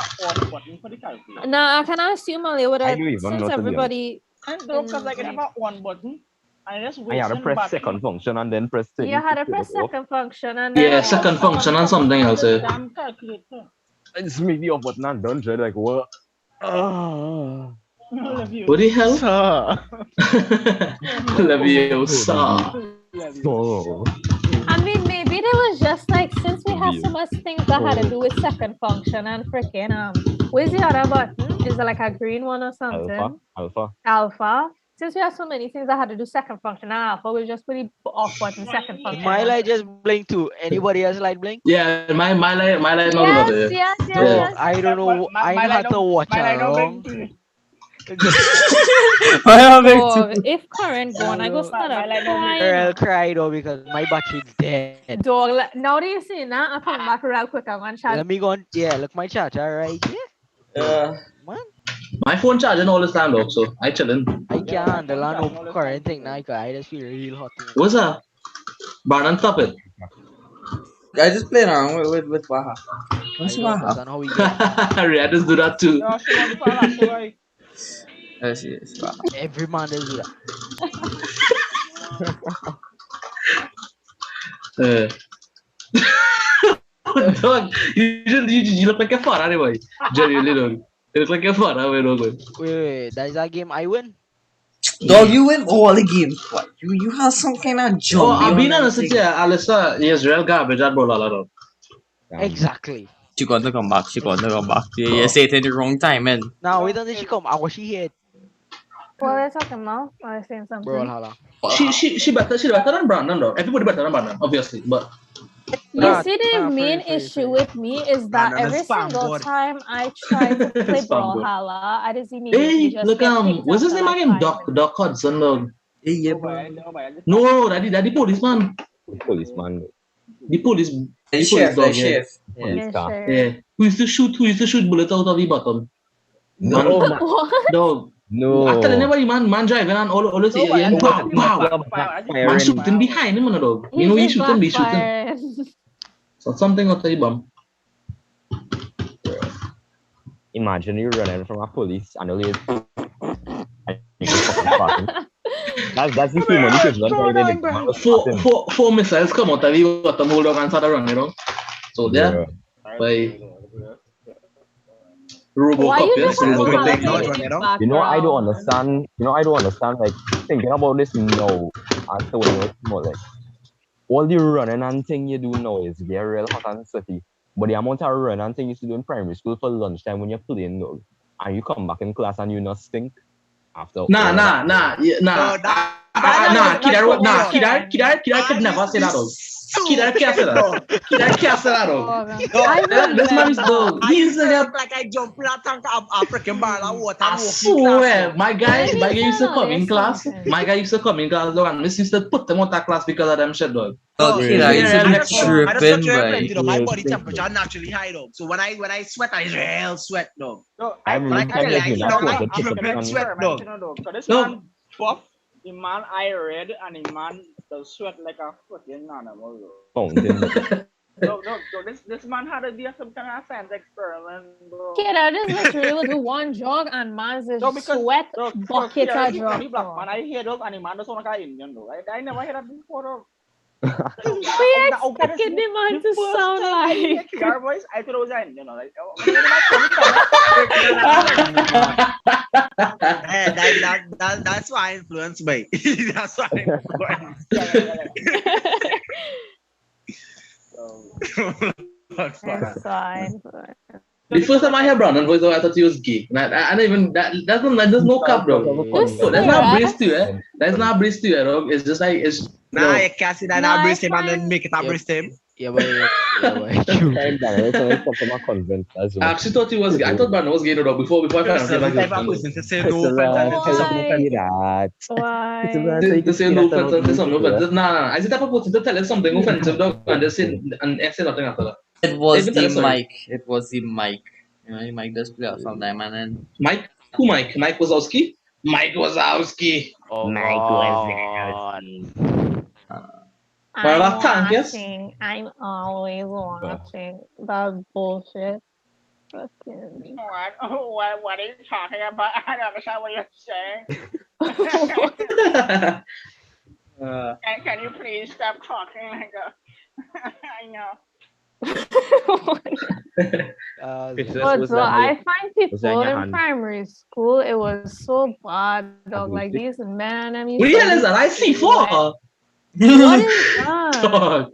Now I can assume Ali would I have don't even since know, to be everybody And though, because like I have a on button, I just I wait had to and press back second function and then press you second. had to press second function and Yeah, then second function and something else. Damn calculator. It's me the off button and done, dread like what? I love you. What the hell? So, Leviosa. So, I mean maybe there was just like since we have so much things that had to do with second function and freaking where's the other button? Is it like a green one or something? Alpha. Since we have so many things that had to do second function and alpha, we just put the off button second function. My light just blink too. Anybody else light blink? Yeah, my light not Yes, over there. yes. Yeah. I don't know. I had to watch around. Dog, if current gone, I go start up Girl crying. cry though because my battery's dead. Dog, now that you see now, I'm coming back real quick. I'm gonna chat. Let me go on. Yeah, look my charger right here. Man, My phone charging all this time, dog, so I chilling. I can't handle no current thing now because I just feel real hot. What's that? Brandon, stop it. I just playing around with Waha. What's I don't Waha? understand how we get Rihanna's do that too. Yes, Waha. every man does do that. Dog, you look like a far anyway. Genuinely, dog. It looks like your father. We're no good. Wait, that is a game I win. Dog, you win all the games. What? You have some kind of Oh, zombie I've on been that honest with you, thing. Alyssa. Yes, real garbage at Bolala. Exactly. She got to come back. She got to come back. You say it in the wrong time, man. Now wait until she come. I was she hit. What are they talking about? Are they saying Bro, something? hala. She better than Brandon though. Everybody better than Brandon, obviously. But You Nah, see, the nah, main free. issue with me is that Brandon is every spam single god. time I try to play Spam god. Brawlhalla, I just immediately hey, just look get kicked what's his after name like again? 5 minutes. Doc Hudson dog. Hey, yeah, Oh, bro. boy, No, that the policeman. Policeman. The police The police chef, the dog, yeah. chef. Yeah. Police Yeah, car. sure. Yeah. Who used to shoot bullets out of the bottom? No, Man, man. What? dog. No. I tell anybody, man driving and all see No, and but pow, It pow. was Man backfiring. shooting behind him, man, dog. You He's know, just be shooting. backfiring. So something out of the bomb. Imagine you running from a police and only and you go fucking passing. That's the human equivalent right there. The man was passing. Four missiles come out of the bottom, hold on and start running, you know. So there, Bruh. by Why Robocop, you yes, just Missiles want come Robocop. Hala take to dodge be on the it, though. You know, I don't background? understand. I don't understand. Like thinking about this now, as to when you were small, like all the running and thing you do now is get real hot and sweaty. But the amount of running and thing you used to do in primary school for lunchtime when you're playing now, and you come back in class and you not stink after all Nah, that. No, Kidar could never say that, dog. Kidar can't say that. dog. Kidar can't say that, dog. I This man is remember. dog. I He's used to like look like I jumped in a tank of a freaking barrel of water I and walk in swear, class. my guy Let me used to tell come you in class. something. My guy used to come in class, dog, and Miss used to put them out of class because of them shit, dog. Dog, Okay, He's that a used real to be I just look tripping, real boy. plenty, though. My Real body stink, temperature naturally high, dog. So when I sweat, I real sweat, dog. No, I When I remember tell you, I you hit that down was like a tip of dripping the sweat, dog. So this No. man buff, the man I read, and the man does sweat like a fucking animal. fountain. This man had to do some kind of science experiment, bro. Kid, I just literally will do one jog and man's No, because sweat no, bucket I a keep drop. me black man. I hear those and the man does sound like an Indian though. I never heard that before though. We expected the man to sound I hear like. your voice, I thought it was an Indian. Like, That's why I influenced me. That's why I influenced. It's fine. The first time I heard Brandon voice, I thought he was gay. And even there's no cap, dog. You So there's not a brace serious? to it. There's not a brace to it, dog. It's just like it's. Nah, you can't see that Nah, I breast I him and then find- make it a breast him. Yeah, boy. Time down. It's only come from a convent as I well. actually thought he was gay. I thought Brandon was gay, though, before I found out he The was type of gay. person to say no offense and then say something. Why? Why? To say no offense, say something offensive. Nah. I said that person to tell us something offensive, dog, and they say nothing after that. It was Even tell the us sorry. mic. It was the mic. You know, the mic does play out sometime, and then Mike? Who Mike? Mike Wazowski? Mike Wazowski. Oh, Mike God. Well, that tank, yes? I'm always watching. That bullshit. Fucking. what are you talking about? I don't understand what you're saying. Can you please stop talking like that? I know. But so I find people in primary school, it was so bad, dog. Like these men, I mean, What the hell is that? I see four. what is that? Dog.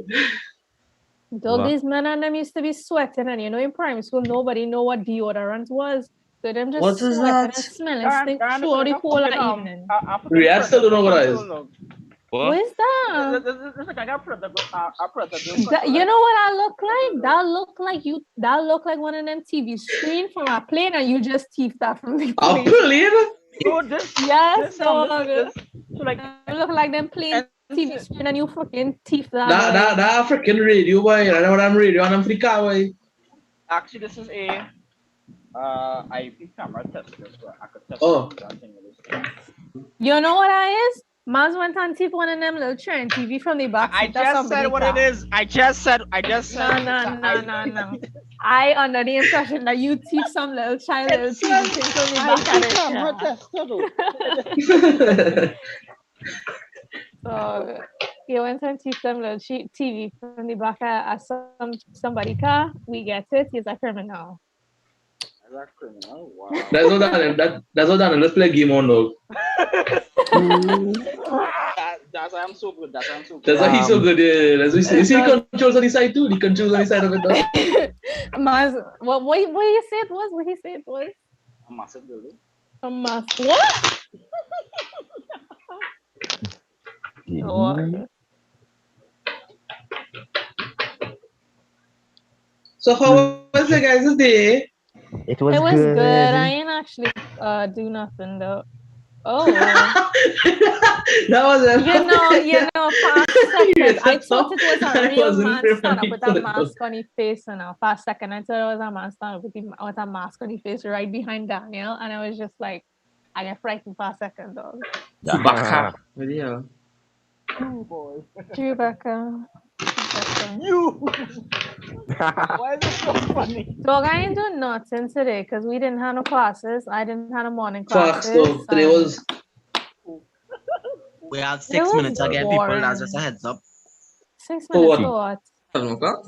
Dog, these men and them used to be sweating, and you know, in primary school, nobody know what deodorant was. So them just What is sweating that? and smelling stink through the whole evening. I still don't know what that is. What is that? This is like a You know what I look like? That look like one of them TV screen from a plane, and you just teeth that from the A plane. plane? Oh, this. Yes, So like you look like them plane TV screen, and you fucking teeth that. That freaking radio, boy. I know what I'm radio, and I'm free car, boy. Actually, this is a IP camera test. I could test something with this. You know what I is? Maz went and teeth one of them little trend TV from the back. I just said what it is. I just said. No. I under the impression that you teach some little child little TV thing from the back of it. So you went and teach them little TV from the back of somebody car. We get it. He's a criminal. As a criminal, wow. That's what that's what Daniel. Let's play a game on dog. That's why I'm so good. That's why I'm so good. That's why he's so good. Yeah, that's what he says. You see the controls on the side too. The controls on the side of it. Dog. What do you say it was? What he say it was? A massive building. A mass. What? Lord. So how was the guys' day? It was, It was good. good. I ain't actually do nothing though. Oh. That was a You know, for a second, I thought it was a I real wasn't man stand up with a prepared for mask on his face, and for a second, I thought it was a man stand up with a mask on his face right behind Daniel, and I was just like, I get frightened for a second, dog. Chewbacca. Video. Oh boy. Chewbacca. You. Why is it so funny? Dog, I ain't doing nothing today because we didn't have no classes. I didn't have no morning Facts classes. though. Today was We have It 6 was minutes again, people. That's just a boring. heads up. 6 For minutes what? for what? 7 o'clock?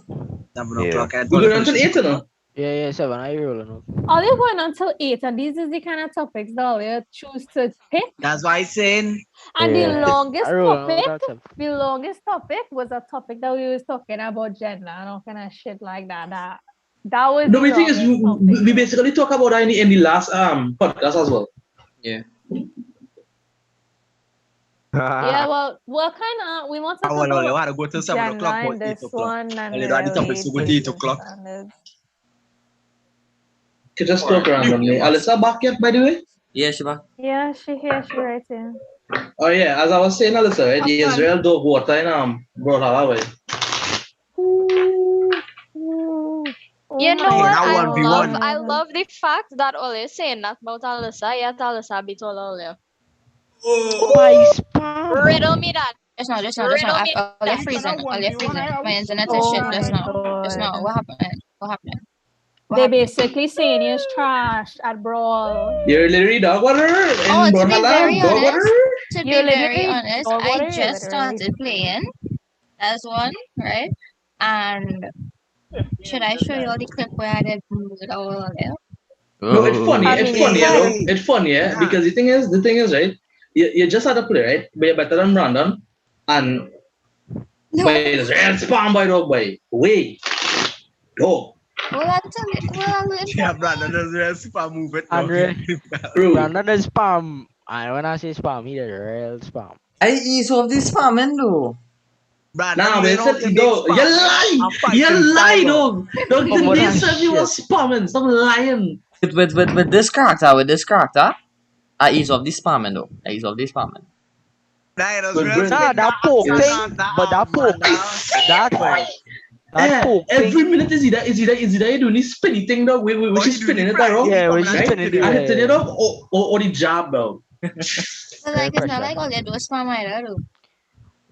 7 Yeah. o'clock. and we good until 8, you know. Yeah, 7. Are you rolling up? Are you going until 8? And these is the kind of topics that you choose to pick. That's why I'm saying. And Yeah. the longest I roll on topic, without seven. the longest topic was a topic that we was talking about gender and all kind of shit like that. That was No, the the thing is, longest topic. we basically talk about that in the last podcast as well. Yeah. Yeah, well, kind of. We want to talk Well, you about want to go till 7 gender o'clock, in but 8 this o'clock. one and Well, you know, the topics to go to 8 o'clock. You just talk randomly. Alyssa back yet, by the way? Yeah, Shiba. Yeah, she here, she right here. Oh yeah, as I was saying, Alyssa, right? The Okay. Israel dog water in Broughalla, right? You know my what? now I 1v1. love the fact that Ole is saying that about Alyssa, yet Alyssa beat Ole. My spam. Riddle me that. Just now. Riddle me All your that. freezing. All your freezing. My internet is Oh shit my just now. Just now. God. What happened? What happened? They basically saying he's trash at Brawl. You're literally dog water Oh, in to be very Broughalla, dog water? honest, You're literally dog water, I you're just literally- started playing as one, right? And should I show you all the clip where I did with all of it? No, it's funny. I It's mean, funny, you it's know. funny. It's funny, yeah. Because the thing is, right? You just had to play, right? But you're better than Brandon, and by Israel spam by dog by way, dog. Well, I'll tell you. Yeah, Brandon is real spam move it. Andre. True. Brandon is spam. And when I say spam, he is real spam. I ease off this farming though. Brandon, Nah, you man, ain't how said, to dog, make you spam. lie! I'm You fighting lie, fiber. dog! Dog, Oh, what they a said you shit. was spamming. Stop lying. With this character, I ease off this spamming though. I ease off this spamming. Nah, it was But real Brent- Nah, spit that poke action thing. on that But that arm, poke. man, That poke every thing. minute is either you doing this spinny thing, dog, which Oh, is you do spinning the it pride. around. Yeah, Come when on, she's I spinning hit it, it. And yeah. hitting it up or the jab, dog. But like, it's not pressure. like all you do is spam either, though.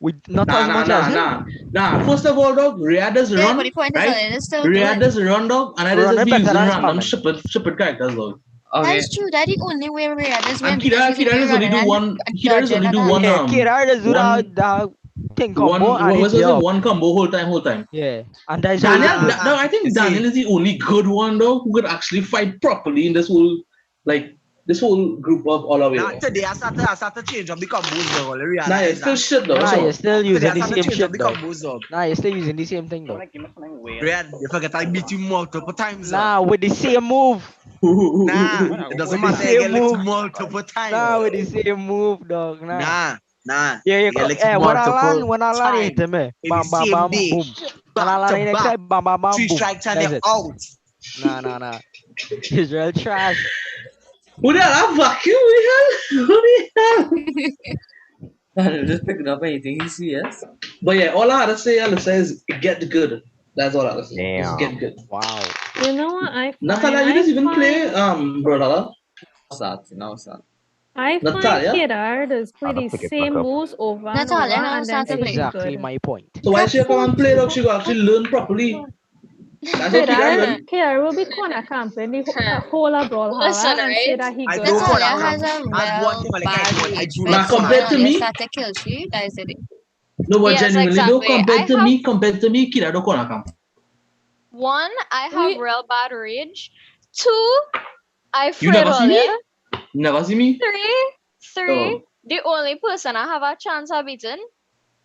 We not as much as him. Nah. First of all, dog, Rhea does Yeah, run, but the point is, right? it's still Rhea good. does run, dog, and I just Running be better using than random spamming. stupid characters, dog. That Okay. is true. That's the only way we are. This And way because Kira does only do one. Kira does only do one. Yeah, Kira just do one- that thing combo One, and what was hit it? you up. One combo whole time. Yeah, and that's Daniel, how no, I think see. Daniel is the only good one though who could actually fight properly in this whole group of all of Nah, it. today I start to change up the combos though. I realize Nah, it's still that. shit though. Nah, So. you're still Today using I the start to same change up shit the though. combos though. Nah, you're still using the same thing though. Like, you must something weird. Red, you forget I beat you multiple times. Nah, with the same move. Nah, it doesn't With the matter. You same get licked move. multiple times. Nah, with the same move, dog. Nah. Nah. Yeah, You get licked when I multiple land, hit times. him, eh? In Bam, the bam, same bam, day. boom. When I Back land to in next back. time, bam, bam, bam, 3 boom. strikes and That's they're it. out. Nah. Israel trash. Who the hell? Vacuum? Who the hell? Just picking up anything he sees. Yes? But yeah, all I had to say, Alyssa, is get good. That's all I had to say. Just Damn. get good. Wow. You know what I find? Natalia, you just even play Brodala. No, sir. I find Natalia? Kira does pretty pick it same back up. moves over and Natalia over, knows and then how to she's play. Exactly good. my point. So why she come and play dog? She go actually learn properly. That's what Kira learn. Kira will be corner camping the whole of Brawlhalla Listen, and say right? that he I good. don't Natalia corner has camp. a That's one real thing I like. bad I reach. do When Nah, not corner compared to someone me- start to kill she, that is it. No, but Yes, genuinely though, exactly. compared to me, Kira don't corner camp. One, I have real bad rage. 2, I You afraid never all see me? yeah. You never see me? 3, Oh. the only person I have a chance of beating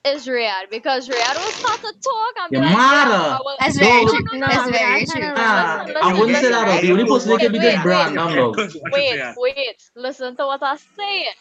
is Riyadh because Riyadh will start to talk and be You're like, yeah, mad. I will. That's No, very No, true. no, no, That's no. very Listen, true. listen, I wouldn't say that, listen, though. right? The only person that can beat is Wait, Brandon, though. wait. Listen to what I'm saying.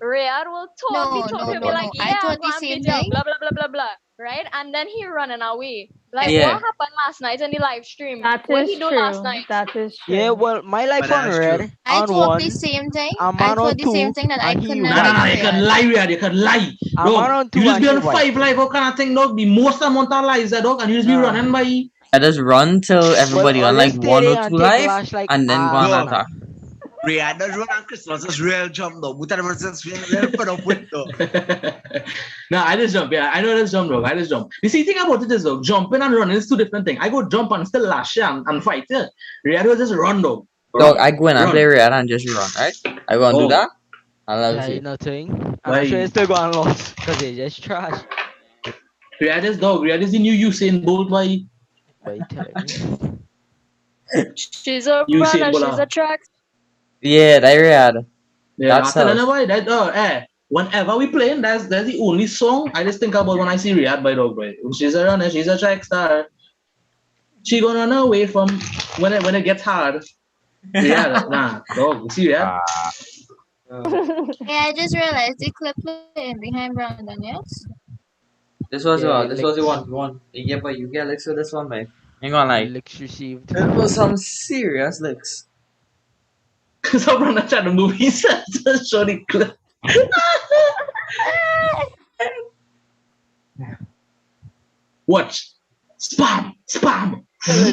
Riyadh will No, talk, no, he'll be no, like, no. I yeah, thought go the and same beat you, thing. blah, blah, blah, blah, blah. Right? And then he running away. Like, Yeah. what happened last night in the live stream? That What is he do true. last night? That is true. Yeah, well, my life But on that's red, true. I on thought 1, the same thing. I'm I on thought the 2, same thing that I and could he not No, white. beat you can Riyadh. lie, Riyadh. You can lie. I'm Dog, on 2 you just and be he on white. 5 live, what kind of thing, dog? The most amount of lives, that dog, and you just be Nah. running by. I just run till everybody Well, on like just stay 1 or there 2 and take life, flash like and then go on Dog. attack. Riyadh does run on Christmas is real jump though. But I'm just real fed up with though. No, I just jump. Yeah, I know this jump, dog. I just jump. You see, thing about it is, dog, jumping and running is two different things. I go jump and still lash and fight. Yeah. Riyadh will just run, dog. Dog, Run. I go in and play Red and just run, right? I go and do Oh. that. I'll never Yeah, see. you nothing. And Why? I'm sure it's still going lost because they just trash. Riyadh is dog. Riyadh is the new Usain Bolt. Why? Why you telling me? She's a You say, runner, she's Bola. a track. Yeah, that Red. Yeah, That's I'm telling how. you why. Whenever we playing, that's the only song I just think about when I see Riyadh by dog, boy. She's a runner. She's a track star. She gonna run away from when it gets hard. Riyadh, nah, dog. You see Riyadh? Yeah, I just realized the clip playing behind Brandon, yes? This was Yeah, this was the one. Yeah, but you get licks with this one, man. Ain't gonna lie. licks received. It was some serious licks. So Brandon tried to move his head to show the clip. Watch. Spam, spam,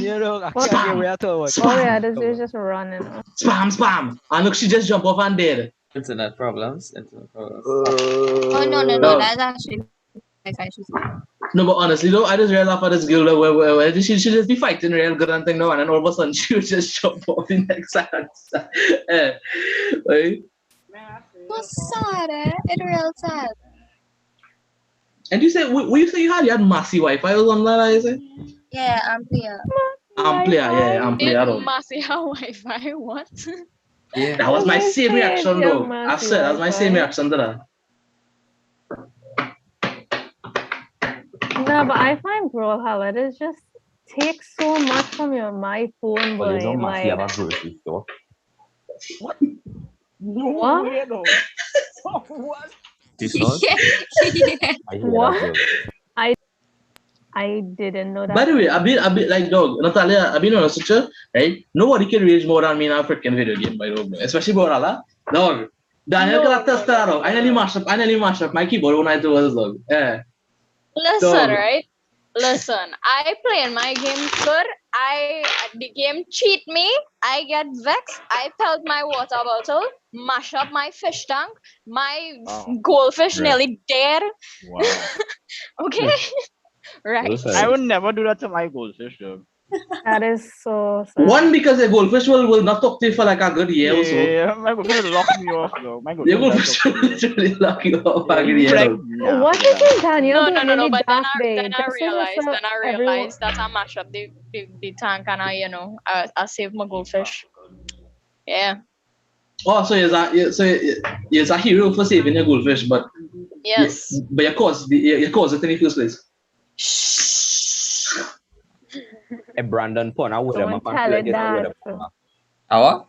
You know, I can't get where I thought was. Oh yeah, this is just running. spam, spam. And look, she just jump off and dead. Internet problems. Internet problems. Oh, no, No. that's actually Wi-Fi. No, but honestly though, I just realized after this girl that where she just be fighting real good and thing now, and then all of a sudden she would just jump off the next side. Right? What's sad, eh? It's real sad. And you said, what you say you had massive Wi-Fi on that, is it? Yeah, I'm clear. Amplia, yeah, Amplia. Did Massey have Wi-Fi? What? Yeah. That was my same reaction, Your though. I said that was my same reaction to that. No, but I find Brawlhalla it just takes so much from my phone, Well, there's no boy. massive Like, grocery store. No What? way, though. What? You saw it? Yeah. I hear What? that, girl. I didn't know that. By the way, a bit like dog, Natalia, I've been on a switcher, right? Nobody can rage more than me in a freaking video game, by the way. Especially Borala. Dog. Daniel No, can test that out. I nearly mash up my keyboard when I do this, dog. Yeah. Listen, Dog. right? Listen, I play in my game good. The game cheat me. I get vexed. I pelt my water bottle, mash up my fish tank. My goldfish Right. nearly dead. Wow. Okay, right. Listen, I would never do that to my goldfish, though. That is so sad. One, because the goldfish will not talk to you for like a good year or so. Yeah, my goldfish will lock me off, though. My The goldfish goldfish will literally lock you up a good year. like, dog. nah, What forget is it, Daniel? No, doing no, in no. the But then dark day? I Just so everyone- realized that I mash up the tank and I save my goldfish. Yeah. Oh, so you're a hero for saving your goldfish, but Yes. but you caused it in the first place. hey, Brandon, put a weather Don't map and tell play it against a weather that. map. Our?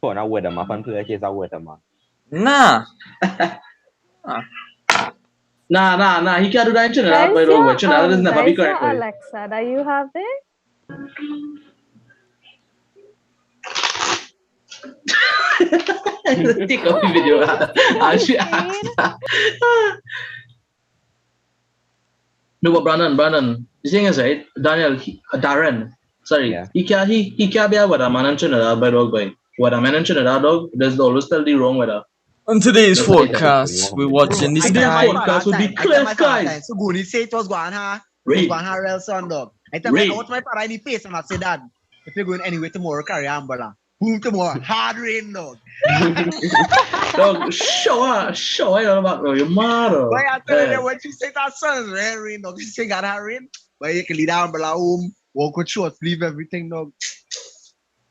Put a weather map and play against a weather map. Nah. Nah. He can't do that in Trinidad, That by is the way. your, Trinidad is never be that is your correct, right? Alexa that you have there? Take off the video. And she asked that. No, but Brandon, the thing is, right, Darren, sorry, Yeah. he can't be a weatherman in Trinidad, by dog, boy. Weatherman in Trinidad, dog, there's always tell the wrong weather. On today's That's right. forecast, we're watching the I did sky. podcast would be clear skies. So Gooni say it was going her. Rain. It was going her real son, dog. I tell Rain. me, what's my father in the face and I say, Dad, if you're going anywhere tomorrow, carry an umbrella. Boom tomorrow, hard rain, dog. Dog, shower, you know about, bro, you're mad, oh. But I tell you, when she say that son is real rain, dog, she say got her rain. But you can leave the umbrella home, walk with short sleeve, everything, dog.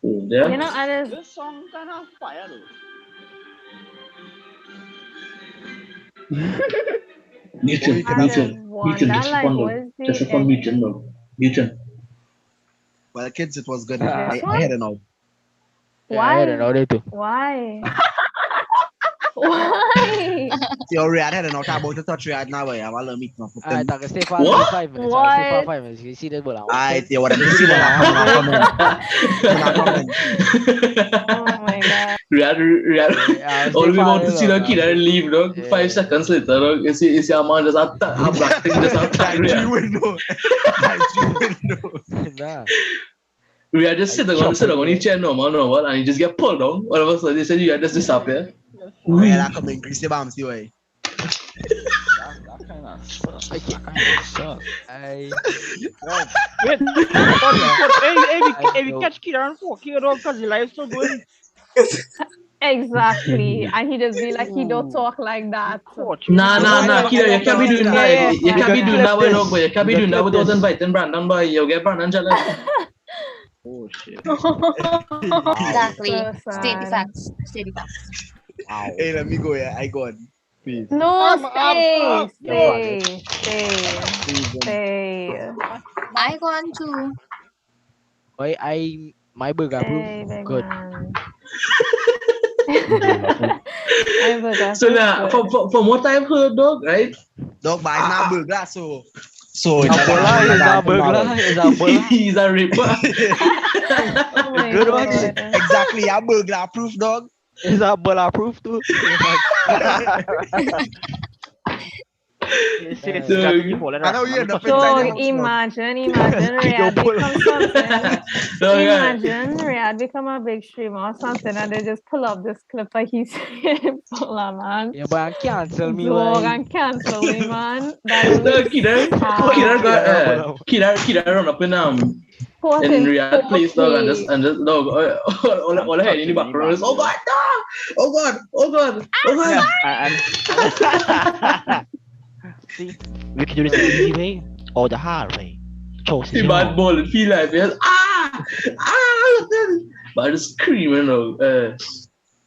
Yeah. You know, and This song kind of fire though. Newton, I just wonder, just for like, fun though. was Just for the fun, Newton though. Newton. Well, kids, it was good. this I one? had it now. Yeah, I had Why? another too. Why? Why? Yo, Ray, I had it now. Talk about the touch Ray now. I want to meet my I them. talk stay for What? 5 minutes. I stay for What? 5 minutes. You see this ball? I tell you what, I'm see that I'm coming. Oh my god. Yeah, All stay we for want to see the long. kid and leave, dog. 5 seconds later, dog. You see a man just attack, a black thing just attack Like, Riyadh. window. Nah. Riyadh just sit on his chair normal, and he just get pulled down. All of a sudden, they said you just disappear. Oh, yeah, that coming. Chris, the bomb, see why. That kind of sucks. That kind of sucks. I Wait, hey, we catch Kira and 4K dog because the life so good. Exactly. And he just be like, he don't talk like that. Nah, Kira, you can't be doing that. Yeah. You can't be doing that, boy, dog. But you can't be You doing that clip without this. inviting Brandon, boy. You'll get Brandon jealous. Oh shit. Exactly. So State the sad. facts. State the facts. Wow. Hey, let me go, yeah. I go on. Please. No, stay. You're Stay. I gone to my burger Stay, proof big good. man. I forgot. So now, from what I've heard, dog, right? Dog, but it's not burglar, so. So, Is a burglar. He's a ripper. Oh my Good one. god. Exactly, a burglar proof, dog. Is a bulletproof too? I know you're the So inside imagine Riyadh become something. Imagine Riyadh become a big streamer or something and they just pull up this clip that he's pull up, man. Yeah, but cancel me, Dog boy. and cancel me, man. That is No, Kira run up in Riyadh place, dog, and just dog, all I heard in the background is, oh god, no! oh god. See, we can do this the easy way or the hard way. Choose The bad ball and feel like yes, but I just screaming, dog.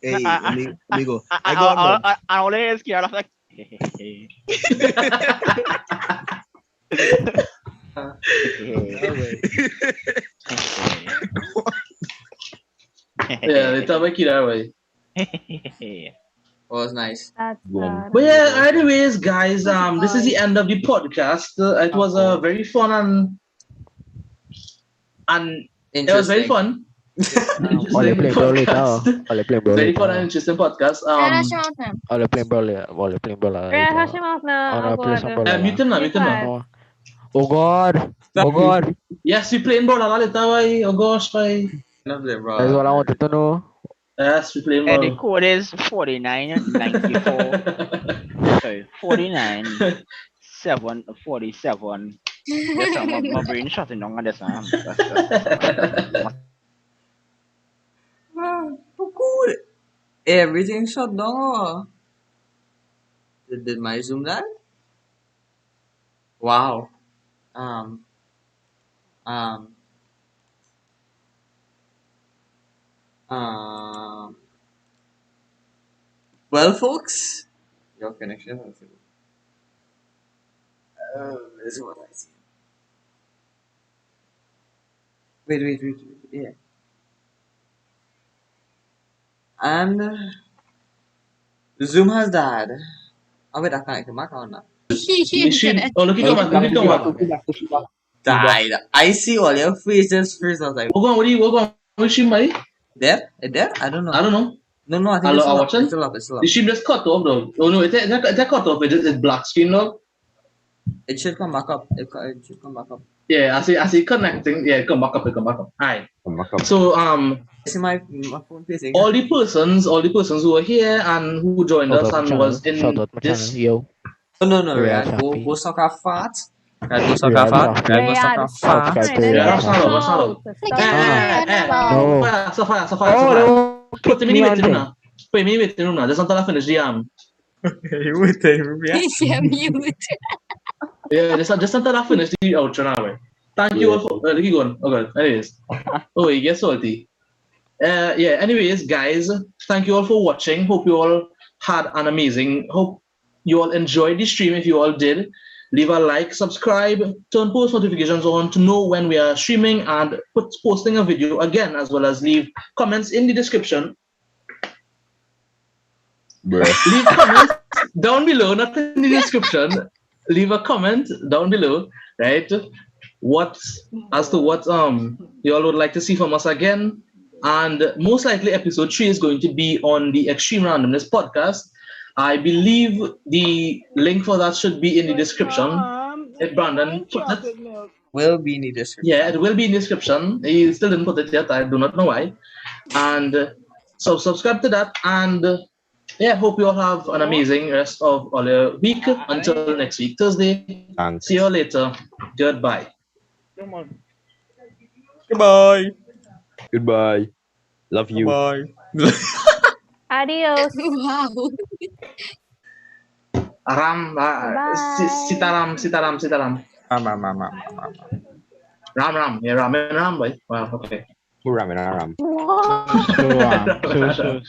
Hey, let me go. I go on, I only scared of like. Yeah, they tell me Kira way. Was nice. That's sad. But yeah, anyways, guys, this is the end of the podcast. It was very fun and it was very fun. Only play bro later. Only play bro Very fun and later. interesting podcast. Only play bro later. Only play bro later. Riyadh, hush him off now. Only Oh play some bro god. Mute him now, Be mute him now. quiet. Oh god. Oh god. Yes, we playing ball later, why? Oh gosh, why? That's what I wanted to know. Yes, we playing And the ball. code is 4994. Sorry, 49 747. Yes, my brain shutting down on this one. Cool. Everything shut down. Or? Did my Zoom die? Wow. Um. Well, folks, your connection has been. This is what I see. Wait. Yeah. And Zoom has died. Oh wait, I can't come back on now. Oh, look, come back. Died. I see all your faces first. I was like, We're going with stream, buddy? there? I don't know. I don't know. No, I think it's still up. The stream just cut off, though. Oh no, it cut off. It's black screen, though. It should come back up. It should come back up. Yeah, I see connecting. Yeah, come back up. Alright. So I see my phone facing. all the persons who were here and who joined us and was in this. Yo. No, right? Go suck a fat. Right, go suck a fat. Right, go suck a fat. Yeah, that's not all. No. Put me in the waiting room now. Put me in the waiting room now. Just until I finish the You waiting room, yeah? Yeah, mute. Yeah, just until I finish the outro now. Thank you all for keep going. Oh god. Anyways. Oh, you get salty. Yeah. Anyways, guys, thank you all for watching. Hope you all had an amazing. Hope you all enjoyed the stream. If you all did, leave a like, subscribe, turn post notifications on to know when we are streaming and posting a video again, as well as leave comments in the description. Bruh. Leave comments down below, not in the description. Leave a comment down below, right? What as to what you all would like to see from us again. And most likely episode 3 is going to be on the Extreme Randomness podcast. I believe the link for that should be in the description. If Brandon put it. Will be in the description. Yeah, it will be in the description. He still didn't put it yet. I do not know why. And so subscribe to that. And yeah, hope you all have an amazing rest of all your week. Until next week, Thursday. Thanks. See you all later. Goodbye. Come on. Goodbye. Goodbye. Love you. Bye. Adios. Wow. Ram, sitaram. Ram. Yeah, Ram and Ram, boy. Wow, okay. Who ram and ram? What? So